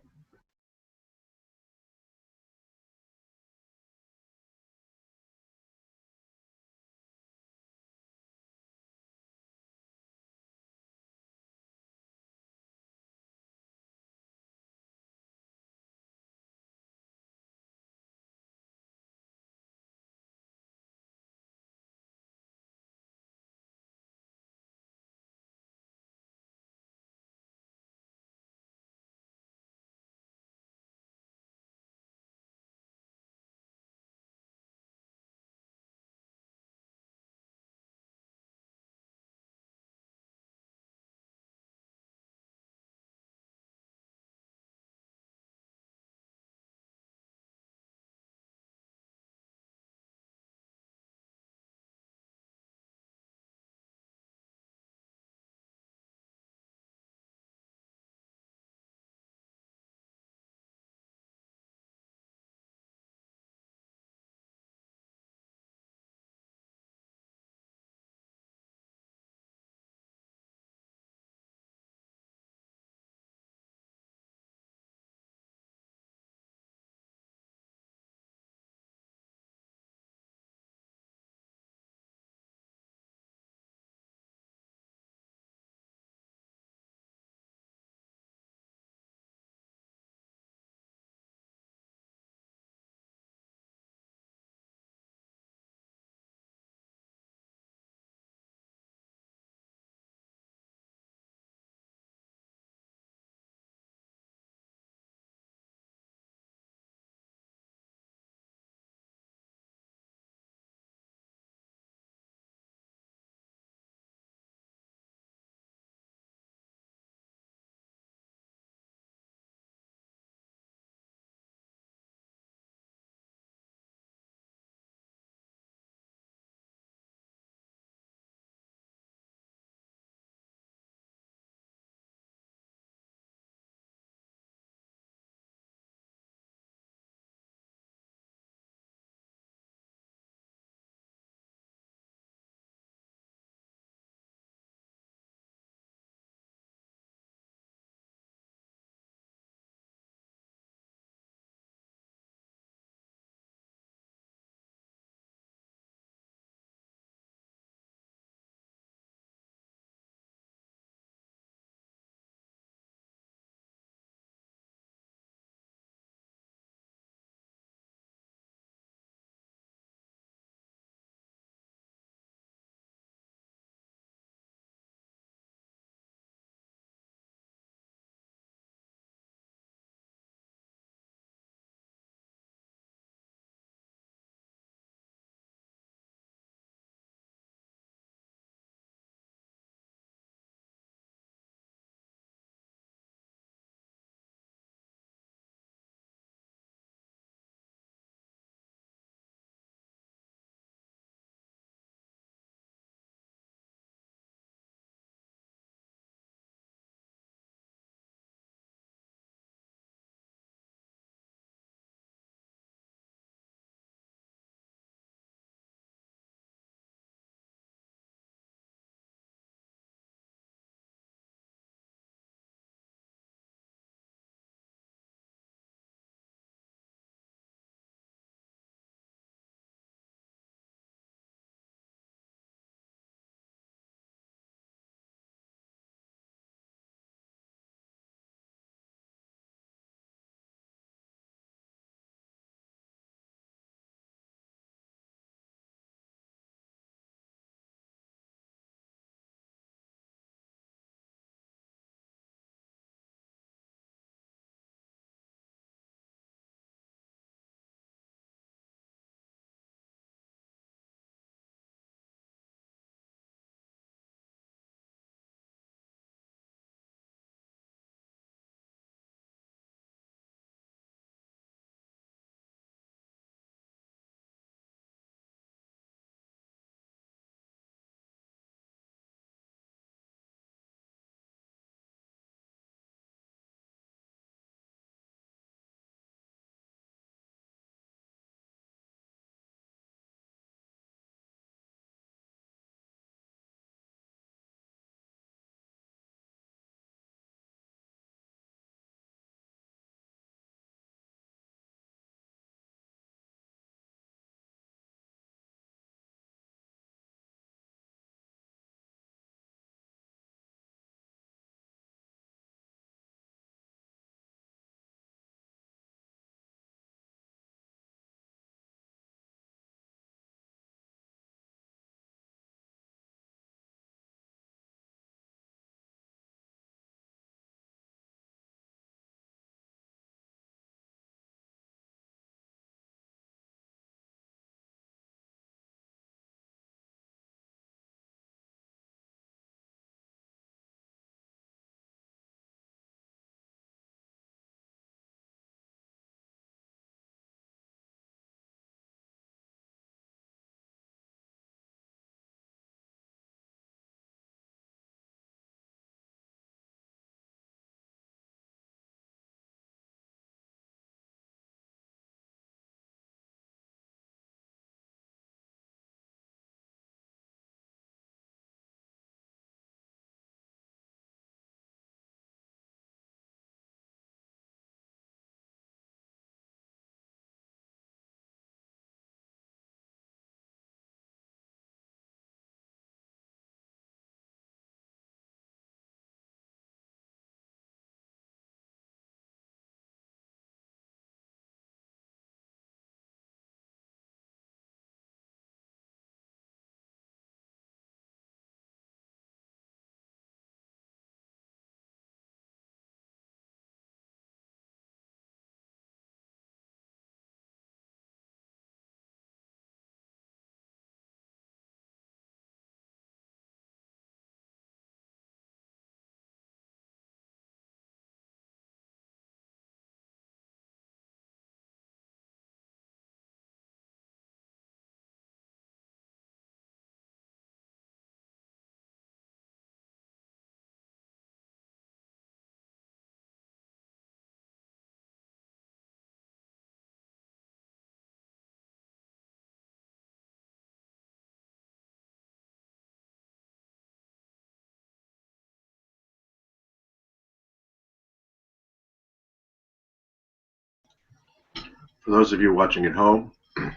For those of you watching at home, it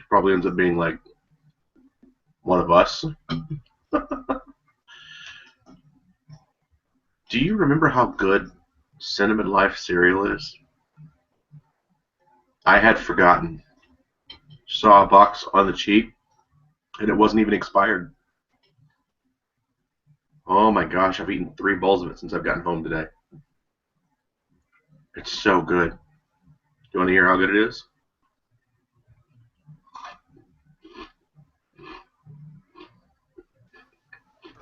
probably ends up being like one of us. Do you remember how good Cinnamon Life cereal is? I had forgotten. Saw a box on the cheap, and it wasn't even expired. Oh my gosh, I've eaten 3 bowls of it since I've gotten home today. It's so good. Do you want to hear how good it is?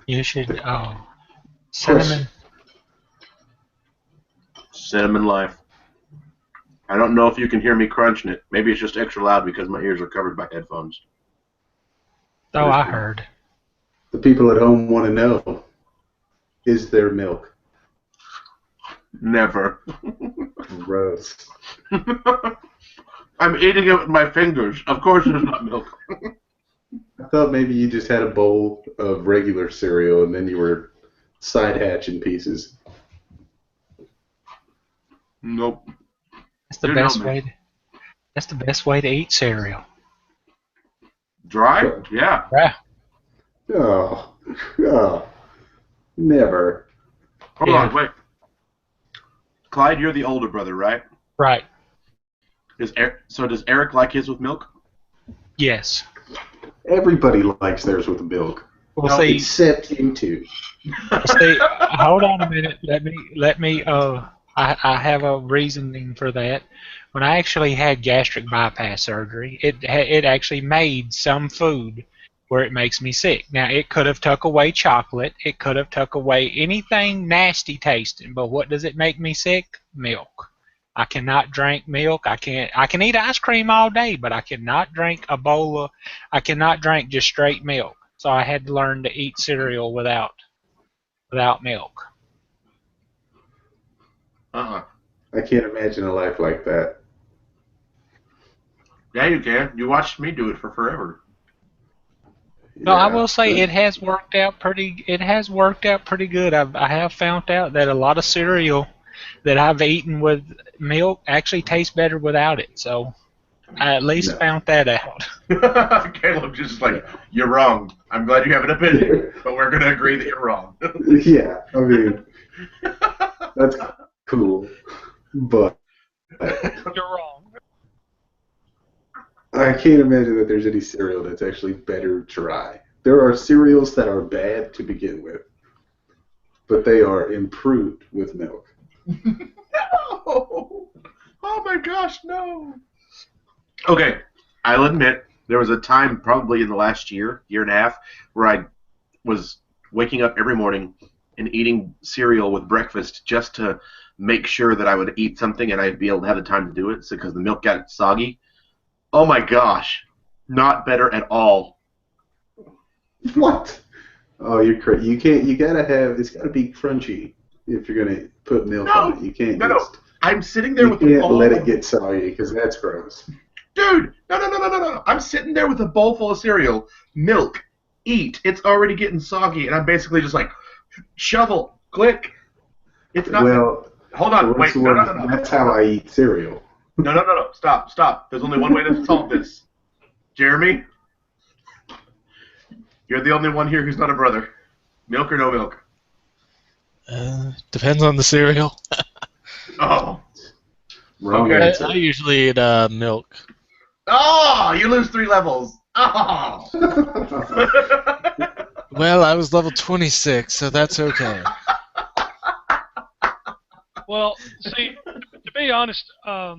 You should. Oh, cinnamon. Cinnamon Life. I don't know if you can hear me crunching it. Maybe it's just extra loud because my ears are covered by headphones. Oh, I heard. The people at home want to know, is there milk? Never. Gross. I'm eating it with my fingers. Of course there's not milk. I thought maybe you just had a bowl of regular cereal and then you were side hatching pieces. Nope. That's the best way. That's the best way to eat cereal. Dry? Yeah. Yeah. Oh, never. Hold on, wait. Clyde, you're the older brother, right? Right. So does Eric like his with milk? Yes. Everybody likes theirs with milk. Well, see, except you two. see, hold on a minute. Let me. I have a reasoning for that. When I actually had gastric bypass surgery, it actually made some food where it makes me sick. Now, it could have took away chocolate. It could have took away anything nasty tasting. But what does it make me sick? Milk. I cannot drink milk. I can eat ice cream all day, but I cannot drink I cannot drink just straight milk. So I had to learn to eat cereal without milk. Uh-uh. I can't imagine a life like that. Yeah, you can. You watched me do it for forever. No, I will say it has worked out pretty. It has worked out pretty good. I have found out that a lot of cereal that I've eaten with milk actually tastes better without it. So I at least found that out. Caleb just like, you're wrong. I'm glad you have an opinion, but we're going to agree that you're wrong. Yeah, I mean, that's cool, but You're wrong. I can't imagine that there's any cereal that's actually better dry. There are cereals that are bad to begin with, but they are improved with milk. No! Oh my gosh, no! Okay, I'll admit, there was a time probably in the last year and a half, where I was waking up every morning and eating cereal with breakfast just to make sure that I would eat something and I'd be able to have the time to do it because the milk got soggy. Oh my gosh, not better at all. What? Oh, you're crazy. You can't. You gotta have. It's gotta be crunchy if you're gonna put milk on it. You can't. No. I'm sitting there with You can't let it get soggy because that's gross. Dude, no. I'm sitting there with a bowl full of cereal, milk, eat. It's already getting soggy, and I'm basically just like, shovel, click. It's not. Well, hold on, wait, no. That's how I eat cereal. No. Stop. There's only one way to solve this. Jeremy, you're the only one here who's not a brother. Milk or no milk? Depends on the cereal. Oh. Wrong Okay. answer. I usually eat milk. Oh, you lose 3 levels. Oh. Well, I was level 26, so that's okay. Well, see, to be honest, I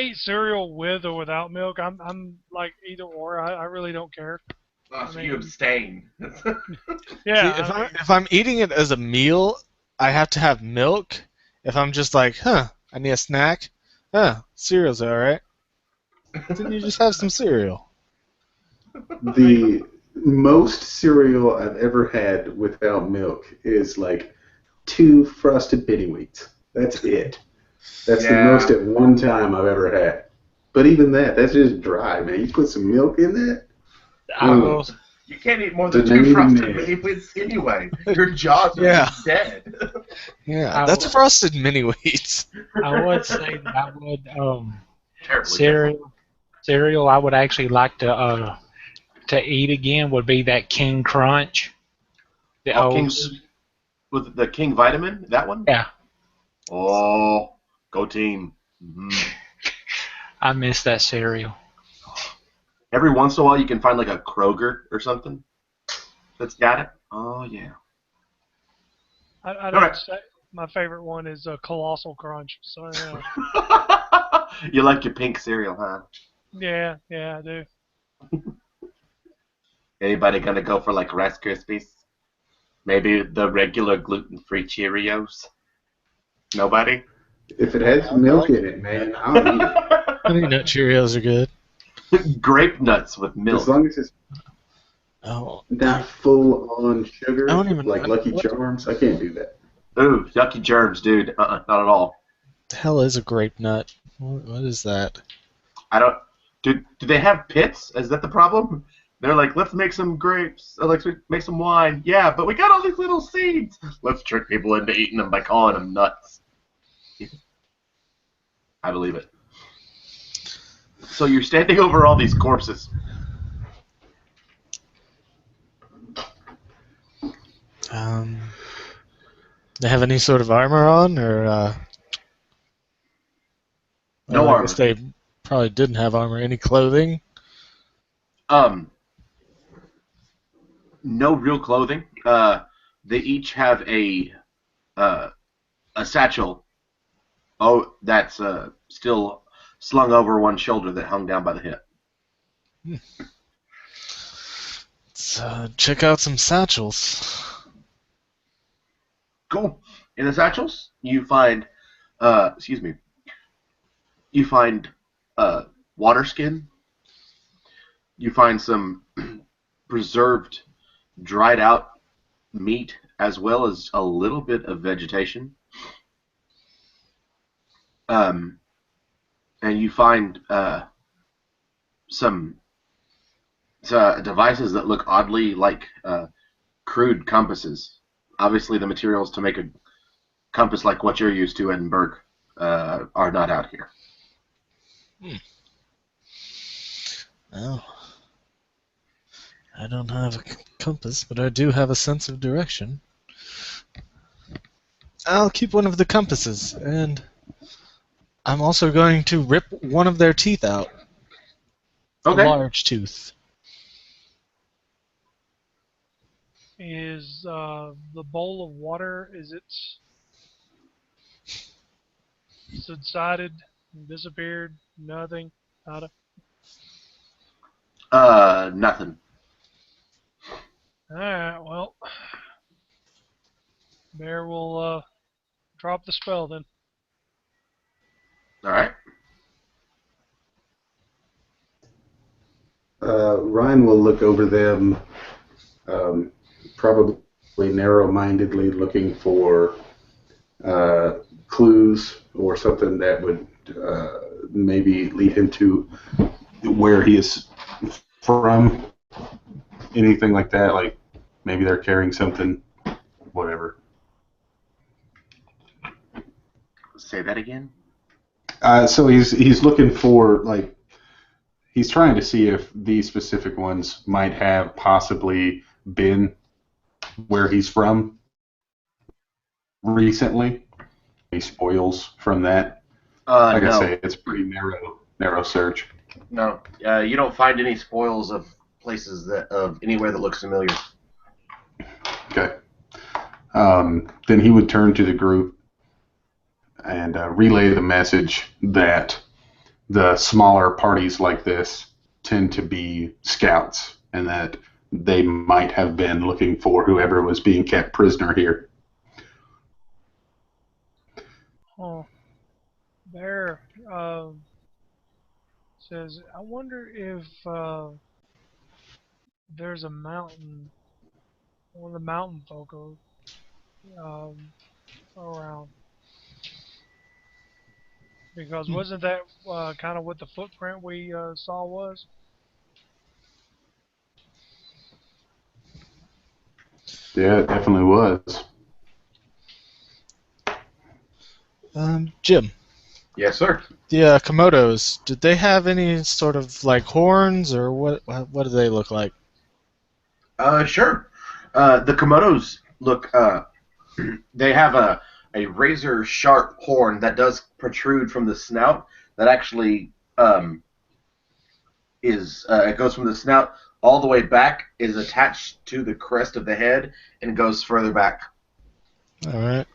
eat cereal with or without milk. I'm like either or. I really don't care. Oh, so you abstain. Yeah. See, if I'm eating it as a meal, I have to have milk. If I'm just like, I need a snack. Cereal's alright. Then you just have some cereal. The most cereal I've ever had without milk is like 2 frosted mini wheats. That's it. That's the most at one time I've ever had. But even that's just dry, man. You put some milk in that. You can't eat more The than 2 name frosted is- mini wheats anyway. Your jaws are Yeah. just dead. Yeah, I that's will- frosted mini wheats. I would say that I would Terribly. cereal I would actually like to eat again would be that King Crunch. The Oh, old with the King Vitamin, that one? yeah, Oh, go team. I miss that cereal. Every once in a while, you can find like a Kroger or something that's got it. Oh yeah. I'd All have right. to say my favorite one is Colossal Crunch. So yeah, You like your pink cereal, huh? yeah, I do. Anybody gonna go for like Rice Krispies? Maybe the regular gluten-free Cheerios? Nobody? If it has milk in it, man, I'll eat it. Honey Nut Cheerios are good. Grape nuts with As milk. long as it's Oh, not full on sugar, I don't even like know Lucky what Charms, I can't do that. Ooh, yucky germs, dude. Not at all. the hell is a grape nut? What is that? I don't. Do they have pits? Is that the problem? They're like, let's make some grapes. Let's make some wine. Yeah, but we got all these little seeds. Let's trick people into eating them by calling them nuts. I believe it. So you're standing over all these corpses. They have any sort of armor on, or No well, I armor. guess they probably didn't have armor. Any clothing? No real clothing. They each have a satchel. Oh, that's still slung over one shoulder that hung down by the hip. Let's check out some satchels. Cool. In the satchels, you find, you find water skin. You find some preserved, dried out meat, as well as a little bit of vegetation. And you find some devices that look oddly like crude compasses. Obviously, the materials to make a compass like what you're used to, Edinburgh, are not out here. Oh, I don't have a compass, but I do have a sense of direction. I'll keep one of the compasses, and I'm also going to rip one of their teeth out. Okay. A large tooth. Is the bowl of water, is it subsided, disappeared, nothing, nada? Nothing. Alright, well, Bear will drop the spell then. All right. Ryan will look over them, probably narrow-mindedly looking for clues or something that would maybe lead him to where he is from. Anything like that, like maybe they're carrying something, whatever. Say that again. So he's looking for, like, he's trying to see if these specific ones might have possibly been where he's from recently. Any spoils from that? Like No. I say, it's a pretty narrow search. No. You don't find any spoils of places of anywhere that looks familiar. Okay. Then he would turn to the group and relay the message that the smaller parties like this tend to be scouts, and that they might have been looking for whoever was being kept prisoner here. Oh, Bear says, I wonder if there's a mountain, one of the mountain folk around. Because wasn't that kind of what the footprint we saw was? Yeah, it definitely was. Jim, Yes, sir. the Komodos, did they have any sort of like horns or what? What do they look like? Sure. The Komodos look. They have a razor sharp horn that does protrude from the snout. That actually is it goes from the snout all the way back, is attached to the crest of the head, and goes further back. All right.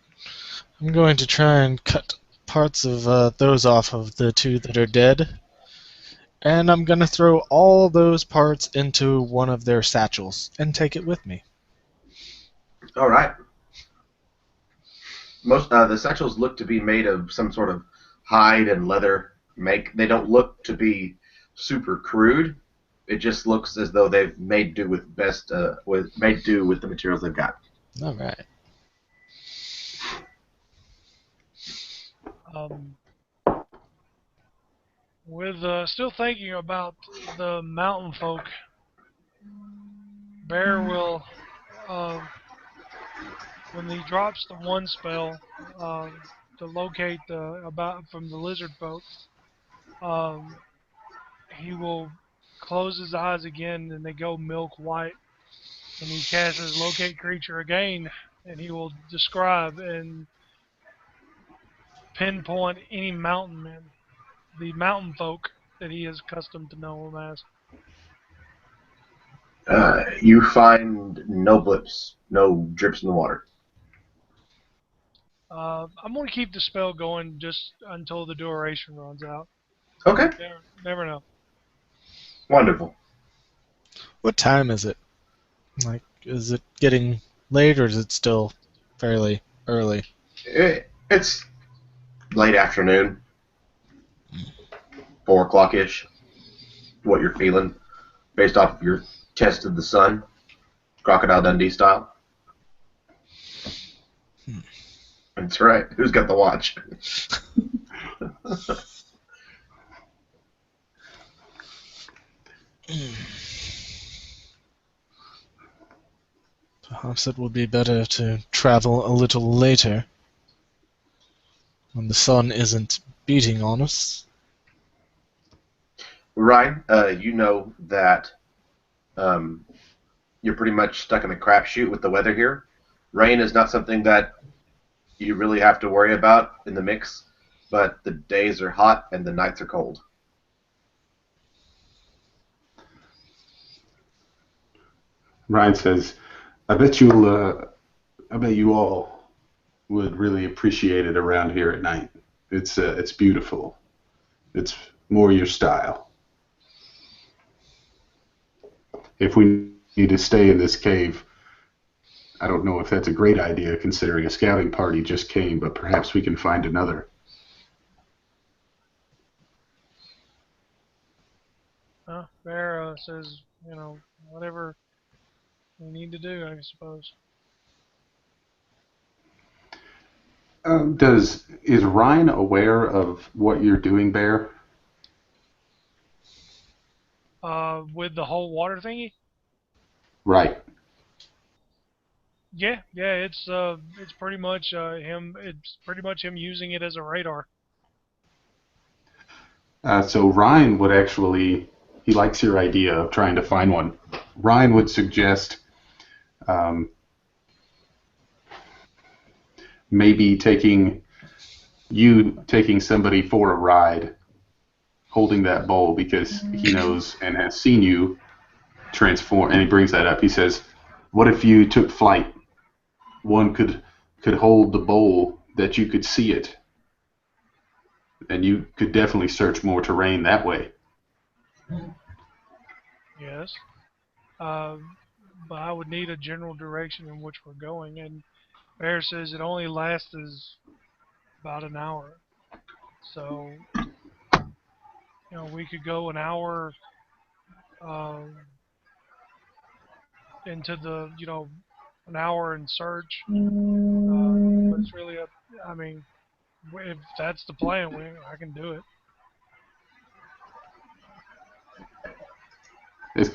I'm going to try and cut parts of those off of the two that are dead, and I'm going to throw all those parts into one of their satchels and take it with me. All right. Most the satchels look to be made of some sort of hide and leather make. They don't look to be super crude. It just looks as though they've made do with made do with the materials they've got. All right. Um, with still thinking about the mountain folk, Bear will, uh, when he drops the one spell to locate the about from the lizard folk, um, he will close his eyes again, and they go milk white, and he casts his locate creature again, and he will describe and pinpoint any mountain men, the mountain folk that he is accustomed to know them as. You find no blips, no drips in the water. I'm going to keep the spell going just until the duration runs out. Okay, Never know. wonderful. What time is it? Like, is it getting late or is it still fairly early? It's late afternoon, 4 o'clock ish. What you're feeling, based off of your test of the sun, Crocodile Dundee style. That's right. Who's got the watch? Perhaps it would be better to travel a little later when the sun isn't beating on us. Ryne, you know that you're pretty much stuck in a crapshoot with the weather here. Rain is not something that you really have to worry about in the mix, but the days are hot and the nights are cold. Ryan says, I bet you all would really appreciate it around here at night. It's beautiful. It's more your style. If we need to stay in this cave, I don't know if that's a great idea considering a scouting party just came, but perhaps we can find another. Bear says, whatever we need to do, I suppose. Is Ryan aware of what you're doing, Bear? With the whole water thingy? Right. Yeah, it's pretty much him. It's pretty much him using it as a radar. So Ryan would actually, he likes your idea of trying to find one. Ryan would suggest um, maybe taking somebody for a ride, holding that bowl because he knows and has seen you transform. And he brings that up. He says, "What if you took flight? One could hold the bowl that you could see it, and you could definitely search more terrain that way." Yes. But I would need a general direction in which we're going, and Bear says it only lasts about an hour. So, we could go an hour into an hour and search. But it's really up. I mean, if that's the plan, I can do it.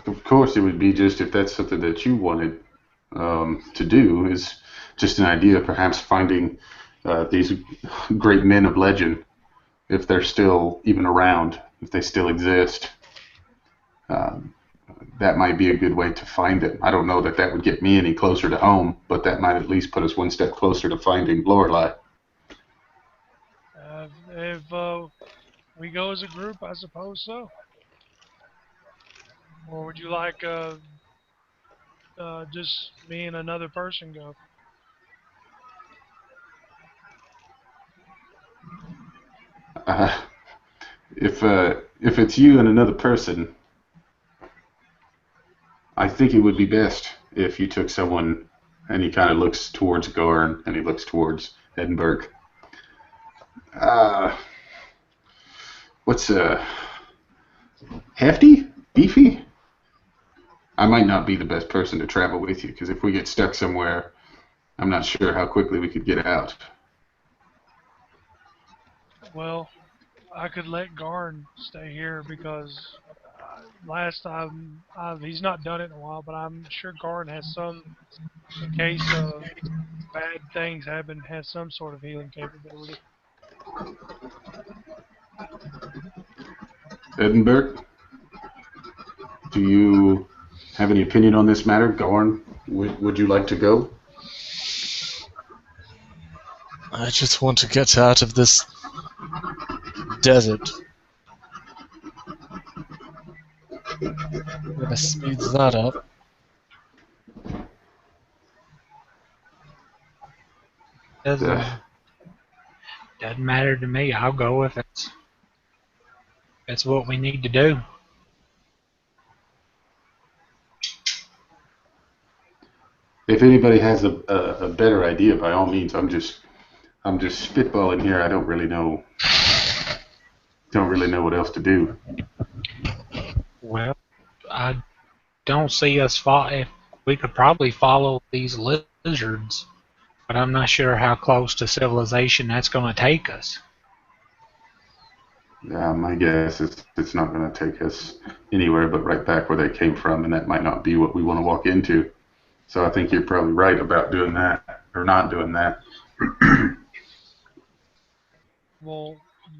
Of course, it would be just if that's something that you wanted. to do is just an idea, perhaps finding these great men of legend, if they're still even around, if they still exist. Um, that might be a good way to find them. I don't know that that would get me any closer to home, but that might at least put us one step closer to finding Lorelei. If we go as a group, I suppose so. Or would you like just me and another person go? Uh, if it's you and another person, I think it would be best if you took someone, and he kind of looks towards Gorn and he looks towards Edinburgh. Uh, what's hefty, beefy? I might not be the best person to travel with you because if we get stuck somewhere, I'm not sure how quickly we could get out. Well, I could let Garn stay here because last time he's not done it in a while, but I'm sure Garn has some, in case bad things happen, has some sort of healing capability. Edinburgh, do you have any opinion on this matter? Gorn, would you like to go? I just want to get out of this desert. I'm gonna speed that up. Doesn't matter to me. I'll go if it's what we need to do. If anybody has a better idea, by all means. I'm just spitballing here. I don't really know what else to do. Well, I don't see us if we could probably follow these lizards, but I'm not sure how close to civilization that's going to take us. My guess is it's not going to take us anywhere but right back where they came from, and that might not be what we want to walk into. So I think you're probably right about doing that, or not doing that. Well,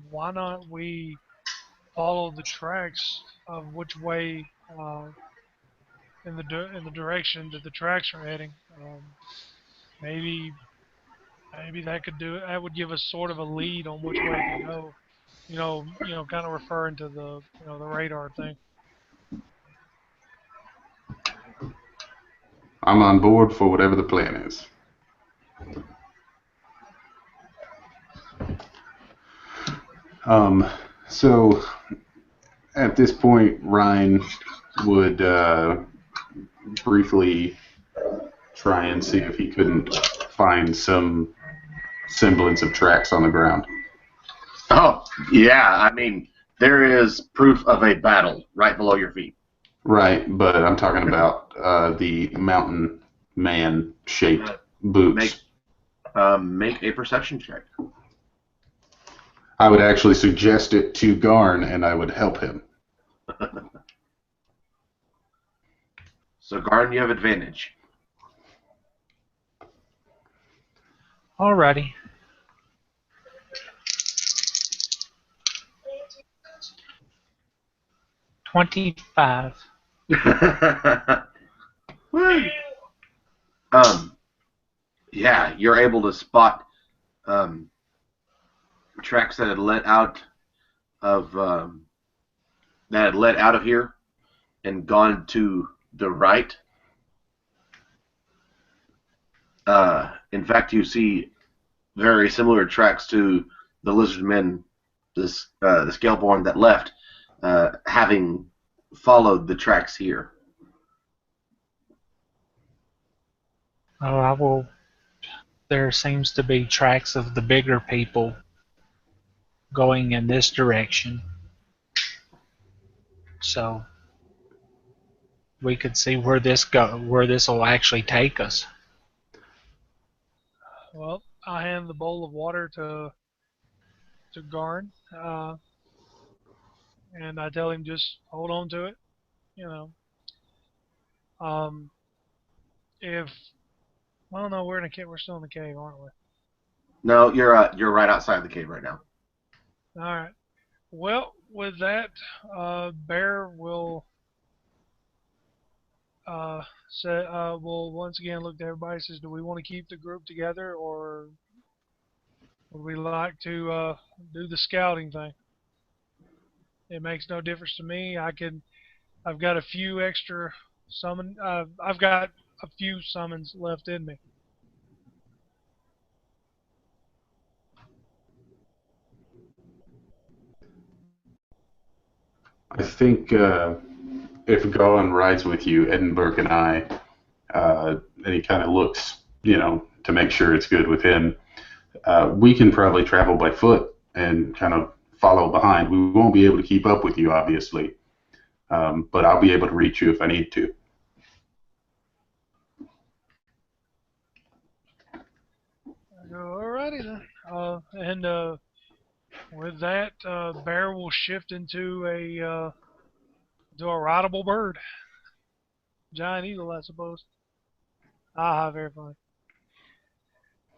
why not we follow the tracks of which way in the direction that the tracks are heading? Maybe that could do it. That would give us sort of a lead on which way to go. Kind of referring to the radar thing. I'm on board for whatever the plan is. So at this point, Ryne would briefly try and see if he couldn't find some semblance of tracks on the ground. Oh, yeah. I mean, there is proof of a battle right below your feet. Right, but I'm talking about the mountain man-shaped boots. Make a perception check. I would actually suggest it to Garn, and I would help him. So, Garn, you have advantage. Alrighty. $25. Yeah, you're able to spot tracks that had led out of here and gone to the right. In fact, you see very similar tracks to the lizard men, the Scaleborn that left, having followed the tracks here. Oh, there seems to be tracks of the bigger people going in this direction. So we could see where this will actually take us. Well, I hand the bowl of water to Garn, and I tell him just hold on to it. You know, if well, no, we're in a cave. We're still in the cave, aren't we? No, you're right outside the cave right now. All right. Well, with that, Bear will will once again look to everybody and says, "Do we want to keep the group together, or would we like to do the scouting thing? It makes no difference to me. I've got a few extra summon. I've got a few summons left in me." I think if Gohan rides with you, Edinburgh and I, and he kind of looks, to make sure it's good with him, we can probably travel by foot and kind of follow behind. We won't be able to keep up with you, obviously, but I'll be able to reach you if I need to. Alrighty then. And with that, Bear will shift into a rideable bird, giant eagle, I suppose. Very funny.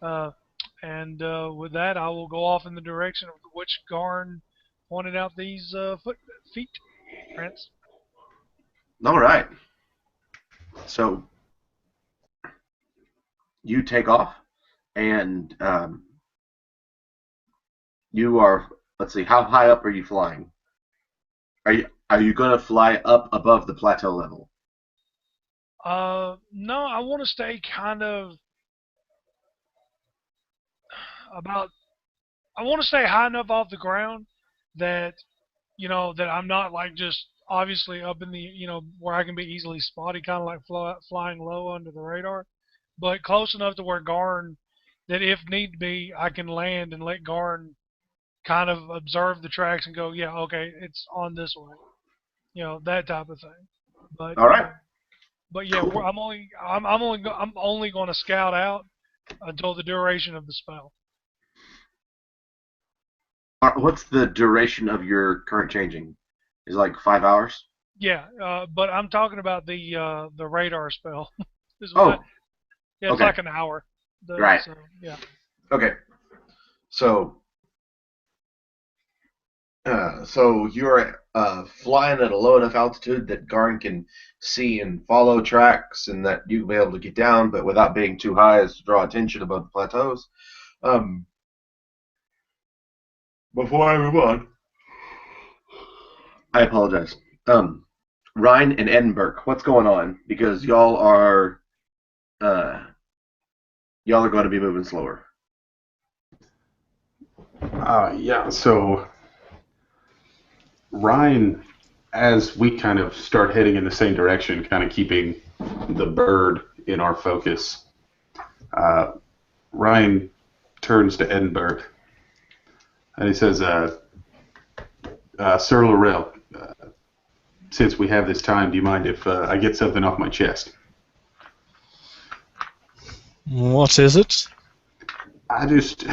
Uh, and with that, I will go off in the direction of which Garn pointed out these feet prints. All right. So you take off, and you are. Let's see. How high up are you flying? Are you going to fly up above the plateau level? No, I want to stay kind of about. I want to stay high enough off the ground that that I'm not like just obviously up in the where I can be easily spotted, kind of like flying low under the radar, but close enough to where Garn, that if need be, I can land and let Garn kind of observe the tracks and go, yeah, okay, it's on this way, that type of thing. But All right. but yeah, Cool. I'm only going to scout out until the duration of the spell. What's the duration of your current changing? Is it like 5 hours? Yeah, but I'm talking about the radar spell. Oh, Yeah, it's okay. like an hour. Right. So, yeah. Okay. So, so you're flying at a low enough altitude that Garn can see and follow tracks, and that you'll be able to get down, but without being too high as to draw attention above the plateaus. Um, Before I move on, I apologize. Ryne and Edinburgh, what's going on? Because uh, y'all are going to be moving slower. Yeah, so Ryan, as we kind of start heading in the same direction, kind of keeping the bird in our focus, Ryan turns to Edinburgh and he says, Sir Laurel, since we have this time, do you mind if I get something off my chest? What is it? I just,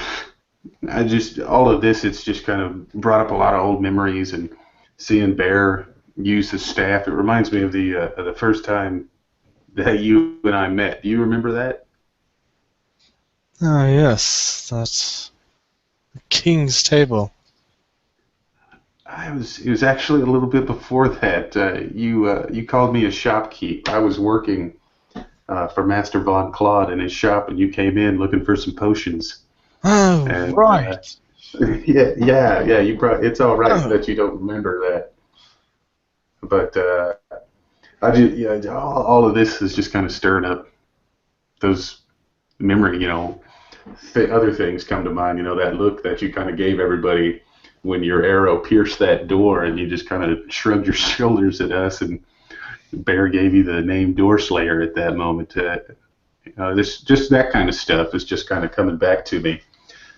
all of this, it's just kind of brought up a lot of old memories, and seeing Bear use his staff, it reminds me of the first time that you and I met. Do you remember that? Ah, yes, that's the king's table. It was actually a little bit before that. You called me a shopkeep. I was working for Master Von Claude in his shop, and you came in looking for some potions. Oh, And, right. Yeah. It's all right Oh. that you don't remember that. But I just, all of this is just kind of stirring up those memory. Other things come to mind. That look that you kind of gave everybody when your arrow pierced that door, and you just kind of shrugged your shoulders at us, and Bear gave you the name Doorslayer at that moment. This just that kind of stuff is just kind of coming back to me.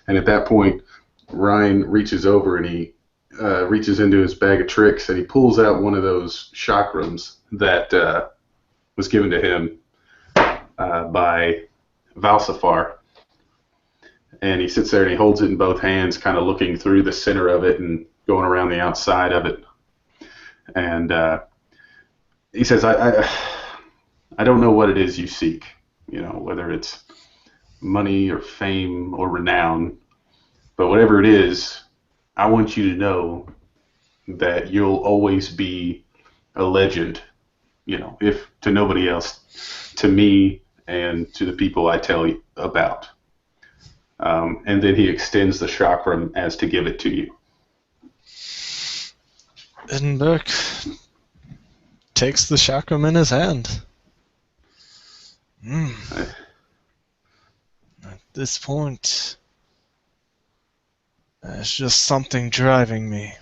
And at that point, Ryan reaches over and he reaches into his bag of tricks, and he pulls out one of those chakrams that was given to him by Valsafar. And he sits there and he holds it in both hands, kind of looking through the center of it and going around the outside of it. And he says, I don't know what it is you seek, whether it's money or fame or renown. But whatever it is, I want you to know that you'll always be a legend, if to nobody else, to me and to the people I tell you about. And then he extends the chakram as to give it to you. Edinburgh takes the chakram in his hand. At this point, there's just something driving me.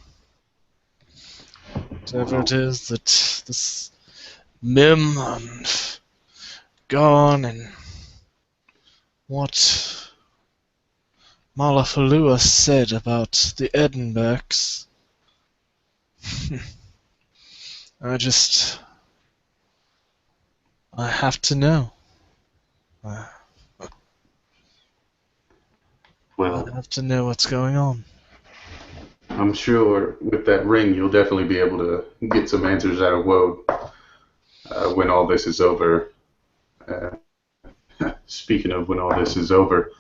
Whatever it is that this Mim and Garn and what Malafalua said about the Edinburghs. I have to know. Well, I have to know what's going on. I'm sure with that ring, you'll definitely be able to get some answers out of Woad when all this is over. Speaking of when all this is over,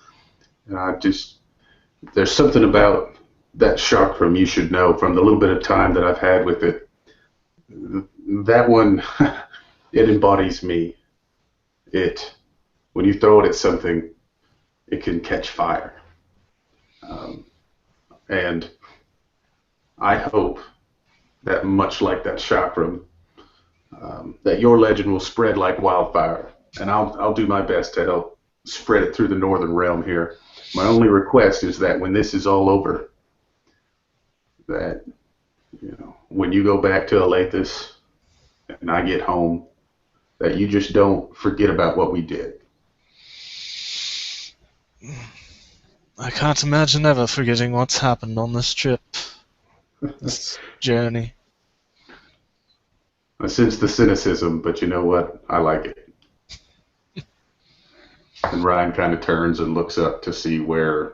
there's something about that chakram you should know from the little bit of time that I've had with it. That one, it embodies me. When you throw it at something, it can catch fire. And I hope that much like that chakram, that your legend will spread like wildfire. And I'll do my best to help spread it through the northern realm here. My only request is that when this is all over, that, when you go back to Elathis and I get home, that you just don't forget about what we did. I can't imagine ever forgetting what's happened on this trip, this journey. I sense the cynicism, but you know what? I like it. And Ryne kind of turns and looks up to see where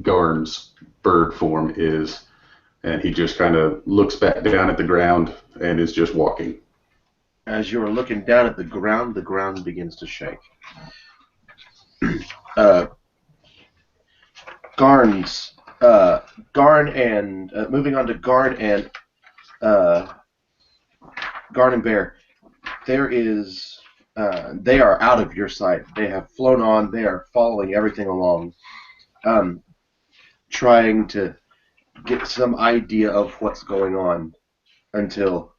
Garn's bird form is, and he just kind of looks back down at the ground and is just walking. As you're looking down at the ground begins to shake. Moving on to Garn and Bear, they are out of your sight. They have flown on. They are following everything along, trying to get some idea of what's going on until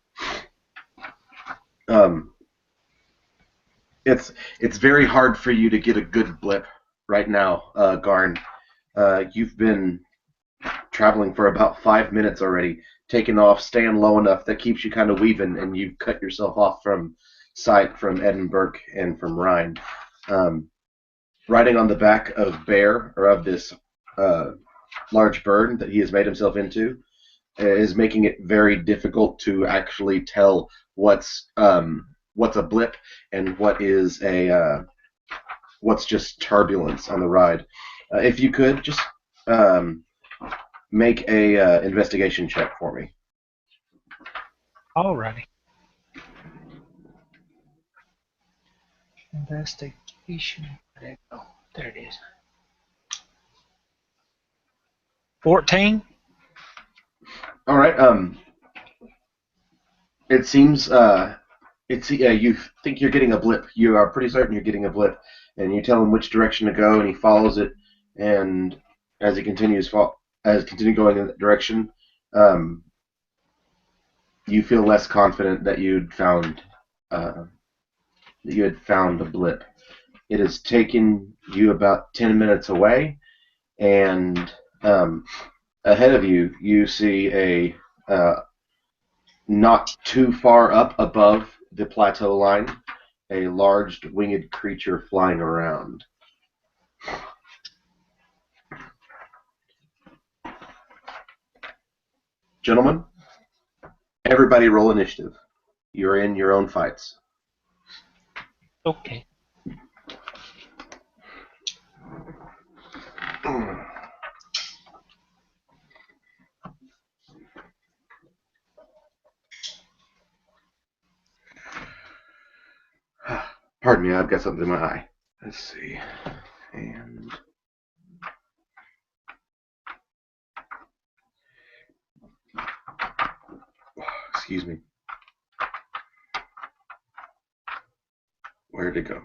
it's very hard for you to get a good blip right now, Garn. You've been traveling for about 5 minutes already, taking off, staying low enough that keeps you kind of weaving, and you've cut yourself off from sight from Edinburgh and from Ryne. Riding on the back of Bear, or of this large bird that he has made himself into, is making it very difficult to actually tell what's a blip and what's just turbulence on the ride. If you could just make a investigation check for me. Alrighty. Investigation. There you go. There it is. 14. All right. It seems you think you're getting a blip. You are pretty certain you're getting a blip, and you tell him which direction to go, and he follows it. And as he continues going in that direction, you feel less confident that you had found a blip. It has taken you about 10 minutes away, and ahead of you, you see a not too far up above the plateau line, a large winged creature flying around. Gentlemen, everybody roll initiative. You're in your own fights. Okay. Pardon pardon me, I've got something in my eye. Let's see. And excuse me. Where'd it go?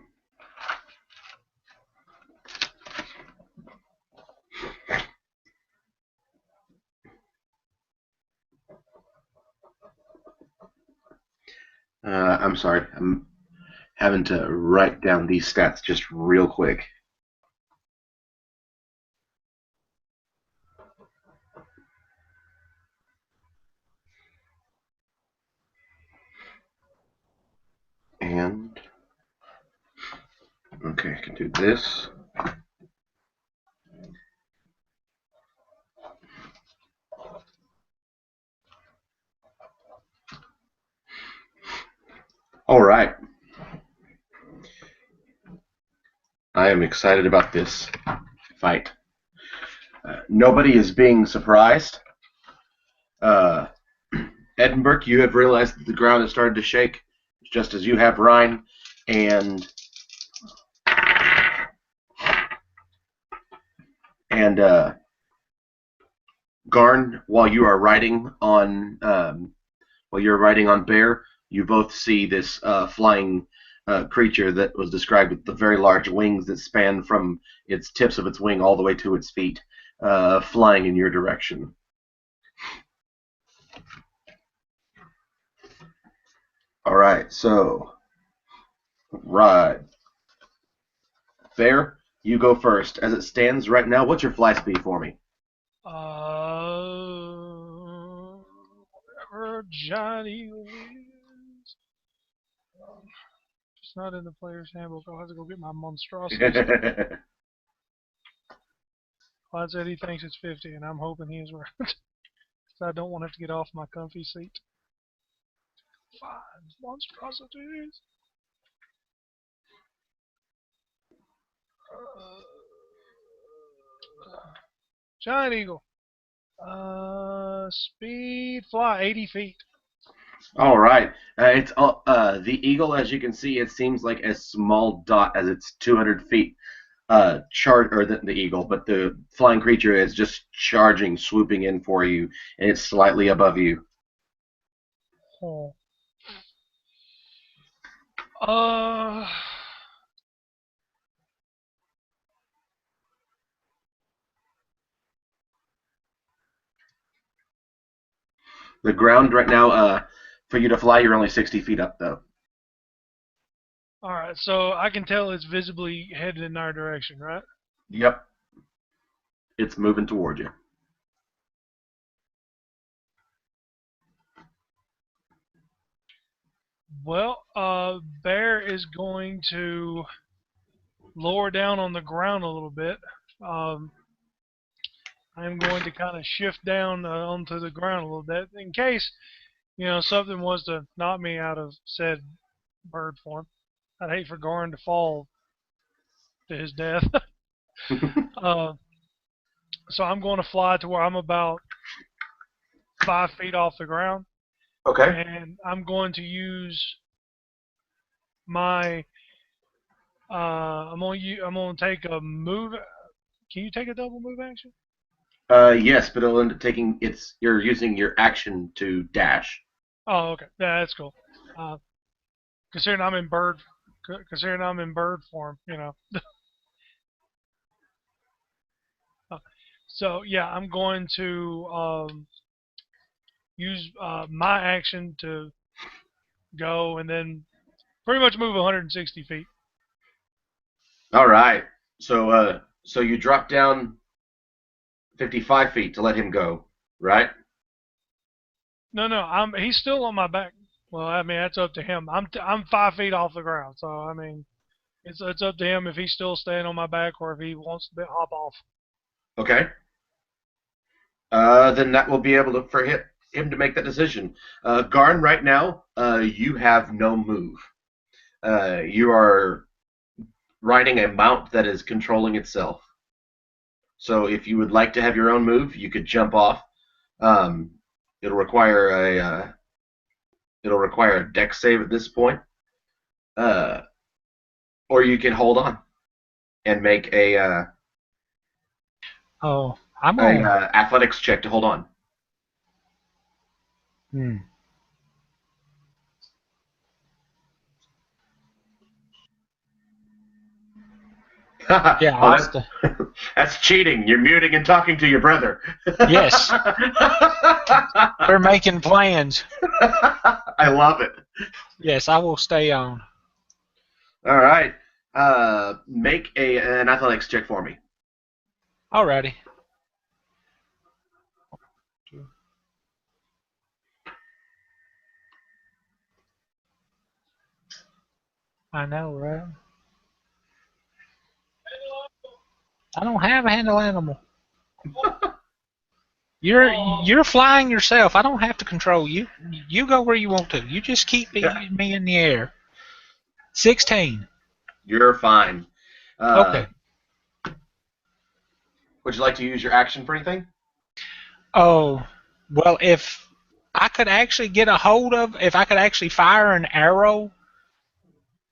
I'm sorry. I'm having to write down these stats just real quick. And okay, I can do this. All right. I am excited about this fight. Nobody is being surprised. Edinburgh, you have realized that the ground has started to shake, just as you have, Ryne, and Garn. While you are riding on Bear, you both see this flying creature that was described with the very large wings that span from its tips of its wing all the way to its feet, flying in your direction. All right, so ride. Bear, you go first. As it stands right now, what's your fly speed for me? Whatever Giant Eagle is. It's not in the player's handbook. I'll have to go get my monstrosity. Clyde said he thinks it's 50, and I'm hoping he is right. So I don't want to have to get off my comfy seat. 5 monstrosities. Giant Eagle. Speed fly 80 feet. All right. It's the eagle, as you can see, it seems like a small dot as it's 200 feet the eagle, but the flying creature is just charging, swooping in for you, and it's slightly above you. Oh. The ground right now, for you to fly, you're only 60 feet up, though. Alright, so I can tell it's visibly headed in our direction, right? Yep. It's moving toward you. Well, Bear is going to lower down on the ground a little bit. I'm going to kind of shift down onto the ground a little bit in case, something was to knock me out of said bird form. I'd hate for Garn to fall to his death. So I'm going to fly to where I'm about 5 feet off the ground. Okay. And I'm going to use my. I'm going to take a move. Can you take a double move action? Yes, but it'll end up taking you're using your action to dash. Oh, okay. Yeah, that's cool. Considering I'm in bird form, So yeah, I'm going to use my action to go and then pretty much move 160 feet. All right. So you drop down 55 feet to let him go, right? No, he's still on my back. Well, I mean that's up to him. I'm 5 feet off the ground, so I mean it's up to him if he's still staying on my back or if he wants to hop off. Okay. Then that will be able to for him to make that decision. Garn, right now, you have no move. You are riding a mount that is controlling itself. So if you would like to have your own move, you could jump off. It'll require a dex save at this point. Or you can hold on and make a Oh, I'm on. athletics check to hold on. Hmm. Yeah, Oh, I'll stay. that's cheating. You're muting and talking to your brother. Yes. We're making plans. I love it. Yes, I will stay on. All right. Make an athletics check for me. Alrighty. I know, right? I don't have a handle animal. You're flying yourself. I don't have to control you. You go where you want to. You just keep me in the air. 16. You're fine. Okay. Would you like to use your action for anything? Oh, well, if I could actually get a hold of, if I could actually fire an arrow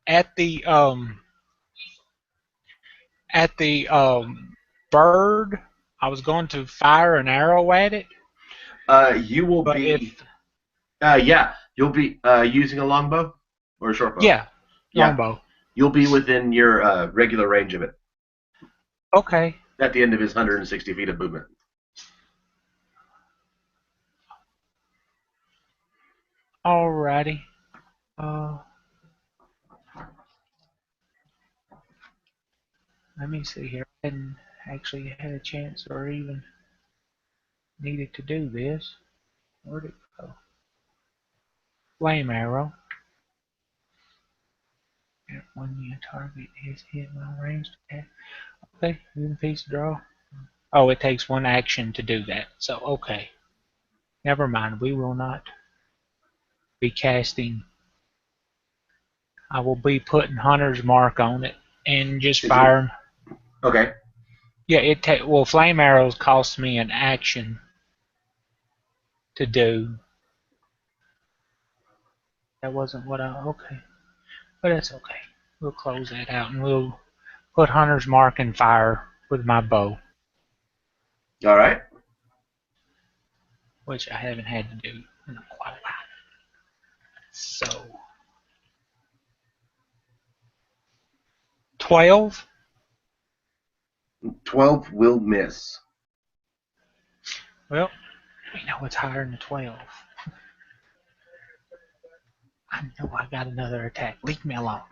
at the bird, I was going to fire an arrow at it. You will But be. You'll be using a longbow or a short bow. Yeah, Yeah. longbow. You'll be within your regular range of it. Okay. At the end of his 160 feet of movement. Alrighty. Let me see here. I hadn't actually had a chance or even needed to do this. Where'd it go? Flame arrow. When you target is hit my range attack. Okay, even piece draw. Oh, it takes one action to do that. So okay. Never mind. We will not be casting. I will be putting Hunter's Mark on it and just firing. Okay. Yeah, well, flame arrows cost me an action to do. That wasn't what okay. But that's okay. We'll close that out and we'll put Hunter's Mark and fire with my bow. All right. Which I haven't had to do in quite a while. So 12. 12 will miss. Well, we know it's higher than 12. I know I got another attack. Leave me alone.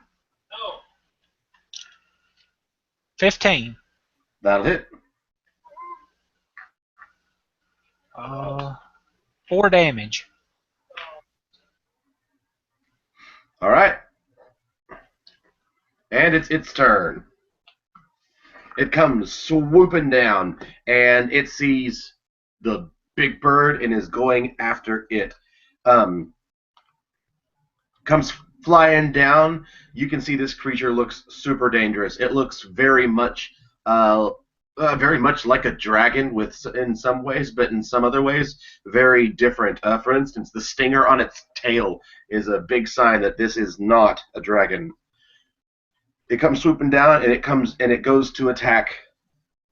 15. That'll hit. 4 damage. All right. And it's its turn. It comes swooping down, and it sees the big bird and is going after it. Comes flying down. You can see this creature looks super dangerous. It looks very much like a dragon in some ways, but in some other ways, very different. For instance, the stinger on its tail is a big sign that this is not a dragon. It comes swooping down, and it goes to attack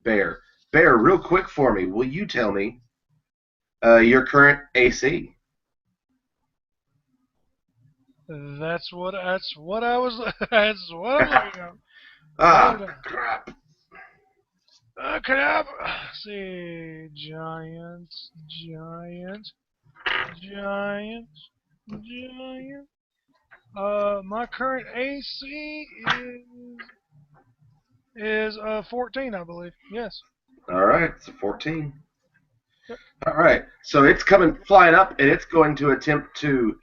Bear. Bear, real quick for me, will you tell me your current AC? That's what I was. That's what I'm looking at. Crap. Crap. Let's see, giants. My current AC is 14, I believe. Yes. All right, it's a 14. Yep. All right, so it's coming flying up, and it's going to attempt to.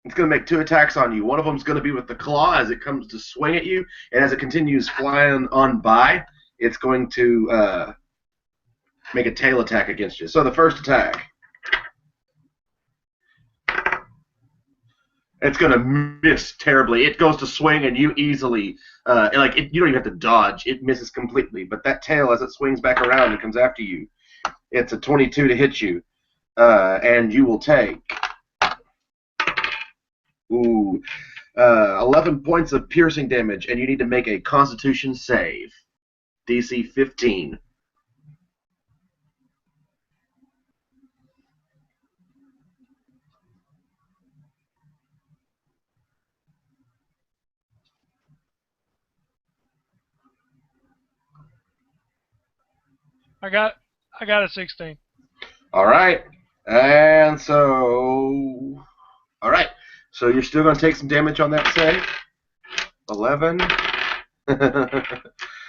It's going to make 2 attacks on you. One of them is going to be with the claw as it comes to swing at you, and as it continues flying on by, it's going to make a tail attack against you. So the first attack. It's going to miss terribly. It goes to swing, and you easily, you don't even have to dodge. It misses completely. But that tail, as it swings back around and comes after you, it's a 22 to hit you, and you will take. Ooh, 11 points of piercing damage, and you need to make a Constitution save. DC 15. I got a 16. All right. And so... All right. So you're still going to take some damage on that save. 11.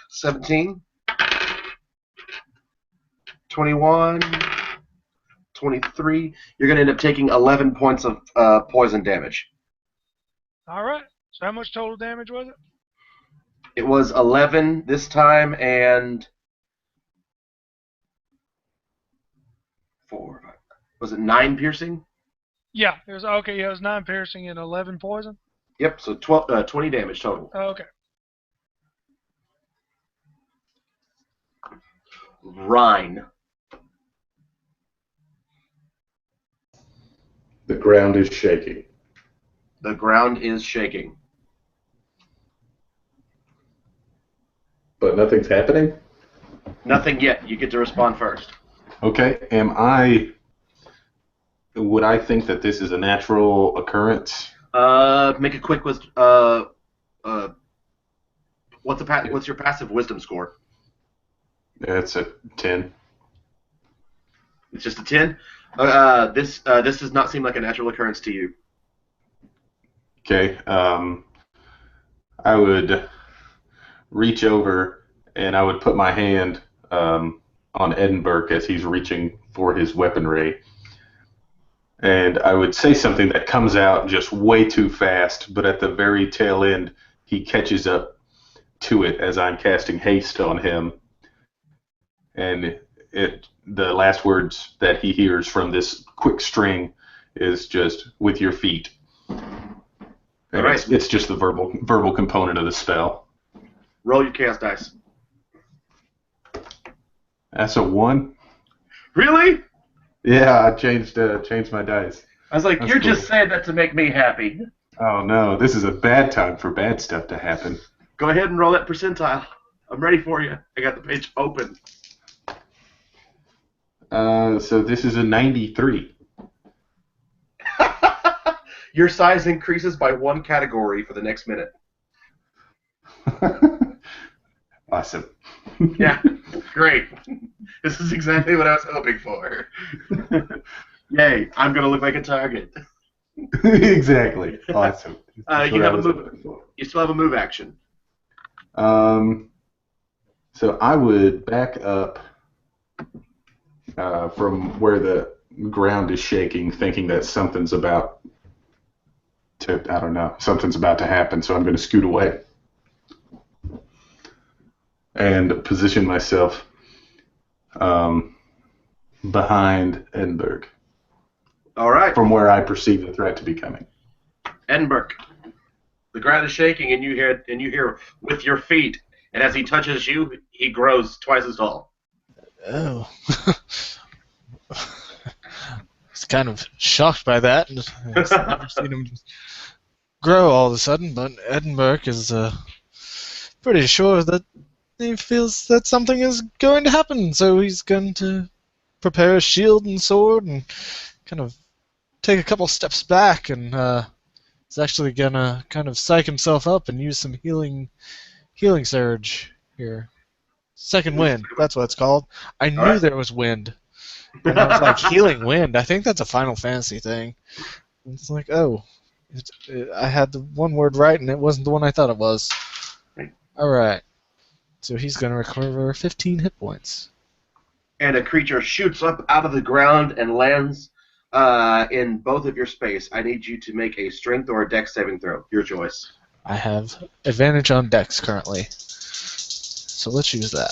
17. 21. 23. You're going to end up taking 11 points of poison damage. All right. So how much total damage was it? It was 11 this time, and 4. Was it 9 piercing? Yeah, it was okay. Yeah, it was 9 piercing and 11 poison. Yep. So 20 damage total. Okay. Ryne. The ground is shaking. The ground is shaking. But nothing's happening? Nothing yet. You get to respond first. Okay. Would I think that this is a natural occurrence? Make a quick what's your passive wisdom score? It's a 10. It's just a 10. This does not seem like a natural occurrence to you. Okay. I would reach over and I would put my hand on Edinburgh as he's reaching for his weaponry. And I would say something that comes out just way too fast, but at the very tail end, he catches up to it as I'm casting haste on him. And the last words that he hears from this quick string is just "with your feet." And right. it's just the verbal component of the spell. Roll your chaos dice. That's a 1. Really? Yeah, I changed my dice. I was like, That's you're cool. just saying that to make me happy. Oh no, this is a bad time for bad stuff to happen. Go ahead and roll that percentile. I'm ready for you. I got the page open. So this is a 93. Your size increases by 1 category for the next minute. Awesome. Yeah, great. This is exactly what I was hoping for. Yay, I'm going to look like a target. Exactly. Awesome. You have a move. You still have a move action. So I would back up from where the ground is shaking, thinking that something's about to happen. So I'm going to scoot away and position myself behind Edinburgh. All right. From where I perceive the threat to be coming. Edinburgh, the ground is shaking, and you hear with your feet. And as he touches you, he grows twice as tall. Oh. I was kind of shocked by that. I've never seen him grow all of a sudden, but Edinburgh is pretty sure that he feels that something is going to happen, so he's going to prepare a shield and sword and kind of take a couple steps back, and he's actually going to kind of psych himself up and use some healing surge here. Second wind, that's what it's called. I knew there was wind. And I was like, healing wind, I think that's a Final Fantasy thing. And it's like, oh, I had the one word right and it wasn't the one I thought it was. Alright. So he's going to recover 15 hit points. And a creature shoots up out of the ground and lands in both of your space. I need you to make a strength or a dex saving throw. Your choice. I have advantage on dex currently. So let's use that.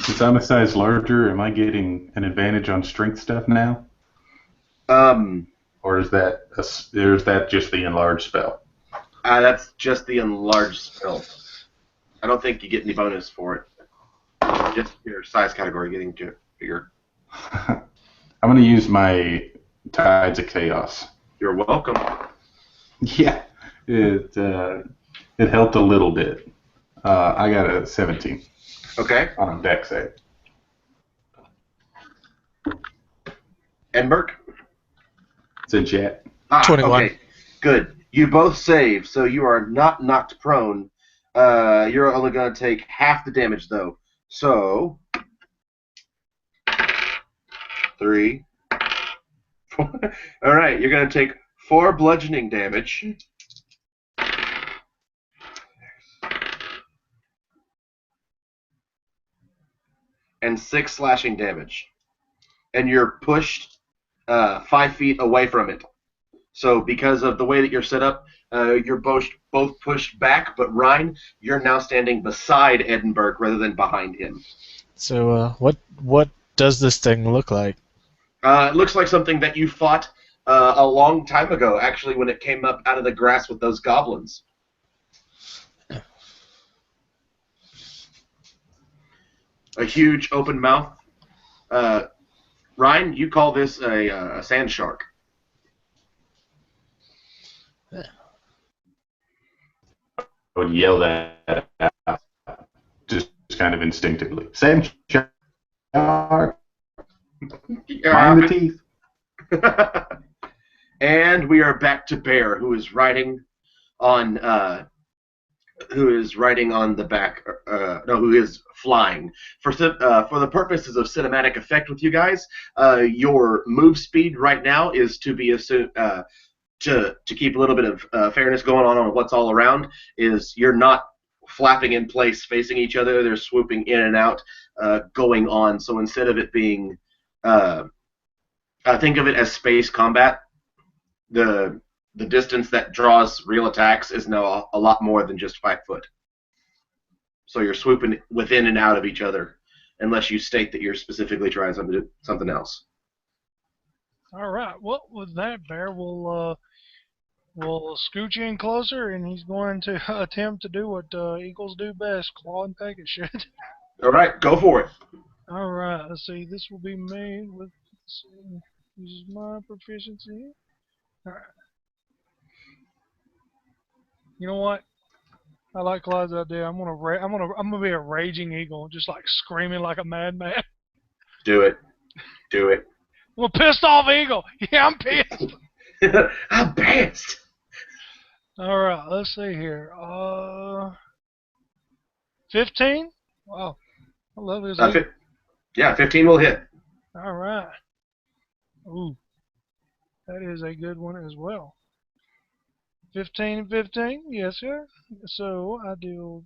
Since I'm a size larger, am I getting an advantage on strength stuff now? Or is that just the enlarged spell? That's just the enlarged spell. I don't think you get any bonus for it. Just your size category getting bigger. I'm going to use my Tides of Chaos. You're welcome. Yeah. It helped a little bit. I got a 17 Okay. on a deck save. Edinburgh? It's in chat. 21. Okay. Good. You both save, so you are not knocked prone. You're only going to take half the damage, though. So, 3, 4. All right, you're going to take 4 bludgeoning damage. And 6 slashing damage. And you're pushed 5 feet away from it. So because of the way that you're set up, you're both pushed back, but Ryne, you're now standing beside Edinburgh rather than behind him. So what does this thing look like? It looks like something that you fought a long time ago, actually, when it came up out of the grass with those goblins. A huge open mouth. Ryne, you call this a sand shark. I would yell that out, just kind of instinctively. Sand shark. Mind the teeth. And we are back to Bear, who is riding on the back. No, who is flying. For the purposes of cinematic effect with you guys, your move speed right now is to be to keep a little bit of fairness going on what's all around. Is you're not flapping in place facing each other. They're swooping in and out, going on. So instead of it being, think of it as space combat. The distance that draws real attacks is now a lot more than just 5 foot. So you're swooping within and out of each other, unless you state that you're specifically trying something else. All right. Well, with that, Bear will scooch in closer, and he's going to attempt to do what eagles do best: claw and peck at shit. All right, go for it. All right. Let's see. This will be made with. Let's see, this is my proficiency. All right. You know what? I like Clyde's idea. I'm gonna be a raging eagle, just like screaming like a madman. Do it. Do it. I'm a pissed off eagle. Yeah, I'm pissed. I'm pissed. All right, let's see here. 15. Wow, I love this. Yeah, 15 will hit. All right. Ooh, that is a good one as well. 15 and 15. Yes, sir. So I do.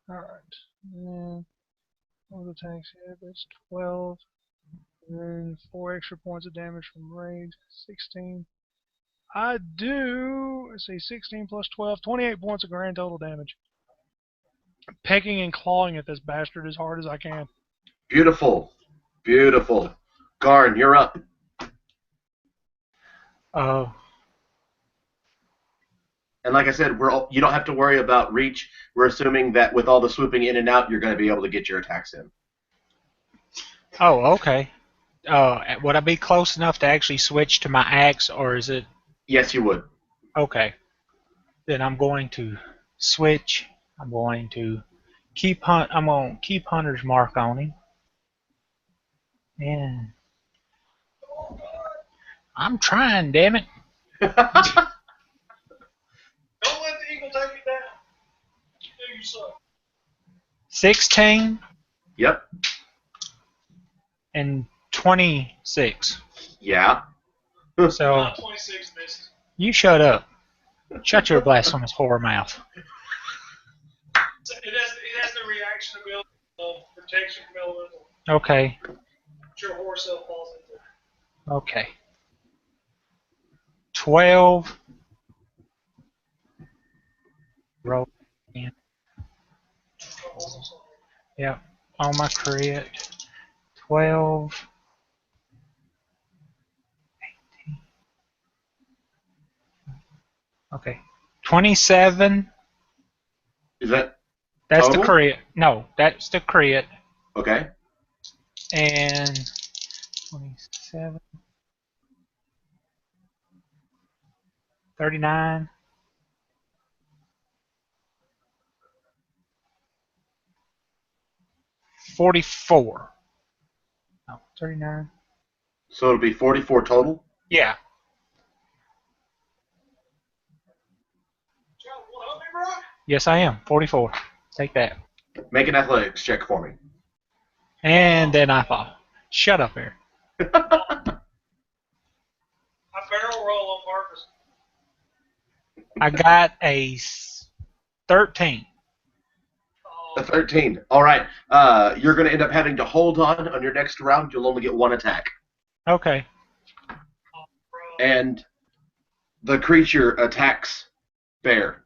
All right. And all the attacks here. That's 12. And then 4 extra points of damage from rage. 16. I do, let's see, 16 plus 12, 28 points of grand total damage. Pecking and clawing at this bastard as hard as I can. Beautiful. Beautiful. Garn, you're up. Oh. And like I said, you don't have to worry about reach. We're assuming that with all the swooping in and out, you're going to be able to get your attacks in. Oh, okay. Would I be close enough to actually switch to my axe, or is it? Yes, you would. Okay. Then I'm going to switch. I'm going to keep Hunter's Mark on him. And I'm trying, damn it. Don't let the eagle take you down. You suck. 16. Yep. And 26. Yeah. So 26 misses. you shut up. Shut your blasphemous whore mouth. It has the reaction ability of protection from elemental. Okay. Your horse self falls into. Okay. 12. Roll again. Yep. On my crit. 12. 18. Okay. 27. Is that That's total? the crit. No, that's the crit. Okay. And 27. 39. 44. No, 39. So it'll be 44 total. Yeah. Yes, I am. 44. Take that. Make an athletics check for me. And then I fall. Shut up, Eric. I barrel roll on purpose. I got a 13. A 13. All right. You're going to end up having to hold on your next round. You'll only get one attack. Okay. And the creature attacks Bear.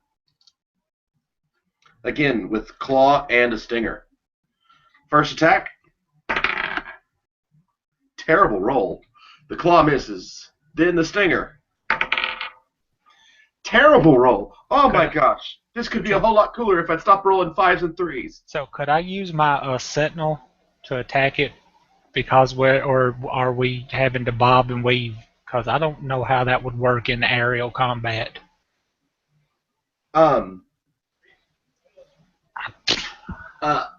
Again, with claw and a stinger. First attack. Terrible roll. The claw misses. Then the stinger. Terrible roll. Oh my gosh. This could be a whole lot cooler if I'd stopped rolling 5s and 3s. So could I use my Sentinel to attack it? Because or are we having to bob and weave? Because I don't know how that would work in aerial combat.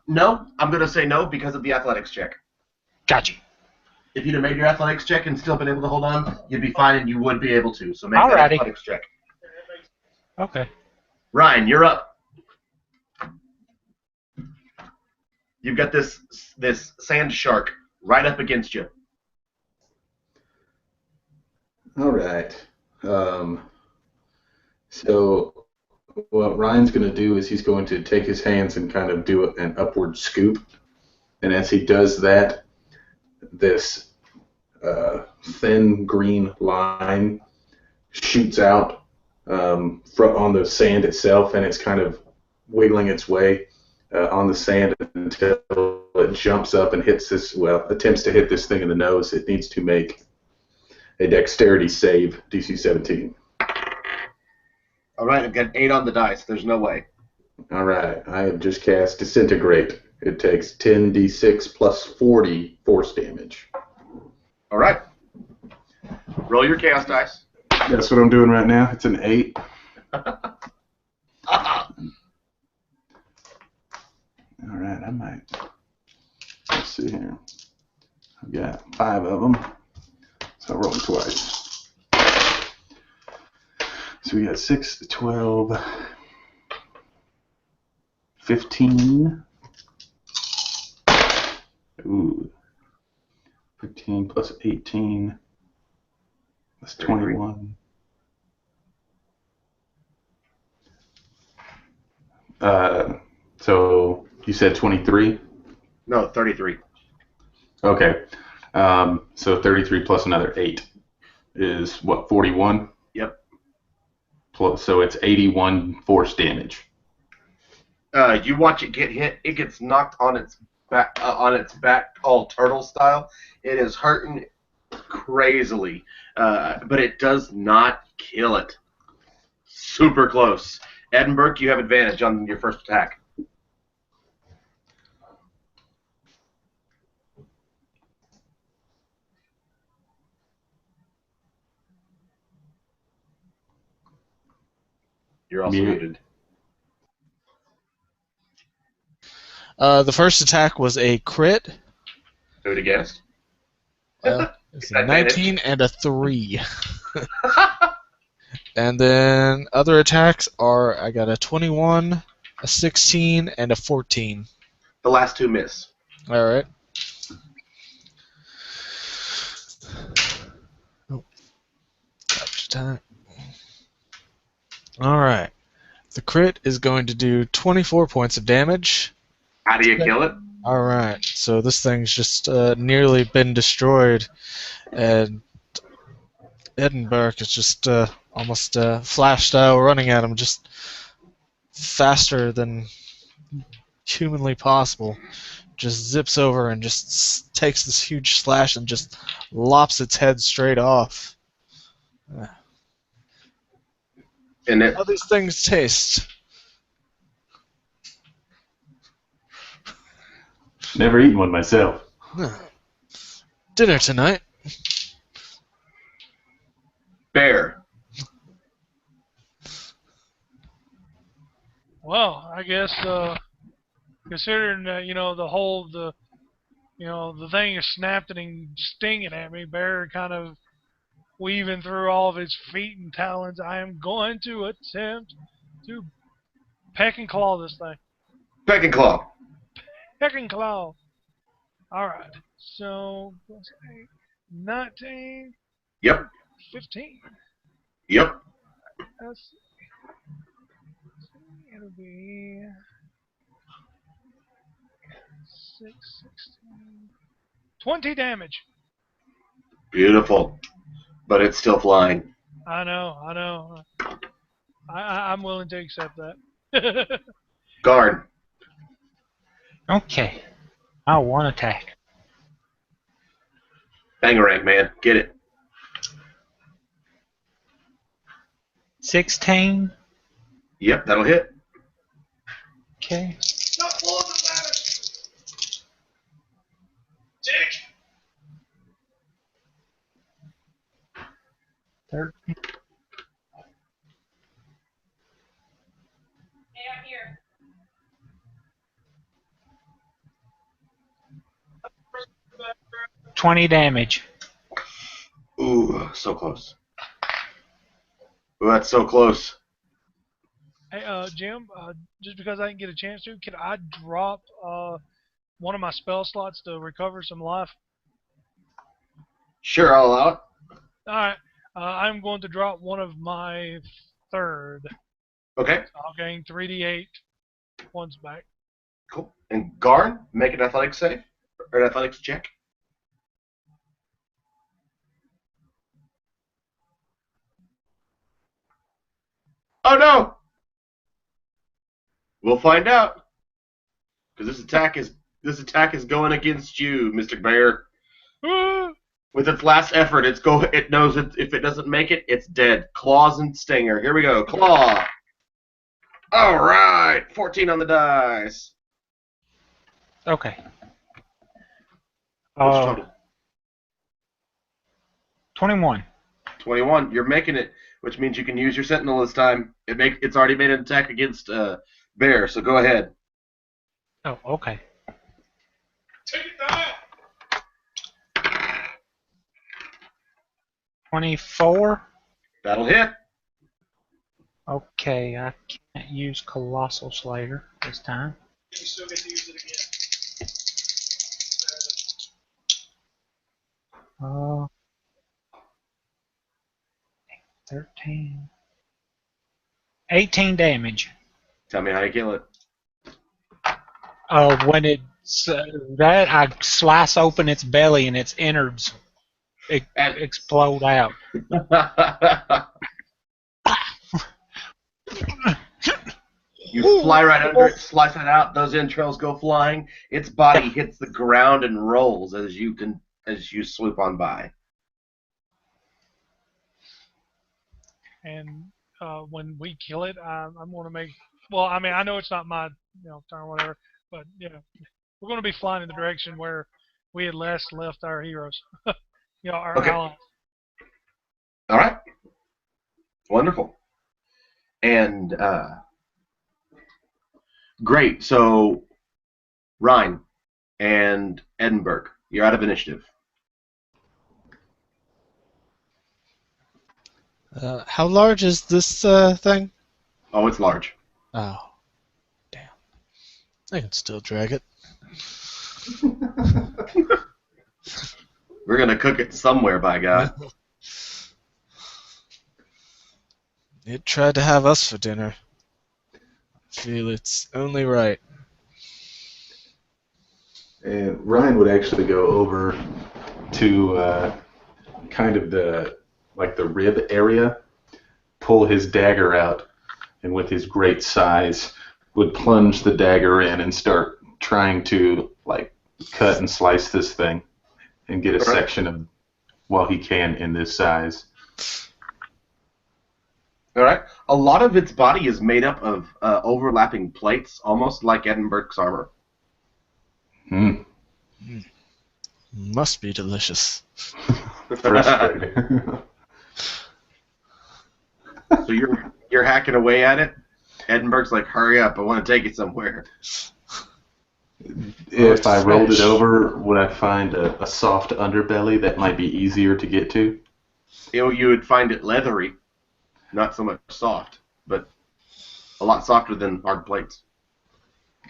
No. I'm going to say no because of the athletics check. Gotcha. If you'd have made your athletics check and still been able to hold on, you'd be fine and you would be able to. So make that Alrighty. athletics check. Okay. Ryne, you're up. You've got this sand shark right up against you. All right. So what Ryan's going to do is he's going to take his hands and kind of do an upward scoop. And as he does that, this thin green line shoots out on the sand itself, and it's kind of wiggling its way on the sand until it jumps up and attempts to hit this thing in the nose. It needs to make a dexterity save, DC 17. All right, I've got 8 on the dice. There's no way. All right, I have just cast Disintegrate. It takes 10d6 plus 40 force damage. All right. Roll your chaos dice. That's what I'm doing right now. It's an 8. All right, I might. Let's see here. I've got 5 of them, so I'll roll them twice. So we got 6, 12, 15. Ooh. 15 plus 18. That's 21. So you said 23? No, 33. Okay. So 33 plus another 8 is what, 41? Yep. So it's 81 force damage. You watch it get hit. It gets knocked on its back, all turtle style. It is hurting crazily, but it does not kill it. Super close. Edinburgh, you have advantage on your first attack. You're also muted. The first attack was a crit. Who would have guessed? Well, it's a 19 and a 3. And then other attacks are, I got a 21, a 16, and a 14. The last 2 miss. All right. Oh. Dodge attack. All right. The crit is going to do 24 points of damage. How do you kill it? All right. So this thing's just nearly been destroyed, and Edinburgh is just almost Flash style running at him, just faster than humanly possible. Just zips over and just takes this huge slash and just lops its head straight off. And How these things taste? Never eaten one myself. Dinner tonight. Bear. Well, I guess considering the thing is snapping and stinging at me, Bear kind of weaving through all of its feet and talons. I am going to attempt to peck and claw this thing. Peck and claw. Peck and claw. All right. So plus 8, 19, Yep. 15. Yep. Let's see. It'll be 6, 16, 20 damage. Beautiful. But it's still flying. I know. I'm willing to accept that. Guard. Okay. I'll one attack. Bangarang, man. Get it. 16. Yep, that'll hit. Okay. Not full of the damage. Dick. 13. Hey, I'm here. 20 damage. Ooh, so close. Ooh, that's so close. Hey, Jim, just because I didn't get a chance to, can I drop one of my spell slots to recover some life? Sure, I'll allow it. Alright, I'm going to drop one of my third. Okay, So I'll gain 3d8 points back. cool. And Garn, make an athletics save. Or an athletics check. Oh no! We'll find out. Because this attack is going against you, Mr. Bear. With its last effort, it knows if it doesn't make it, it's dead. Claws and Stinger. Here we go. Claw. All right. 14 on the dice. Okay. What's your total? 21. 21. You're making it, which means you can use your Sentinel this time. It's already made an attack against Bear, so go ahead. Oh, okay. Take it down! 24. That'll hit. Okay, I can't use Colossal Slayer this time. You still get to use it again. 13. 18 damage. Tell me how you kill it. When it's that, I slice open its belly and its innards explode out. You fly right under it, slice it out. Those entrails go flying. Its body hits the ground and rolls as you swoop on by. And when we kill it, I'm going to make. Well, I mean, I know it's not my turn or whatever, but we're going to be flying in the direction where we had last left our heroes. Our allies. All right. Wonderful. And great. So, Ryne and Edinburgh, you're out of initiative. How large is this thing? Oh, it's large. Oh, damn. I can still drag it. We're going to cook it somewhere, by God. It tried to have us for dinner. I feel it's only right. And Ryan would actually go over to kind of the rib area, pull his dagger out, and with his great size, would plunge the dagger in and start trying to cut and slice this thing and get a section of while he can in this size. All right. A lot of its body is made up of overlapping plates, almost like Edinburgh's armor. Must be delicious. Frustrating. So you're hacking away at it. Edinburgh's like, hurry up, I want to take it somewhere. If I rolled it fish. over, would I find a soft underbelly that might be easier to get to? You would find it leathery, not so much soft, but a lot softer than hard plates.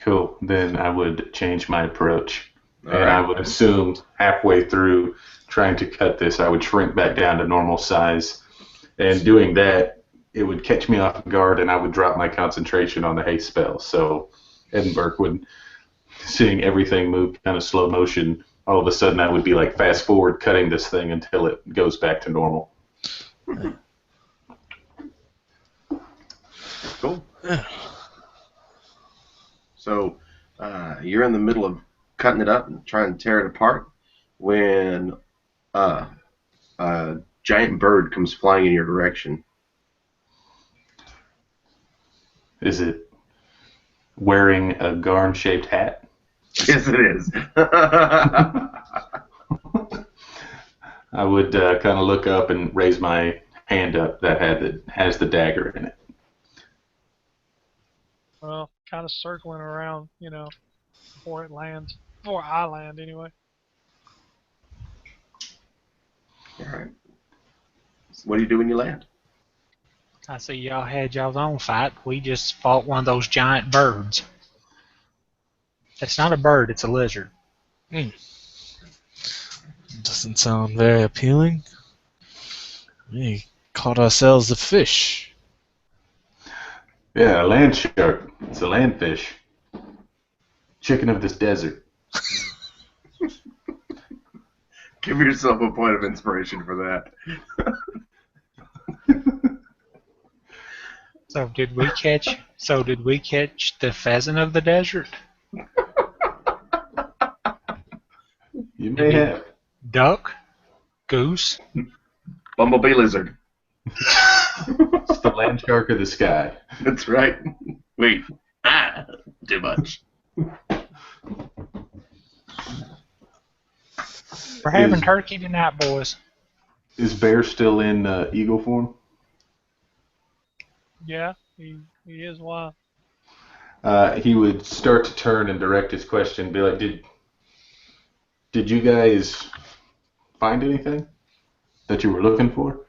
Cool. Then I would change my approach. All And right. I would assume halfway through trying to cut this, I would shrink back down to normal size. And doing that, it would catch me off guard and I would drop my concentration on the haste spell. So Edinburgh would, seeing everything move kind of slow motion, all of a sudden I would be like fast forward cutting this thing until it goes back to normal. Cool. So you're in the middle of cutting it up and trying to tear it apart when a giant bird comes flying in your direction. Is it wearing a Garn-shaped hat? Yes, it is. I would kind of look up and raise my hand up that has the dagger in it. Well, kind of circling around, before it lands. Before I land, anyway. All right. What do you do when you land? I see y'all had y'all's own fight. We just fought one of those giant birds. It's not a bird, it's a lizard. Doesn't sound very appealing. We caught ourselves a fish. Yeah, a land shark. It's a land fish. Chicken of this desert. Give yourself a point of inspiration for that. So did we catch the pheasant of the desert? You may have. Duck? Goose? Bumblebee lizard. It's the land shark of the sky. That's right. Wait. Too much. We're having turkey tonight, boys. Is Bear still in eagle form? Yeah, he is wild. He would start to turn and direct his question, be like, Did you guys find anything that you were looking for?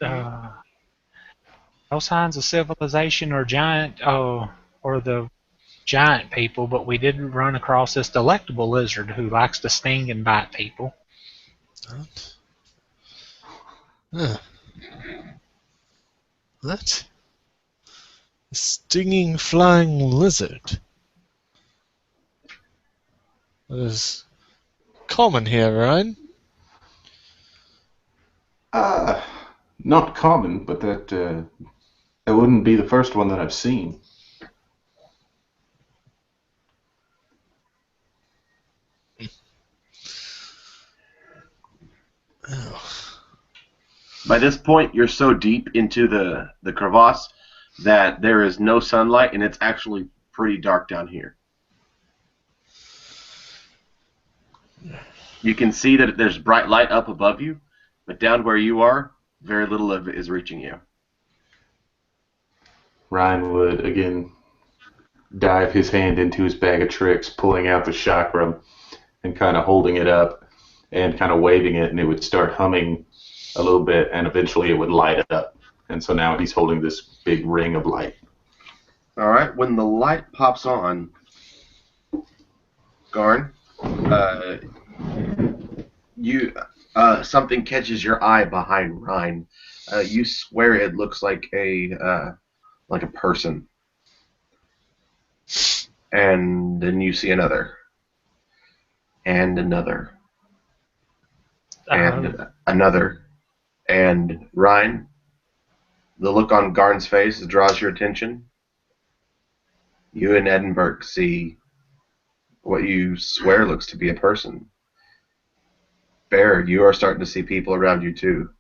No signs of civilization or the giant people, but we did run across this delectable lizard who likes to sting and bite people. What? A stinging flying lizard. That is common here, Ryne. Not common, but that wouldn't be the first one that I've seen. By this point, you're so deep into the crevasse that there is no sunlight, and it's actually pretty dark down here. You can see that there's bright light up above you, but down where you are, very little of it is reaching you. Ryne would, again, dive his hand into his bag of tricks, pulling out the chakram and kind of holding it up and kind of waving it, and it would start humming a little bit, and eventually it would light up. And so now he's holding this big ring of light. All right, when the light pops on, Garn, something catches your eye behind Ryne. You swear it looks like a person, and then you see another, and another, and another, and Ryne. The look on Garn's face draws your attention. You and Edinburgh see what you swear looks to be a person. Bear, you are starting to see people around you too.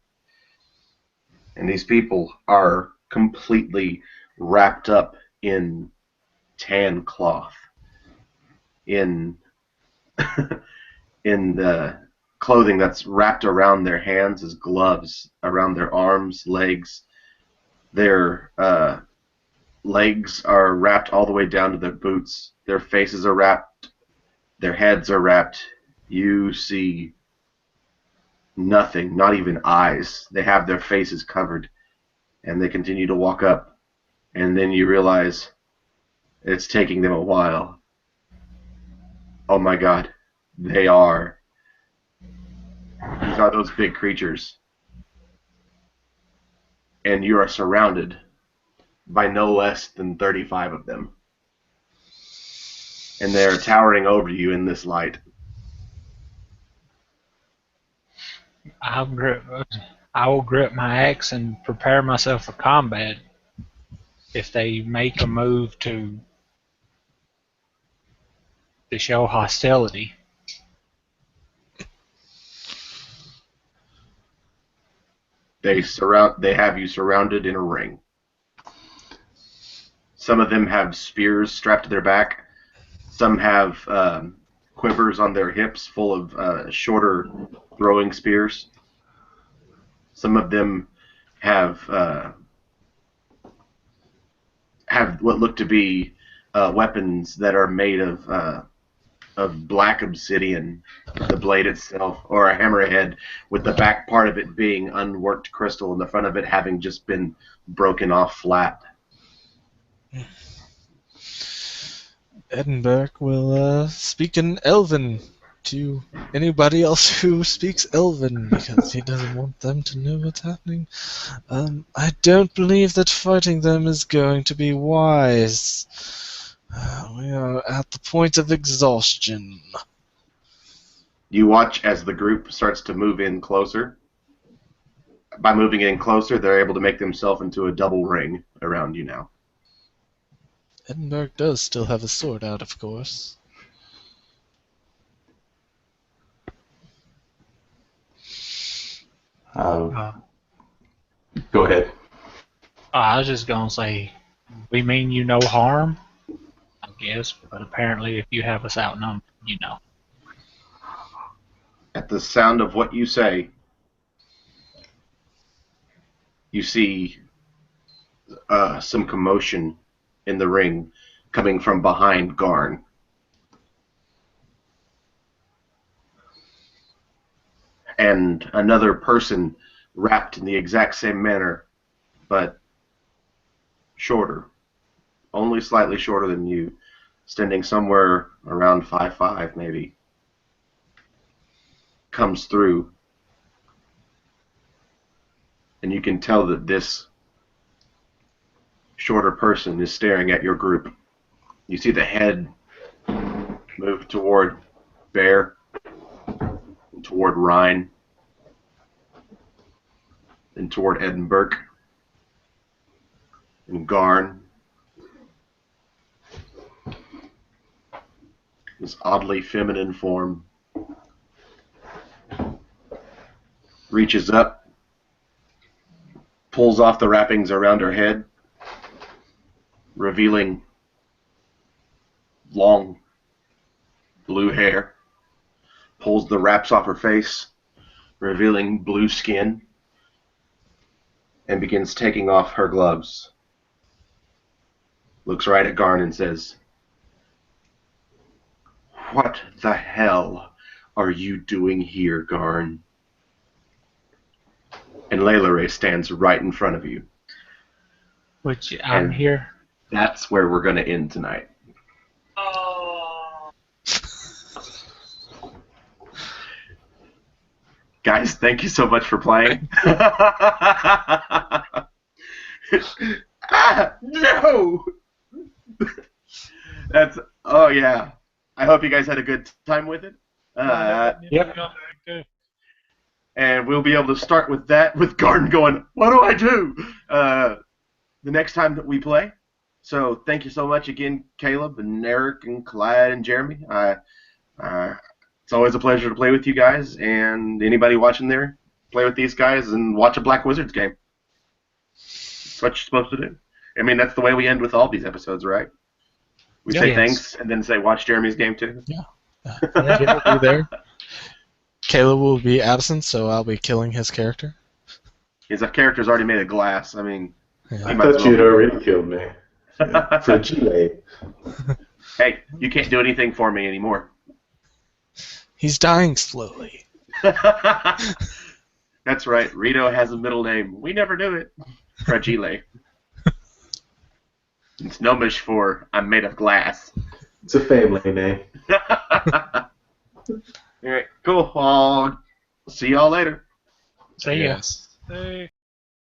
And these people are completely wrapped up in tan cloth, in in the clothing that's wrapped around their hands as gloves, around their arms, legs. Their legs are wrapped all the way down to their boots. Their faces are wrapped. Their heads are wrapped. You see nothing, not even eyes. They have their faces covered, and they continue to walk up. And then you realize it's taking them a while. Oh my God, these are those big creatures. And you are surrounded by no less than 35 of them. And they're towering over you in this light. I will grip my axe and prepare myself for combat if they make a move to show hostility. They have you surrounded in a ring. Some of them have spears strapped to their back. Some have quivers on their hips full of shorter throwing spears. Some of them have what look to be weapons that are made of black obsidian, the blade itself, or a hammerhead with the back part of it being unworked crystal and the front of it having just been broken off flat. Edinburgh will speak in Elven to anybody else who speaks Elven because he doesn't want them to know what's happening. I don't believe that fighting them is going to be wise. We are at the point of exhaustion. You watch as the group starts to move in closer. By moving in closer, they're able to make themselves into a double ring around you now. Edinburgh does still have a sword out, of course. Go ahead. I was just gonna say, we mean you no harm, I guess, but apparently if you have us outnumbered, you know. At the sound of what you say, you see some commotion in the ring coming from behind Garn. And another person wrapped in the exact same manner, but shorter, only slightly shorter than you, standing somewhere around 5'5", maybe, comes through. And you can tell that this shorter person is staring at your group. You see the head move toward Bear, and toward Ryne, and toward Edinburgh, and Garn. This oddly feminine form reaches up, pulls off the wrappings around her head, revealing long blue hair, pulls the wraps off her face, revealing blue skin, and begins taking off her gloves. Looks right at Garn and says, "What the hell are you doing here, Garn?" And Layla Ray stands right in front of you. Which I'm And here. That's where we're going to end tonight. Guys, thank you so much for playing. No! Oh yeah. I hope you guys had a good time with it. Yep. And we'll be able to start with that, with Garden going, what do I do? The next time that we play. So thank you so much again, Caleb and Eric and Clyde and Jeremy. It's always a pleasure to play with you guys, and anybody watching there, play with these guys and watch a Black Wizards game. That's what you're supposed to do. I mean, that's the way we end with all these episodes, right? We say Yes. thanks and then say watch Jeremy's game too. Caleb will be there. Caleb will be absent, so I'll be killing his character. His character's already made of glass. I mean, I thought you had already killed me. Fragile. Hey, you can't do anything for me anymore. He's dying slowly. That's right. Rito has a middle name. We never knew it. Fragile. It's Gnomish for I'm made of glass. It's a family name. All right, cool. I'll see y'all later. See ya. Hey.